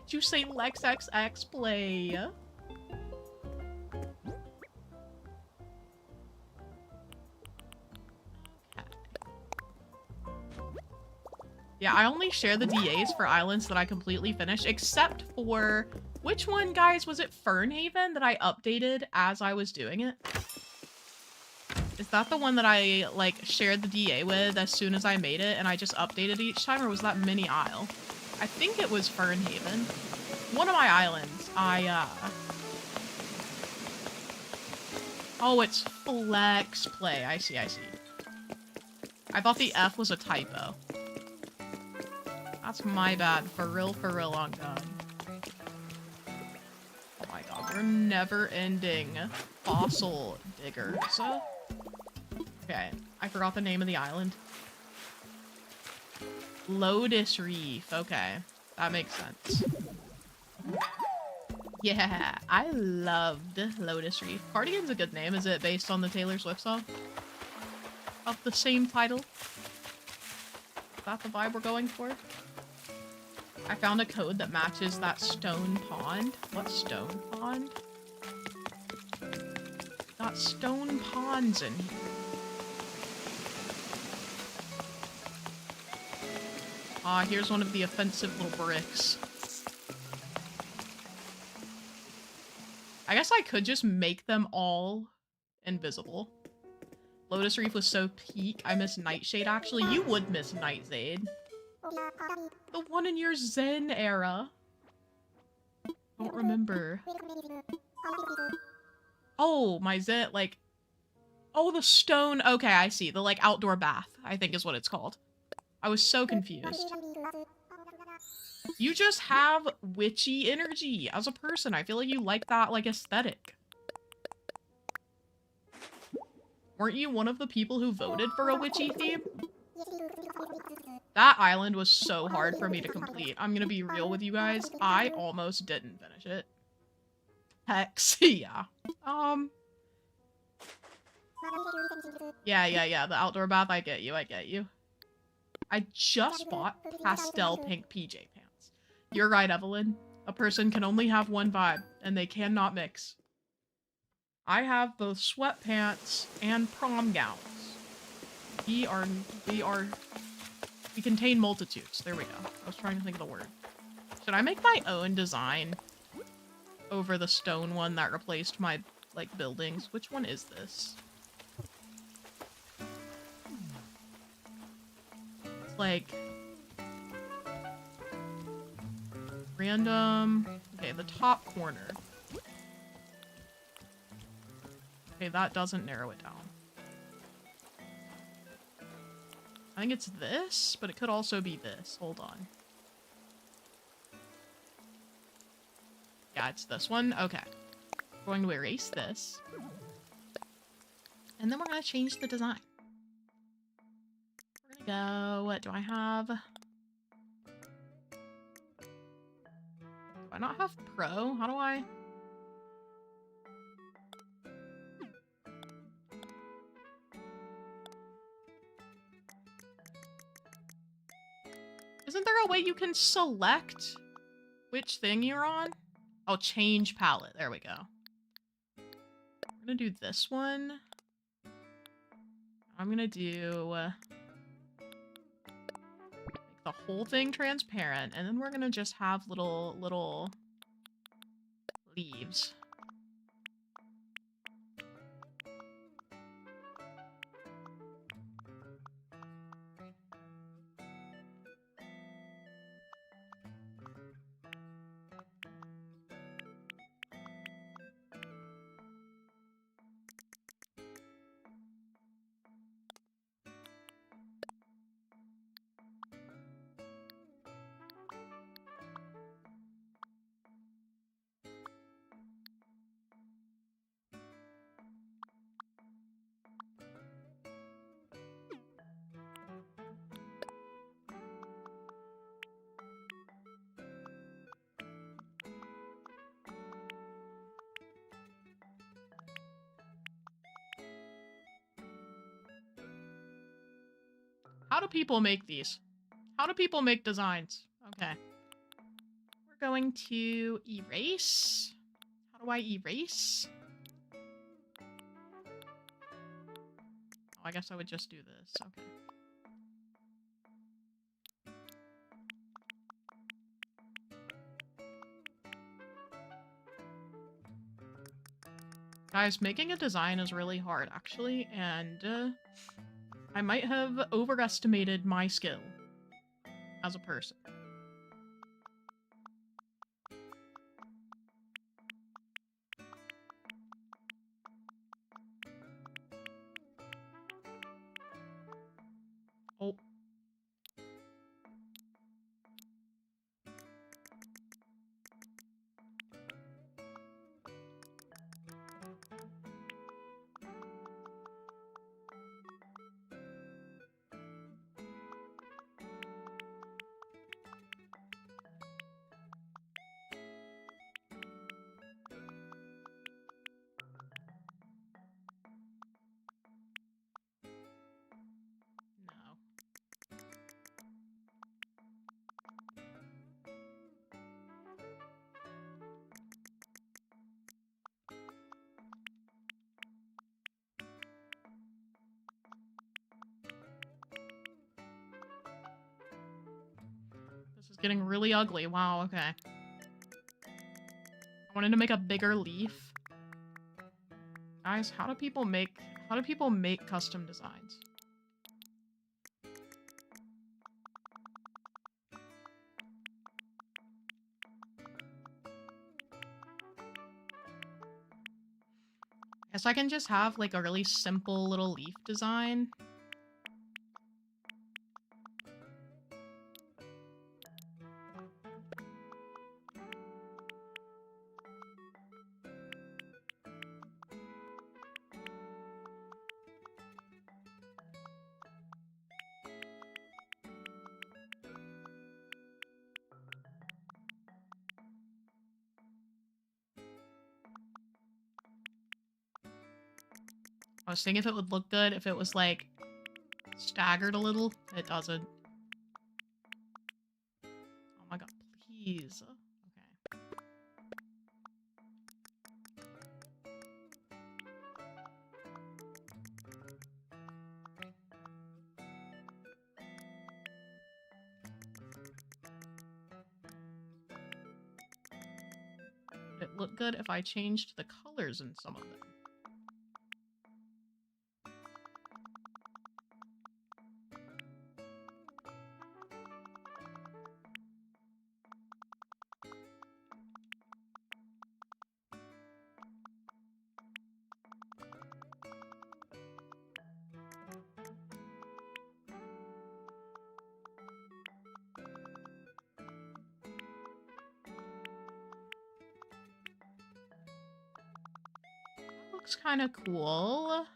[SPEAKER 1] Did you say Lex XX play? Okay. Yeah, I only share the DAs for islands that I completely finished, except for... Which one, guys? Was it Fernhaven that I updated as I was doing it? Is that the one that I, like, shared the DA with as soon as I made it and I just updated each time, or was that Mini Isle? I think it was Fernhaven. One of my islands, Oh, it's Flex Play. I see, I see. I thought the F was a typo. That's my bad. For real, I'm done. Oh my god, we're never-ending fossil diggers. Okay, I forgot the name of the island. Lotus Reef. Okay, that makes sense. Yeah, I loved Lotus Reef. Cardigan's a good name. Is it based on the Taylor Swift song? Of the same title? Is that the vibe we're going for? I found a code that matches that stone pond. What stone pond? Got stone ponds in here. Ah, here's one of the offensive little bricks. I guess I could just make them all invisible. Lotus Reef was so peak. I miss Nightshade, actually. You would miss Nightshade. The one in your Zen era. Don't remember. Oh, my Zen, like... Oh, the stone. Okay, I see. The, like, outdoor bath, I think is what it's called. I was so confused. You just have witchy energy as a person. I feel like you like that, like, aesthetic. Weren't you one of the people who voted for a witchy theme? That island was so hard for me to complete. I'm gonna be real with you guys. I almost didn't finish it. Hex, yeah. Yeah, the outdoor bath, I get you. I just bought pastel pink PJ pants. You're right, Evelyn. A person can only have one vibe, and they cannot mix. I have both sweatpants and prom gowns. We contain multitudes. There we go. I was trying to think of the word. Should I make my own design over the stone one that replaced my, like, buildings? Which one is this? It's like... random... Okay, the top corner. Okay, that doesn't narrow it down. I think it's this, but it could also be this. Hold on. Yeah, it's this one. Okay. We're going to erase this. And then we're going to change the design. We're going to go... What do I have? Do I not have Pro? How do I... Isn't there a way you can select which thing you're on? Oh, change palette. There we go. We're gonna do this one. I'm gonna do... make the whole thing transparent, and then we're gonna just have little leaves. How do people make these? How do people make designs? Okay. We're going to erase. How do I erase? Oh, I guess I would just do this. Okay. Guys, making a design is really hard, actually, and I might have overestimated my skill as a person. Oh. This is getting really ugly. Wow, okay. I wanted to make a bigger leaf. Guys, how do people make custom designs? Guess I can just have like a really simple little leaf design. I was thinking if it would look good if it was like staggered a little. It doesn't. Oh my god, please. Okay. Would it look good if I changed the colors in some of them? Looks kind of cool.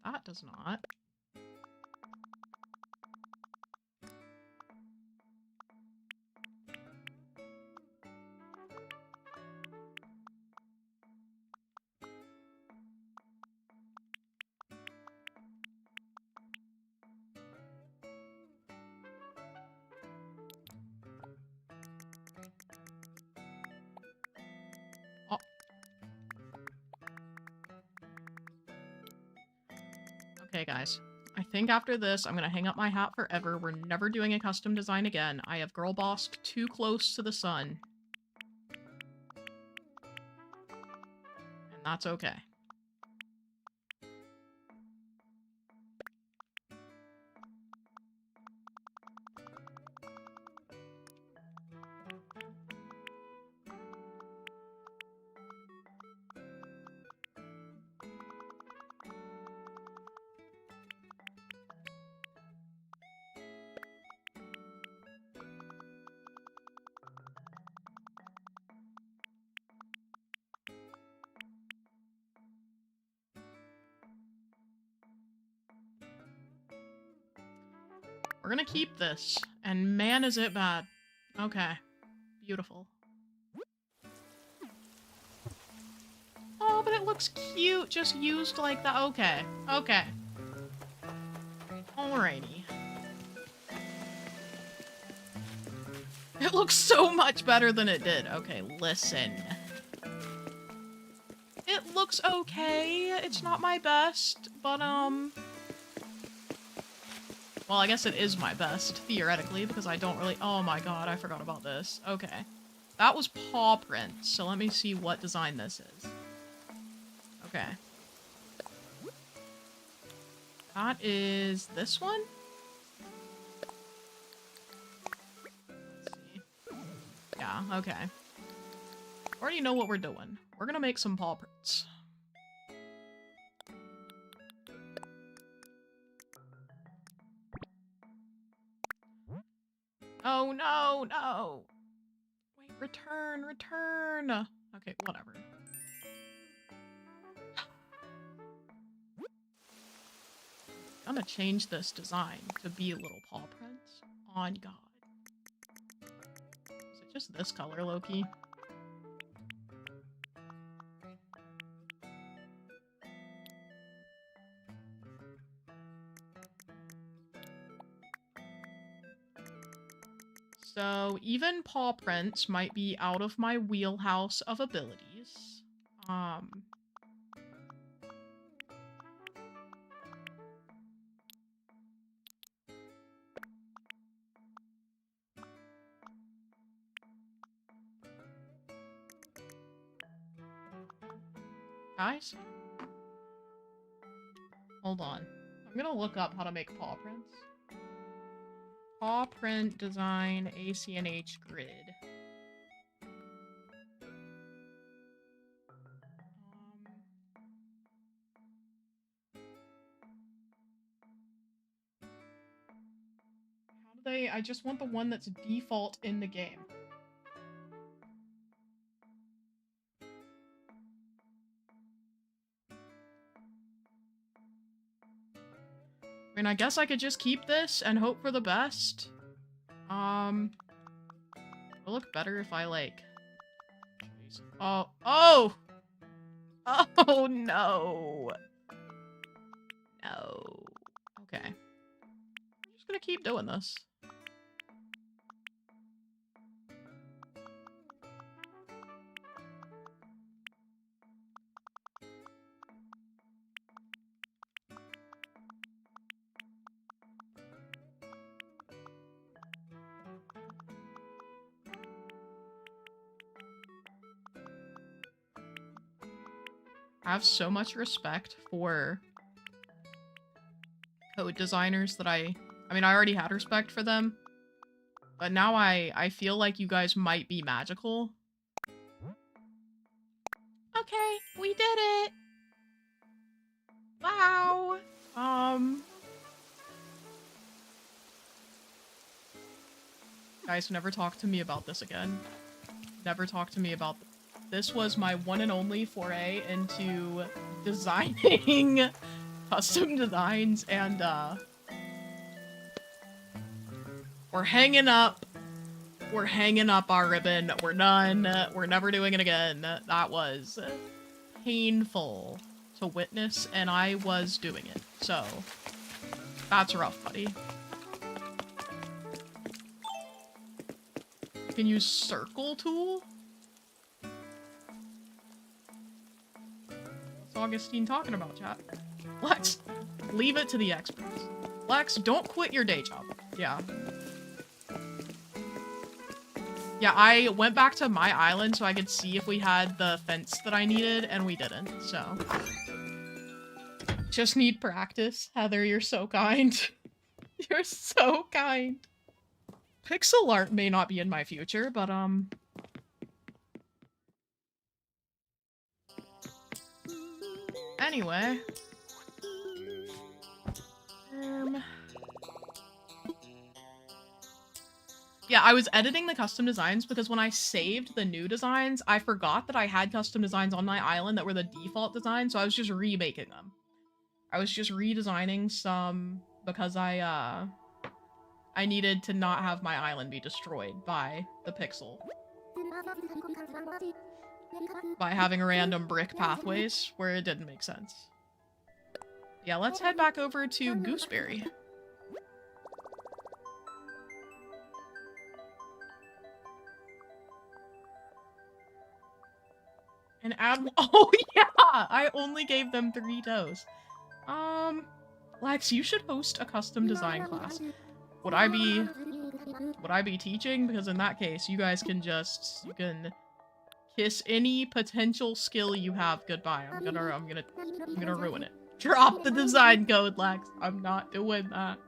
[SPEAKER 1] That does not. Oh. Okay, guys. I think after this, I'm gonna hang up my hat forever. We're never doing a custom design again. I have girl bossed too close to the sun. And that's okay. We're gonna keep this. And man, is it bad. Okay. Beautiful. Oh, but it looks cute, just used like that. Okay. Okay. Alrighty. It looks so much better than it did. Okay, listen. It looks okay. It's not my best, but, well, I guess it is my best, theoretically, because I don't really- oh my god, I forgot about this. Okay. That was paw print, so let me see what design this is. Okay. That is this one? Let's see. Yeah, okay. Already know what we're doing. We're gonna make some paw prints. Oh no, no! Wait, return, return! Okay, whatever. I'm gonna change this design to be little paw prints. On God. Is it just this color, Loki? So even paw prints might be out of my wheelhouse of abilities. Guys? Hold on. I'm gonna look up how to make paw prints. Paw print design ACNH grid. I just want the one that's default in the game. I mean, I guess I could just keep this and hope for the best. It'll look better if I, like... Oh! Oh! Oh, no! No. Okay. I'm just gonna keep doing this. I have so much respect for code designers that I mean, I already had respect for them, but now I feel like you guys might be magical. Okay, we did it! Wow! Guys, never talk to me about this again. Never talk to me about this. This was my one and only foray into designing custom designs, and we're hanging up our ribbon. We're done. We're never doing it again. That was painful to witness, and I was doing it. So, that's rough, buddy. You can use circle tool? What's Augustine talking about, chat? Lex, leave it to the experts. Lex, don't quit your day job. Yeah. Yeah, I went back to my island so I could see if we had the fence that I needed, and we didn't, so. Just need practice. Heather, you're so kind. You're so kind. Pixel art may not be in my future, but, anyway. Yeah, I was editing the custom designs because when I saved the new designs, I forgot that I had custom designs on my island that were the default design, so I was just remaking them. I was just redesigning some because I needed to not have my island be destroyed by the pixel. By having random brick pathways where it didn't make sense. Yeah, let's head back over to Gooseberry. And add- oh yeah! I only gave them 3 toes. Lex, you should host a custom design class. Would I be teaching? Because in that case, you guys can just, you can kiss any potential skill you have goodbye. I'm gonna ruin it. Drop the design code, Lex. I'm not doing that.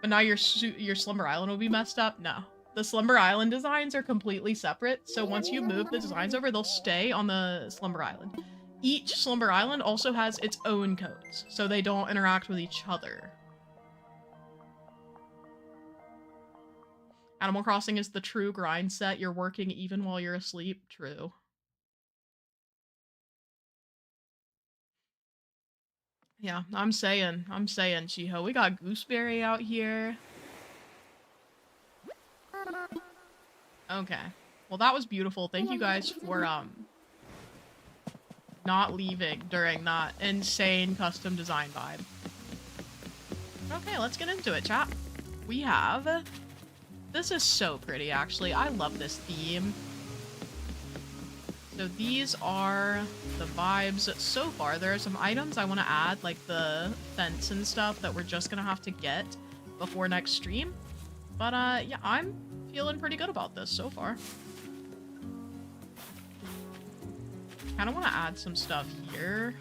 [SPEAKER 1] But now your Slumber Island will be messed up? No. The Slumber Island designs are completely separate, so once you move the designs over, they'll stay on the Slumber Island. Each Slumber Island also has its own codes, so they don't interact with each other. Animal Crossing is the true grind set. You're working even while you're asleep. True. Yeah, I'm saying, Chiho. We got Gooseberry out here. Okay. Well, that was beautiful. Thank you guys for, not leaving during that insane custom design vibe. Okay, let's get into it, chat. We have... This is so pretty, actually. I love this theme. So these are the vibes so far. There are some items I want to add, like the fence and stuff that we're just gonna have to get before next stream. But, yeah, I'm feeling pretty good about this so far. Kind of want to add some stuff here.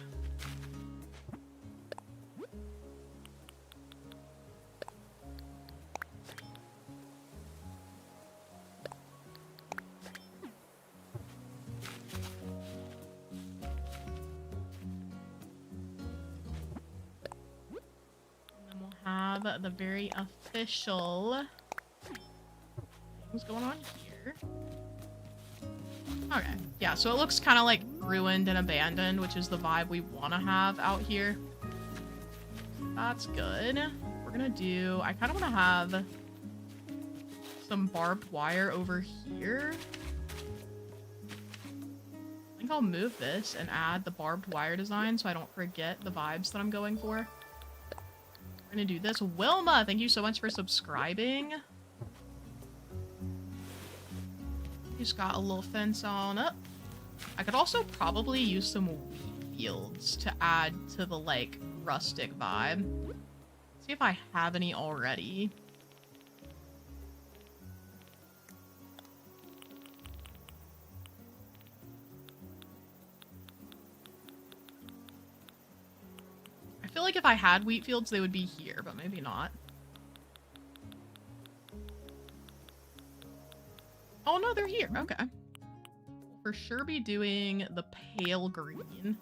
[SPEAKER 1] And then we'll have the very official What's going on here? Okay, yeah, so it looks kind of like ruined and abandoned, which is the vibe we want to have out here. That's good. We're gonna do... I kind of want to have some barbed wire over here. I think I'll move this and add the barbed wire design so I don't forget the vibes that I'm going for. We're gonna do this. Wilma, thank you so much for subscribing. Just got a little fence on up. I could also probably use some wheat fields to add to the, like, rustic vibe. See if I have any already. I feel like if I had wheat fields, they would be here, but maybe not. Oh no, they're here. Okay. We'll for sure be doing the pale green.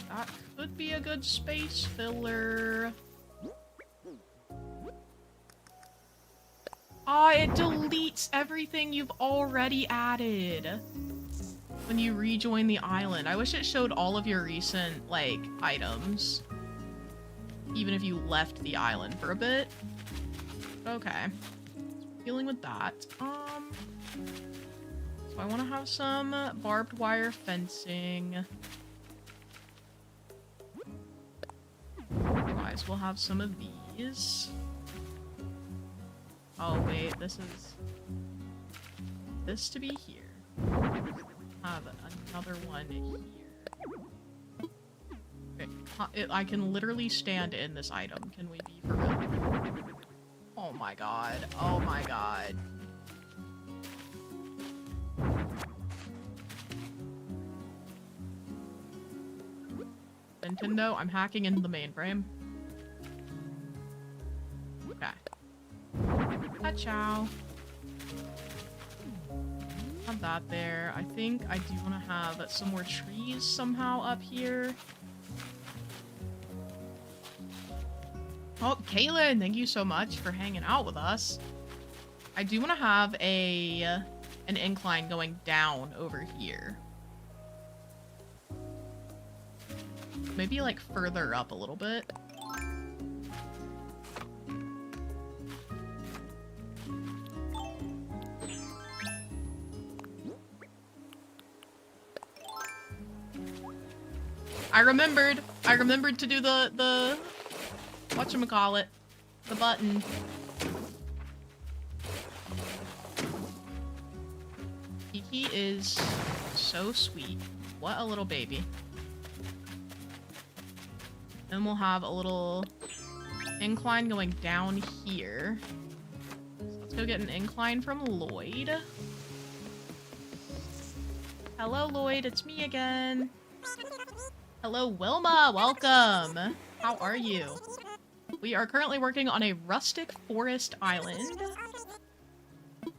[SPEAKER 1] That could be a good space filler. Oh, it deletes everything you've already added when you rejoin the island. I wish it showed all of your recent, like, items. Even if you left the island for a bit. Okay. Dealing with that. So I want to have some barbed wire fencing. Otherwise, we'll have some of these. Oh, wait. This is... this to be here. Have another one here. I can literally stand in this item. Can we be for real? Oh my god. Oh my god. Nintendo, I'm hacking into the mainframe. Okay. Ciao. Have that there. I think I do want to have some more trees somehow up here. Oh, Kaylin, thank you so much for hanging out with us. I do want to have an incline going down over here. Maybe, like, further up a little bit. I remembered to do the whatchamacallit, the button. Kiki is so sweet. What a little baby. Then we'll have a little incline going down here. So let's go get an incline from Lloyd. Hello, Lloyd. It's me again. Hello, Wilma. Welcome. How are you? We are currently working on a rustic forest island. Let's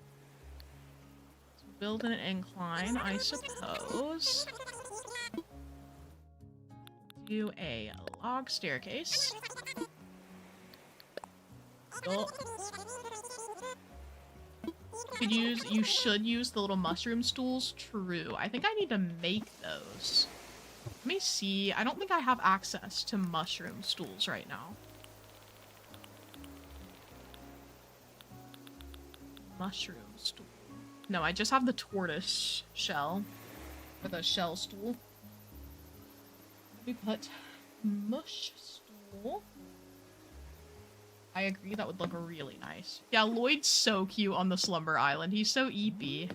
[SPEAKER 1] build an incline, I suppose. Do a log staircase. Oh. You should use the little mushroom stools. True. I think I need to make those. Let me see. I don't think I have access to mushroom stools right now. Mushroom stool. No, I just have the tortoise shell. Or the shell stool. Let me put mush stool. I agree, that would look really nice. Yeah, Lloyd's so cute on the Slumber Island. He's so eepy.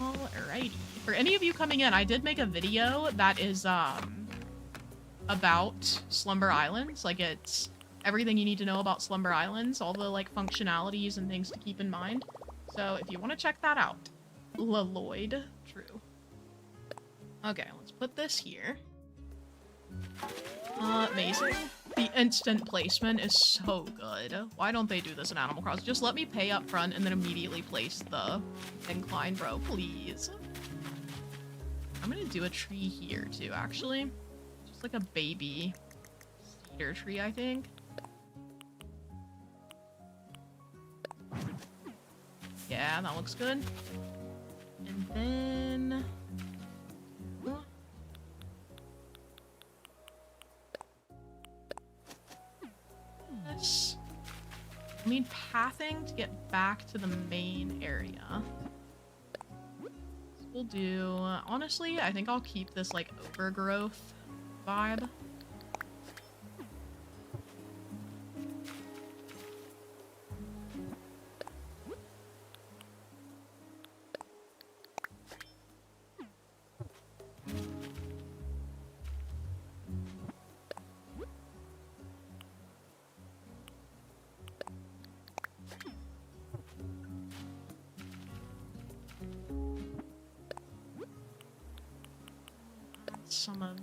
[SPEAKER 1] Alrighty. For any of you coming in, I did make a video that is, about Slumber Islands. Like, it's everything you need to know about Slumber Islands, all the, like, functionalities and things to keep in mind. So, if you want to check that out. Lloyd. True. Okay, let's put this here. Amazing. The instant placement is so good. Why don't they do this in Animal Crossing? Just let me pay up front and then immediately place the incline, bro, please. I'm gonna do a tree here too, actually. Just like a baby cedar tree, I think. Yeah, that looks good. And then... this. I need pathing to get back to the main area. So we'll do... honestly, I think I'll keep this, like, overgrowth vibe. Some of these.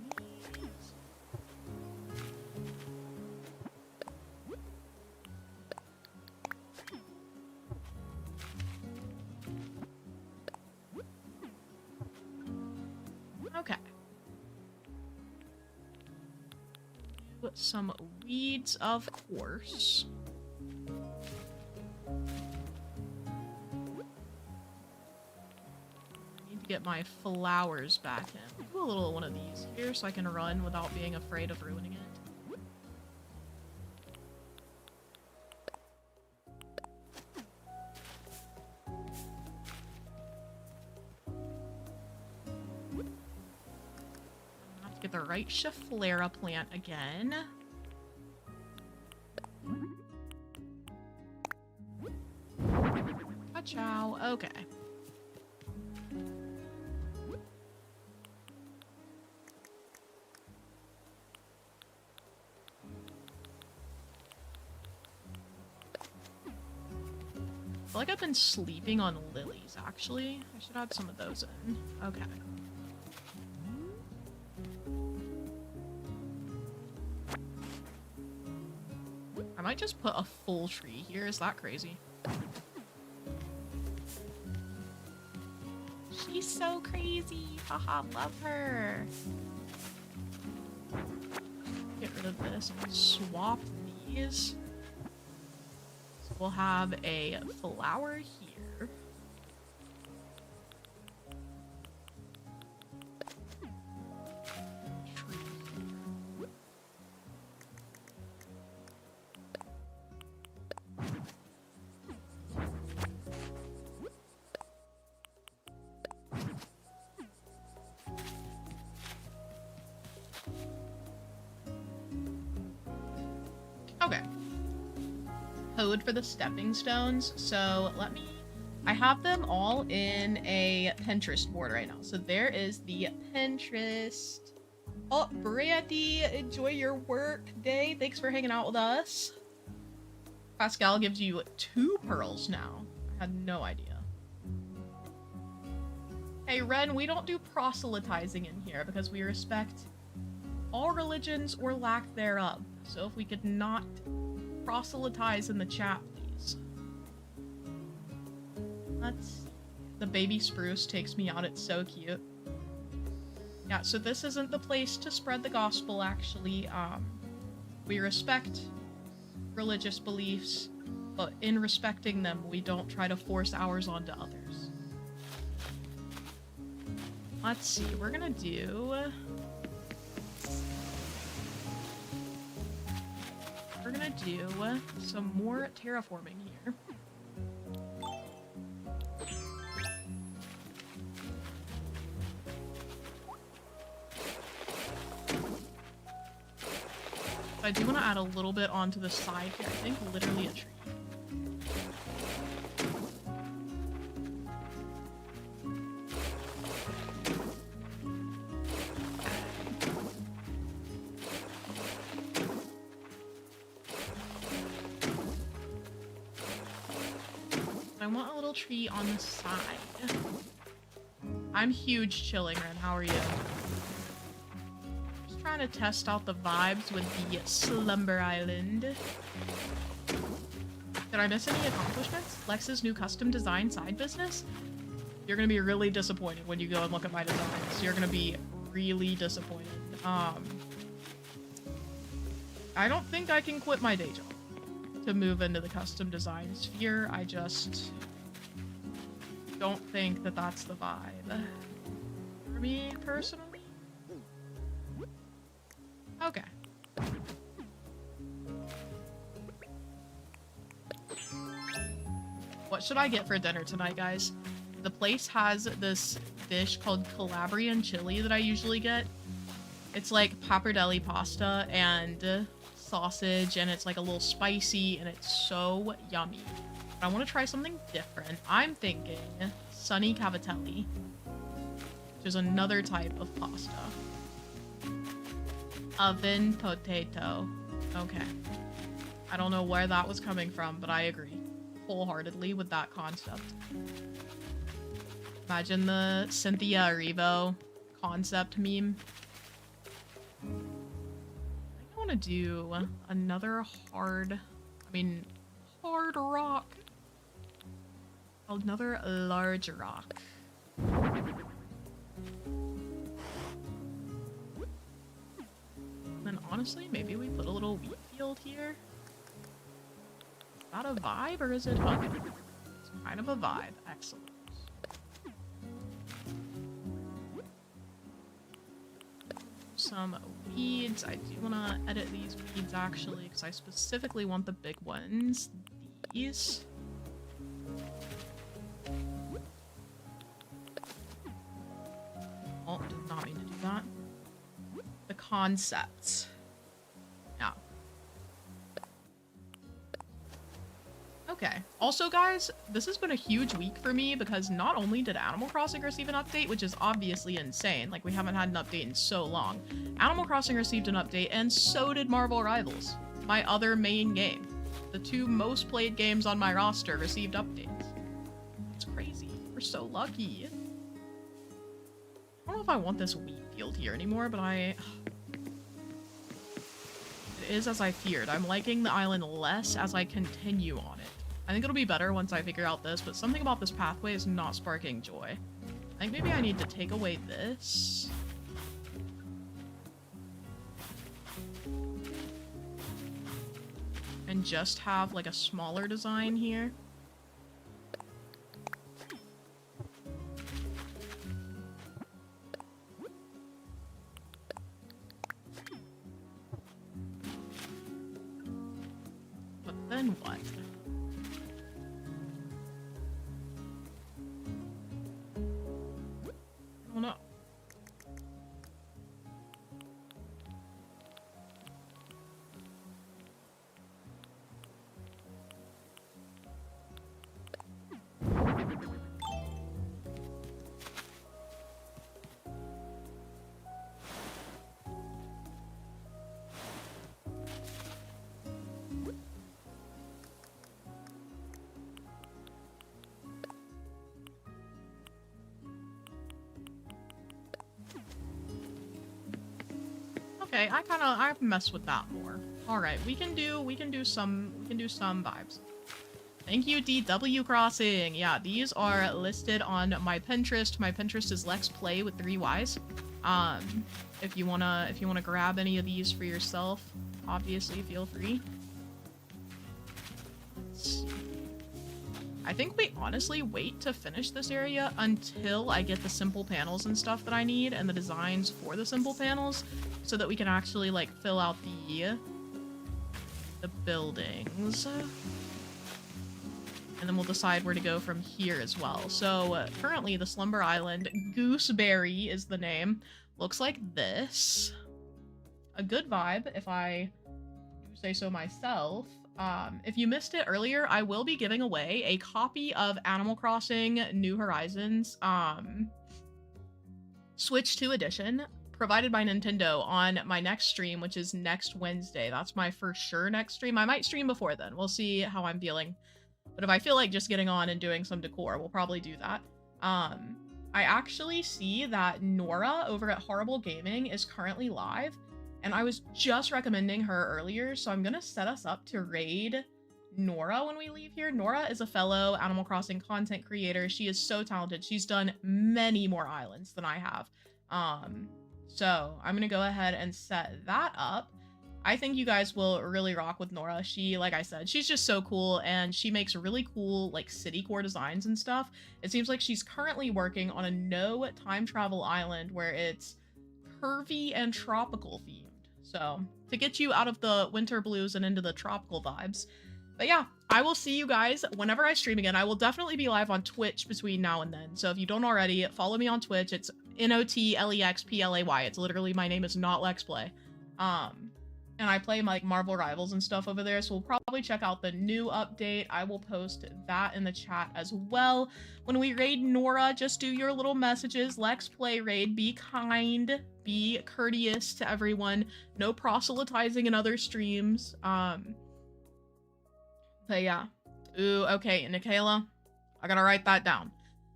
[SPEAKER 1] Okay. Put some weeds, of course. Get my flowers back in. Do a little one of these here so I can run without being afraid of ruining it. I have to get the right Schefflera plant again. Ka-chow. Okay. I feel like I've been sleeping on lilies, actually. I should add some of those in. Okay. I might just put a full tree here. Is that crazy? She's so crazy. Haha, love her. Get rid of this and swap these. We'll have a flower here. Tree here. Okay. Code for the stepping stones. So let me... I have them all in a Pinterest board right now. So there is the Pinterest. Oh, Brandy, enjoy your work day. Thanks for hanging out with us. Pascal gives you 2 pearls now. I had no idea. Hey, Ren, we don't do proselytizing in here because we respect all religions or lack thereof. So if we could not proselytize in the chat, please. The baby spruce takes me out. It's so cute. Yeah, so this isn't the place to spread the gospel, actually. We respect religious beliefs, but in respecting them, we don't try to force ours onto others. Let's see, we're gonna do... we're gonna do some more terraforming here. I do want to add a little bit onto the side here. I think literally a tree. I want a little tree on the side. I'm huge chilling, Ren. How are you? Just trying to test out the vibes with the Slumber Island. Did I miss any accomplishments? Lex's new custom design side business? You're gonna be really disappointed when you go and look at my designs. You're gonna be really disappointed. I don't think I can quit my day job to move into the custom design sphere. don't think that that's the vibe for me personally. Okay. What should I get for dinner tonight, guys? The place has this dish called Calabrian chili that I usually get. It's like pappardelle pasta and sausage, and it's like a little spicy, and it's so yummy. But I want to try something different. I'm thinking sunny cavatelli, which is another type of pasta. Oven potato. Okay. I don't know where that was coming from, but I agree wholeheartedly with that concept. Imagine the Cynthia Erivo concept meme. I want to do another hard rock. Another large rock. And then honestly, maybe we put a little wheat field here. Is that a vibe or is it okay? It's kind of a vibe. Excellent. Some weeds. I do want to edit these weeds actually because I specifically want the big ones. These. Oh, did not mean to do that. The concepts. Yeah. Okay. Also, guys, this has been a huge week for me because not only did Animal Crossing receive an update, which is obviously insane, like we haven't had an update in so long. Animal Crossing received an update, and so did Marvel Rivals, my other main game. The two most played games on my roster received updates. It's crazy. We're so lucky. I don't know if I want this wheat field here anymore, but it is as I feared. I'm liking the island less as I continue on it. I think it'll be better once I figure out this, but something about this pathway is not sparking joy. I think maybe I need to take away this. And just have like a smaller design here. But then what? I don't know. Okay, I mess with that more. All right, we can do some vibes. Thank you, DW Crossing. Yeah, these are listed on my Pinterest. My Pinterest is Lex Play with 3 Ys. If you wanna grab any of these for yourself, obviously feel free. Let's see. I think we honestly wait to finish this area until I get the simple panels and stuff that I need and the designs for the simple panels so that we can actually like fill out the buildings. And then we'll decide where to go from here as well. So currently the Slumber Island, Gooseberry is the name, looks like this. A good vibe if I do say so myself. If you missed it earlier, I will be giving away a copy of Animal Crossing New Horizons Switch 2 edition provided by Nintendo on my next stream, which is next Wednesday. That's my for sure next stream. I might stream before then. We'll see how I'm feeling. But if I feel like just getting on and doing some decor, we'll probably do that. I actually see that Nora over at Horrible Gaming is currently live. And I was just recommending her earlier, so I'm gonna set us up to raid Nora when we leave here. Nora is a fellow Animal Crossing content creator. She is so talented. She's done many more islands than I have. So I'm gonna go ahead and set that up. I think you guys will really rock with Nora. She, like I said, she's just so cool, and she makes really cool, like, city core designs and stuff. It seems like she's currently working on a no time travel island where it's curvy and tropical themed. So, to get you out of the winter blues and into the tropical vibes. But yeah, I will see you guys whenever I stream again. I will definitely be live on Twitch between now and then. So if you don't already, follow me on Twitch. It's NOTLEXPLAY. It's literally, my name is not Lexplay. And I play like Marvel Rivals and stuff over there, so we'll probably check out the new update. I will post that in the chat as well. When we raid Nora, just do your little messages. Lex play raid. Be kind. Be courteous to everyone. No proselytizing in other streams. But yeah. Ooh, okay, Nikayla. I gotta write that down.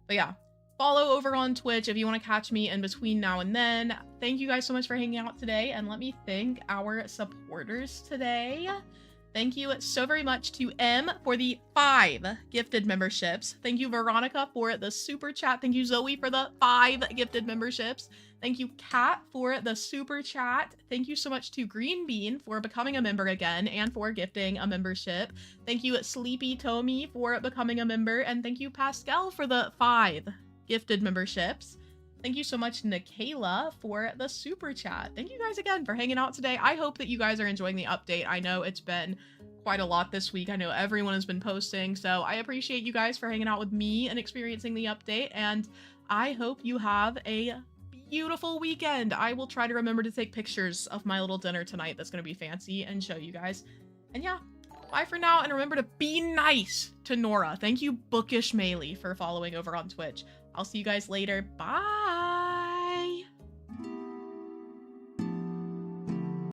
[SPEAKER 1] But yeah. Follow over on Twitch if you want to catch me in between now and then. Thank you guys so much for hanging out today, and let me thank our supporters today. Thank you so very much to M for the 5 gifted memberships. Thank you, Veronica, for the super chat. Thank you, Zoe, for the 5 gifted memberships. Thank you, Kat, for the super chat. Thank you so much to Green Bean for becoming a member again and for gifting a membership. Thank you, Sleepy Tommy, for becoming a member, and thank you, Pascal, for the 5 gifted memberships. Thank you so much, Nikayla, for the super chat. Thank you guys again for hanging out today. I hope that you guys are enjoying the update. I know it's been quite a lot this week. I know everyone has been posting, so I appreciate you guys for hanging out with me and experiencing the update, and I hope you have a beautiful weekend. I will try to remember to take pictures of my little dinner tonight that's going to be fancy and show you guys. And yeah, bye for now, and remember to be nice to Nora. Thank you, Bookish Melee, for following over on Twitch. I'll see you guys later. Bye!